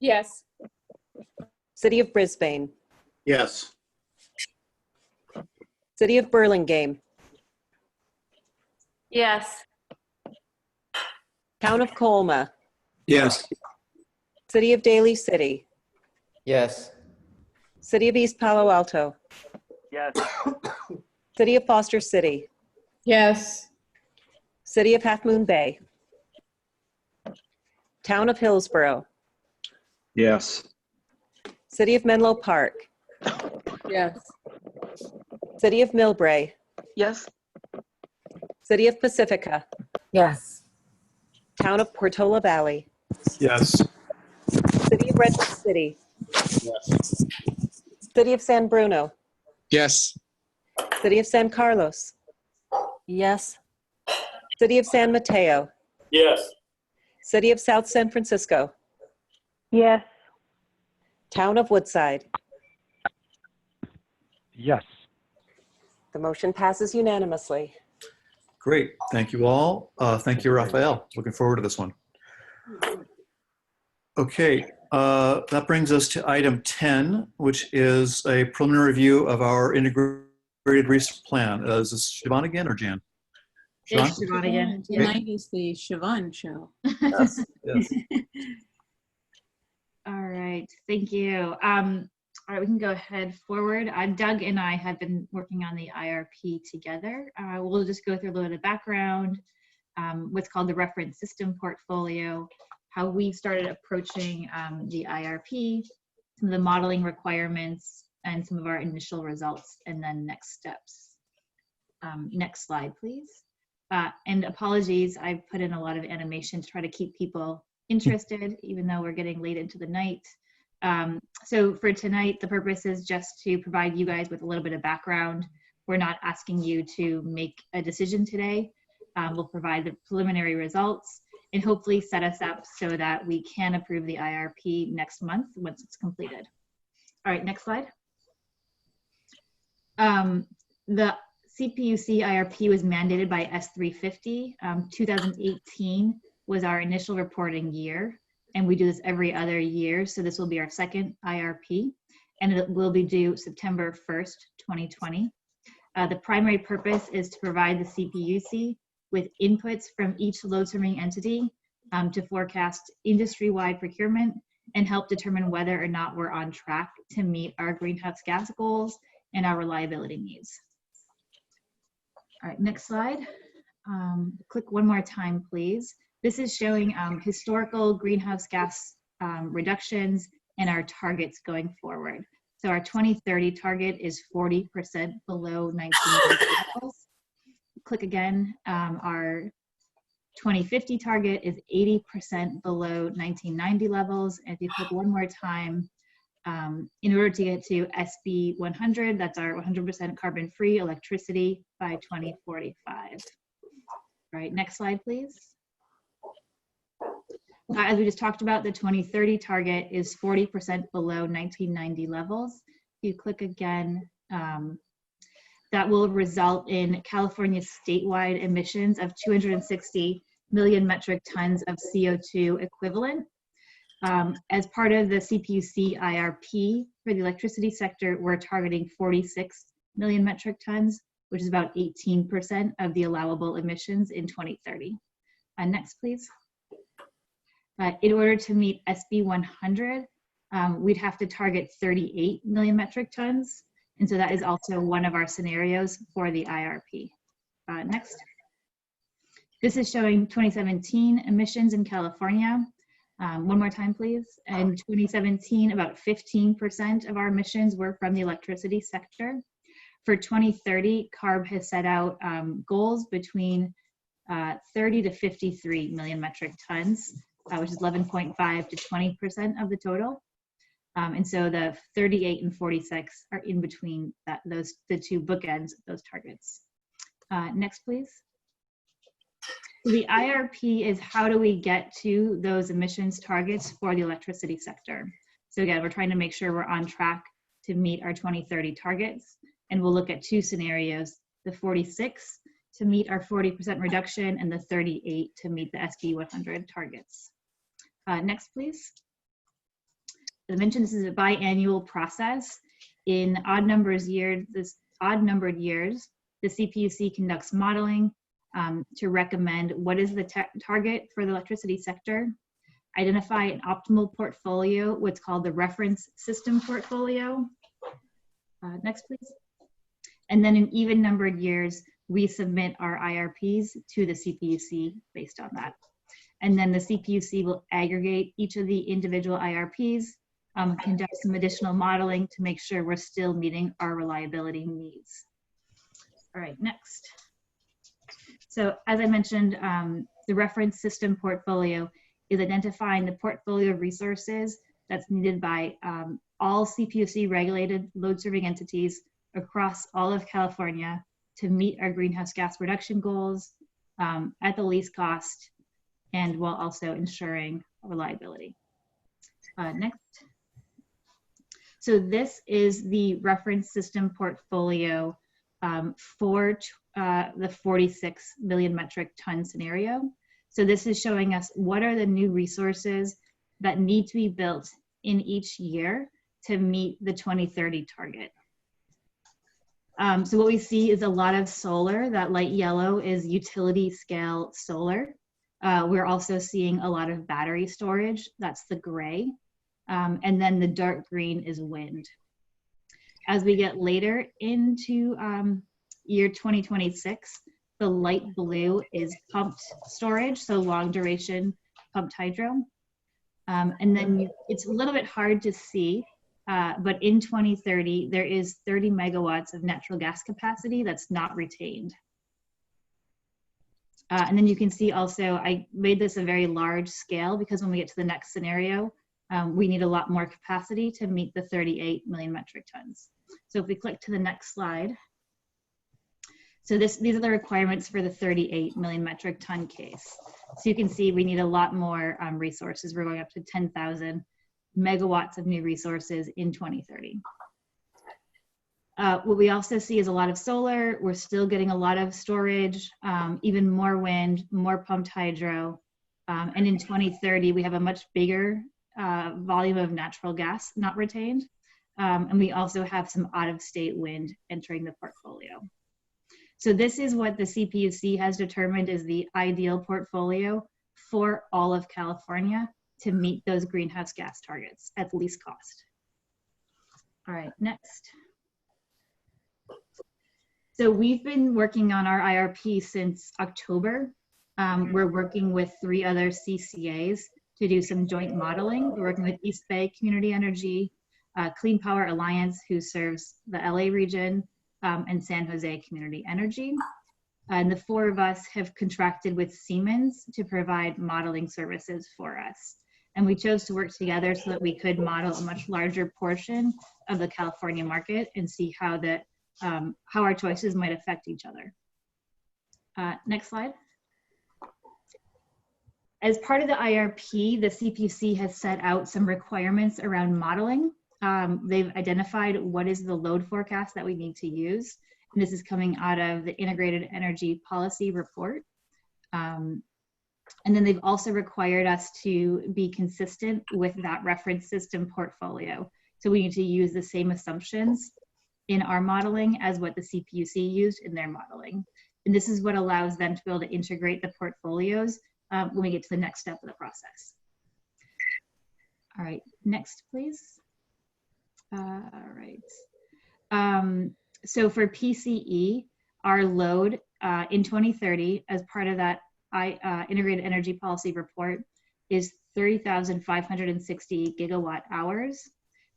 Yes. City of Brisbane. Yes. City of Burlingame, Yes. Town of Colma, Yes. City of Daly City, Yes. City of East Palo Alto, Yes. City of Foster City, Yes. City of Half Moon Bay, Town of Hillsborough, Yes. City of Menlo Park, Yes. City of Millbrae, Yes. City of Pacifica, Yes. Town of Portola Valley, Yes. City of Redwood City, Yes. City of San Bruno, Yes. City of San Carlos, Yes. City of San Mateo, Yes. City of South San Francisco, Yes. Town of Woodside. Yes. The motion passes unanimously. Great. Thank you all. Thank you, Raphael. Looking forward to this one. Okay. That brings us to item 10, which is a preliminary review of our integrated resource plan. Is this Siobhan again or Jan? Siobhan? It's Siobhan again. Tonight is the Siobhan show. Yes. Yes. All right, thank you. All right, we can go ahead forward. Doug and I have been working on the IRP together. We'll just go through a little bit of background, what's called the reference system portfolio, how we started approaching the IRP, some of the modeling requirements, and some of our initial results, and then next steps. Next slide, please. And apologies, I put in a lot of animation to try to keep people interested, even though we're getting late into the night. So for tonight, the purpose is just to provide you guys with a little bit of background. We're not asking you to make a decision today. We'll provide the preliminary results and hopefully set us up so that we can approve the IRP next month once it's completed. All right, next slide. The CPUC IRP was mandated by S350. 2018 was our initial reporting year, and we do this every other year. So this will be our second IRP, and it will be due September 1st, 2020. The primary purpose is to provide the CPUC with inputs from each load serving entity to forecast industry-wide procurement and help determine whether or not we're on track to meet our greenhouse gas goals and our reliability needs. All right, next slide. Click one more time, please. This is showing historical greenhouse gas reductions and our targets going forward. So our 2030 target is 40% below 1990 levels. Click again. Our 2050 target is 80% below 1990 levels. And if you click one more time, in order to get to SB 100, that's our 100% carbon-free electricity by 2045. All right, next slide, please. As we just talked about, the 2030 target is 40% below 1990 levels. If you click again, that will result in California's statewide emissions of 260 million metric tons of CO2 equivalent. As part of the CPUC IRP for the electricity sector, we're targeting 46 million metric tons, which is about 18% of the allowable emissions in 2030. Next, please. In order to meet SB 100, we'd have to target 38 million metric tons. And so that is also one of our scenarios for the IRP. Next. This is showing 2017 emissions in California. One more time, please. In 2017, about 15% of our emissions were from the electricity sector. For 2030, CARB has set out goals between 30 to 53 million metric tons, which is 11.5 to 20% of the total. And so the 38 and 46 are in between the two bookends of those targets. Next, please. The IRP is how do we get to those emissions targets for the electricity sector. So again, we're trying to make sure we're on track to meet our 2030 targets. And we'll look at two scenarios, the 46 to meet our 40% reduction and the 38 to meet the SB 100 targets. Next, please. As I mentioned, this is a biannual process. In odd numbers years, this odd numbered years, the CPUC conducts modeling to recommend what is the target for the electricity sector, identify an optimal portfolio, what's called the reference system portfolio. Next, please. And then in even numbered years, we submit our IRPs to the CPUC based on that. And then the CPUC will aggregate each of the individual IRPs, conduct some additional modeling to make sure we're still meeting our reliability needs. All right, next. So as I mentioned, the reference system portfolio is identifying the portfolio of resources that's needed by all CPUC regulated load serving entities across all of California to meet our greenhouse gas reduction goals at the least cost and while also ensuring reliability. Next. So this is the reference system portfolio for the 46 million metric ton scenario. So this is showing us what are the new resources that need to be built in each year to meet the 2030 target. So what we see is a lot of solar. That light yellow is utility scale solar. We're also seeing a lot of battery storage. That's the gray. And then the dark green is wind. As we get later into year 2026, the light blue is pumped storage, so long duration pumped hydro. And then it's a little bit hard to see, but in 2030, there is 30 megawatts of natural gas capacity that's not retained. And then you can see also, I made this a very large scale because when we get to the next scenario, we need a lot more capacity to meet the 38 million metric tons. So if we click to the next slide, so these are the requirements for the 38 million metric ton case. So you can see we need a lot more resources. We're going up to 10,000 megawatts of new resources in 2030. What we also see is a lot of solar. We're still getting a lot of storage, even more wind, more pumped hydro. And in 2030, we have a much bigger volume of natural gas not retained. And we also have some out-of-state wind entering the portfolio. So this is what the CPUC has determined is the ideal portfolio for all of California to meet those greenhouse gas targets at least cost. All right, next. So we've been working on our IRP since October. We're working with 3 other CCAs to do some joint modeling. We're working with East Bay Community Energy, Clean Power Alliance, who serves the LA region, and San Jose Community Energy. And the 4 of us have contracted with Siemens to provide modeling services for us. And we chose to work together so that we could model a much larger portion of the California market and see how our choices might affect each other. Next slide. As part of the IRP, the CPUC has set out some requirements around modeling. They've identified what is the load forecast that we need to use. And this is coming out of the Integrated Energy Policy Report. And then they've also required us to be consistent with that reference system portfolio. So we need to use the same assumptions in our modeling as what the CPUC used in their modeling. And this is what allows them to be able to integrate the portfolios when we get to the next step of the process. All right, next, please. All right. So for PCE, our load in 2030, as part of that Integrated Energy Policy Report, is 30,560 gigawatt hours.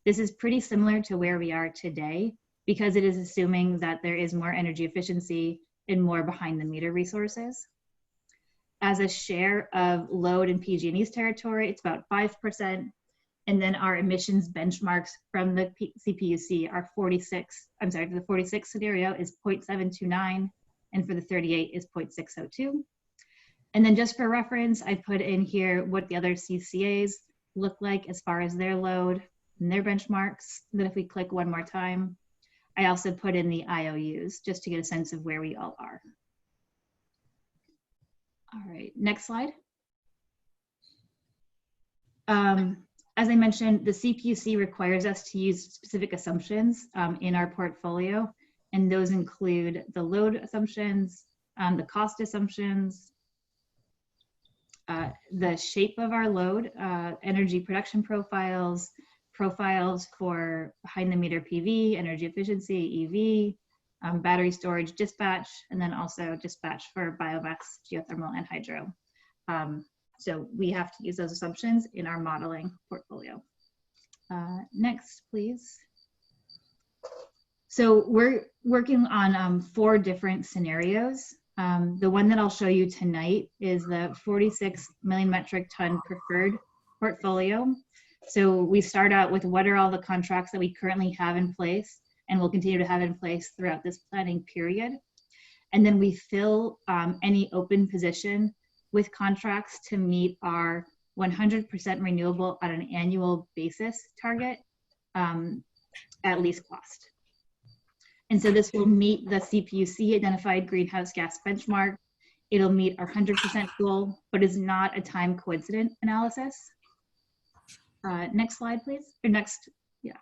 This is pretty similar to where we are today because it is assuming that there is more energy efficiency and more behind the meter resources. As a share of load in PG&E's territory, it's about 5%. And then our emissions benchmarks from the CPUC are for the 46 scenario is 0.729, and for the 38 is 0.602. And then just for reference, I put in here what the other CCAs look like as far as their load and their benchmarks. Then if we click one more time, I also put in the IOUs just to get a sense of where we all are. All right, next slide. As I mentioned, the CPUC requires us to use specific assumptions in our portfolio. And those include the load assumptions, the cost assumptions, the shape of our load, energy production profiles, profiles for behind the meter PV, energy efficiency, EV, battery storage dispatch, and then also dispatch for biomass, geothermal, and hydro. So we have to use those assumptions in our modeling portfolio. Next, please. So we're working on 4 different scenarios. The one that I'll show you tonight is the 46 million metric ton preferred portfolio. So we start out with what are all the contracts that we currently have in place and will continue to have in place throughout this planning period. And then we fill any open position with contracts to meet our 100% renewable on an annual basis target at least cost. And so this will meet the CPUC identified greenhouse gas benchmark. It'll meet our 100% goal, but is not a time coincident analysis. Next slide, please. Or next, yeah.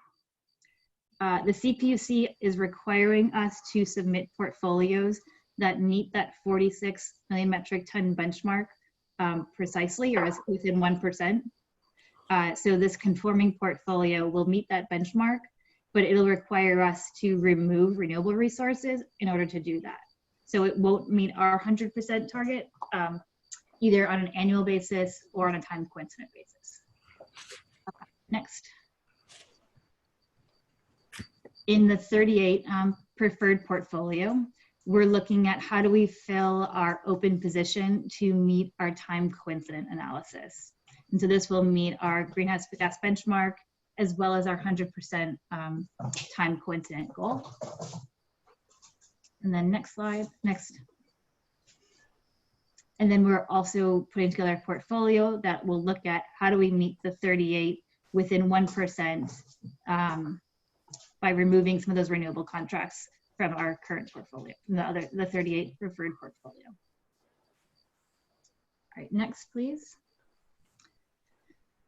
The CPUC is requiring us to submit portfolios that meet that 46 million metric ton benchmark precisely, or is within 1%. So this conforming portfolio will meet that benchmark, but it'll require us to remove renewable resources in order to do that. So it won't meet our 100% target, either on an annual basis or on a time coincident basis. Okay, next. In the 38 preferred portfolio, we're looking at how do we fill our open position to meet our time coincident analysis. And so this will meet our greenhouse gas benchmark as well as our 100% time coincident goal. And then next slide, next. And then we're also putting together a portfolio that will look at how do we meet the 38 within 1% by removing some of those renewable contracts from our current portfolio, from the 38 preferred portfolio. All right, next, please.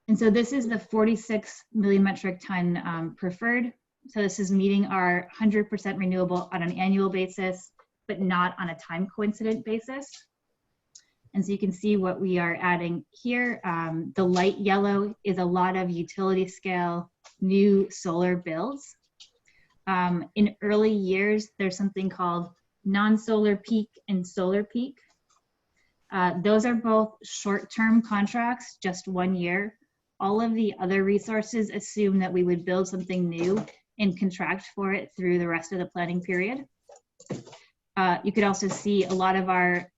And so this is the 46 million metric ton preferred. So this is meeting our 100% renewable on an annual basis, but not on a time coincident basis. And so you can see what we are adding here. The light yellow is a lot of utility scale new solar builds. In early years, there's something called non-solar peak and solar peak. Those are both short-term contracts, just 1 year. All of the other resources assume that we would build something new and contract for it through the rest of the planning period. You could also see a lot of our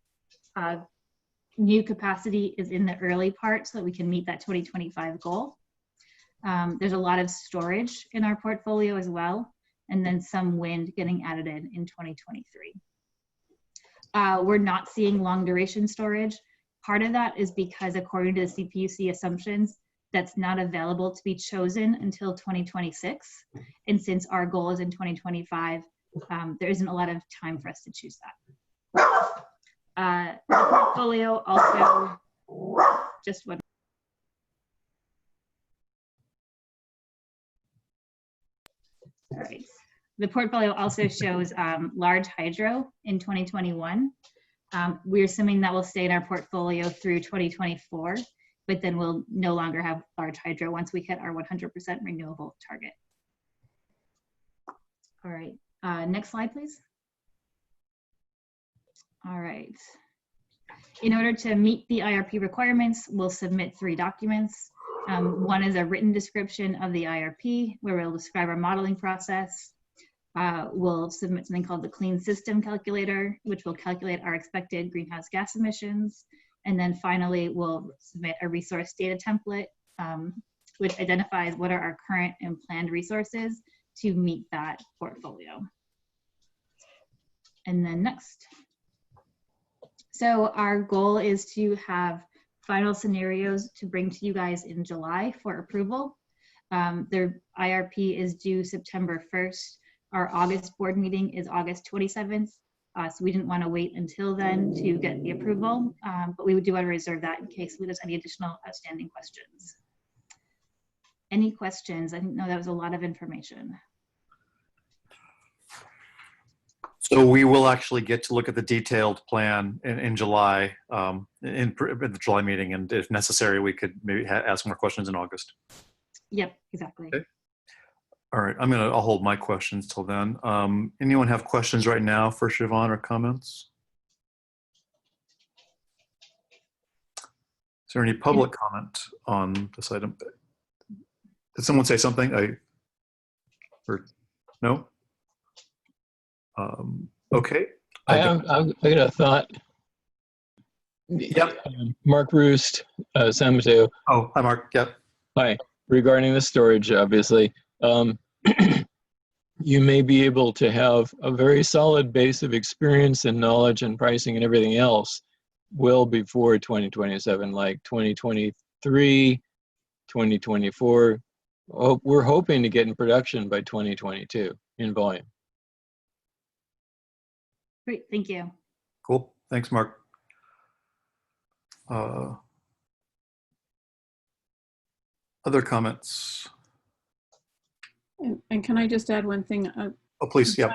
new capacity is in the early part so that we can meet that 2025 goal. There's a lot of storage in our portfolio as well, and then some wind getting added in 2023. We're not seeing long duration storage. Part of that is because according to the CPUC assumptions, that's not available to be chosen until 2026. And since our goal is in 2025, there isn't a lot of time for us to choose that. The portfolio also, just one. All right. The portfolio also shows large hydro in 2021. We're assuming that will stay in our portfolio through 2024, but then we'll no longer have large hydro once we hit our 100% renewable target. All right, next slide, please. All right. In order to meet the IRP requirements, we'll submit 3 documents. One is a written description of the IRP, where we'll describe our modeling process. We'll submit something called the Clean System Calculator, which will calculate our expected greenhouse gas emissions. And then finally, we'll submit a resource data template, which identifies what are our current and planned resources to meet that portfolio. And then next. So our goal is to have final scenarios to bring to you guys in July for approval. Their IRP is due September 1st. Our August board meeting is August 27th. So we didn't want to wait until then to get the approval, but we do want to reserve that in case there's any additional outstanding questions. Any questions? I didn't know that was a lot of information. So we will actually get to look at the detailed plan in July, in the July meeting, and if necessary, we could maybe ask more questions in August. Yep, exactly. Okay. All right, I'll hold my questions till then. Anyone have questions right now for Siobhan or comments? Is there any public comment on this item? Did someone say something? No? Okay. I got a thought. Yep. Mark Roost, San Mateo. Oh, hi, Mark. Yep. Hi. Regarding the storage, obviously, you may be able to have a very solid base of experience and knowledge and pricing and everything else well before 2027, like 2023, 2024. We're hoping to get in production by 2022 in volume. Great, thank you. Cool. Thanks, Mark. Other comments? And can I just add one thing? Oh, please. Yeah.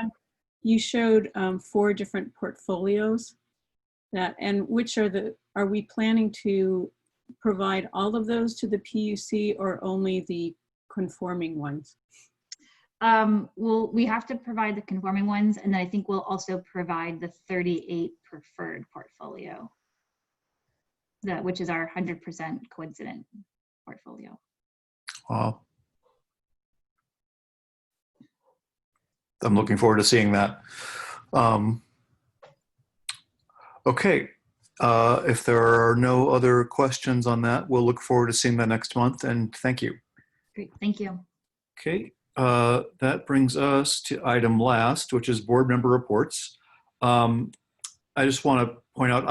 You showed 4 different portfolios and which are we planning to provide all of those to the PUC or only the conforming ones? Well, we have to provide the conforming ones, and then I think we'll also provide the 38 preferred portfolio, which is our 100% coincident portfolio. Wow. I'm looking forward to seeing that. Okay. If there are no other questions on that, we'll look forward to seeing that next month, and thank you. Great, thank you. Okay. That brings us to item last, which is board member reports. I just want to point out,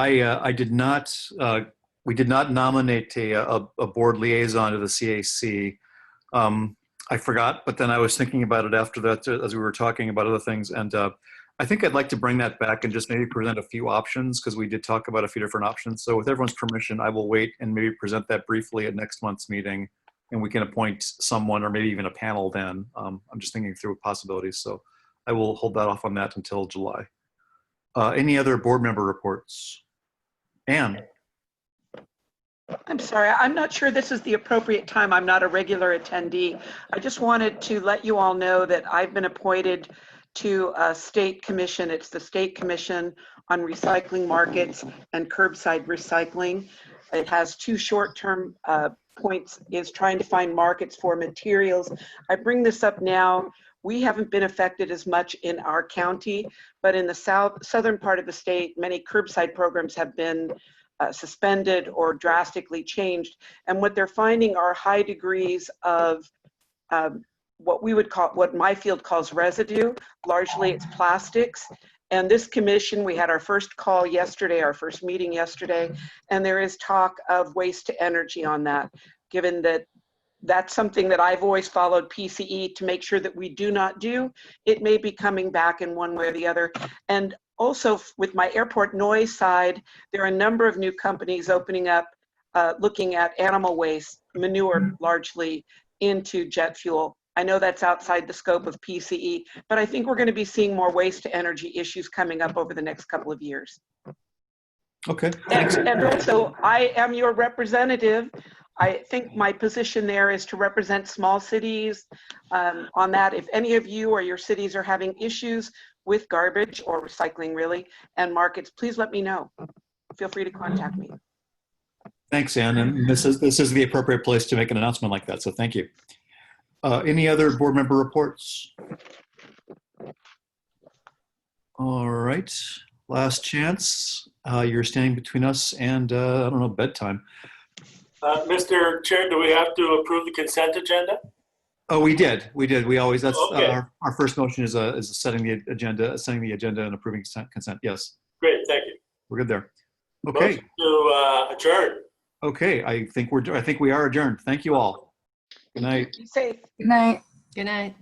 we did not nominate a board liaison to the CAC. I forgot, but then I was thinking about it after that as we were talking about other things. And I think I'd like to bring that back and just maybe present a few options, because we did talk about a few different options. So with everyone's permission, I will wait and maybe present that briefly at next month's meeting, and we can appoint someone or maybe even a panel then. I'm just thinking through possibilities. So I will hold that off on that until July. Any other board member reports? Anne? I'm sorry, I'm not sure this is the appropriate time. I'm not a regular attendee. I just wanted to let you all know that I've been appointed to a state commission. It's the State Commission on Recycling Markets and Curbside Recycling. It has 2 short-term points, is trying to find markets for materials. I bring this up now. We haven't been affected as much in our county, but in the southern part of the state, many curbside programs have been suspended or drastically changed. And what they're finding are high degrees of what my field calls residue. Largely it's plastics. And this commission, we had our first call yesterday, our first meeting yesterday, and there is talk of waste to energy on that, given that that's something that I've always followed PCE to make sure that we do not do. It may be coming back in one way or the other. And also with my airport noise side, there are a number of new companies opening up, looking at animal waste, manure largely, into jet fuel. I know that's outside the scope of PCE, but I think we're going to be seeing more waste to energy issues coming up over the next couple of years. Okay. And also, I am your representative. I think my position there is to represent small cities on that. If any of you or your cities are having issues with garbage or recycling really and markets, please let me know. Feel free to contact me. Thanks, Anne. And this is the appropriate place to make an announcement like that. So thank you. Any other board member reports? All right. Last chance. You're standing between us and, I don't know, bedtime. Mr. Chair, do we have to approve the consent agenda? Oh, we did. We always, that's okay. Our first motion is setting the agenda and approving consent. Yes. Great, thank you. We're good there. Okay. Motion to adjourn. Okay, I think we are adjourned. Thank you all. Good night. Be safe. Good night. Good night.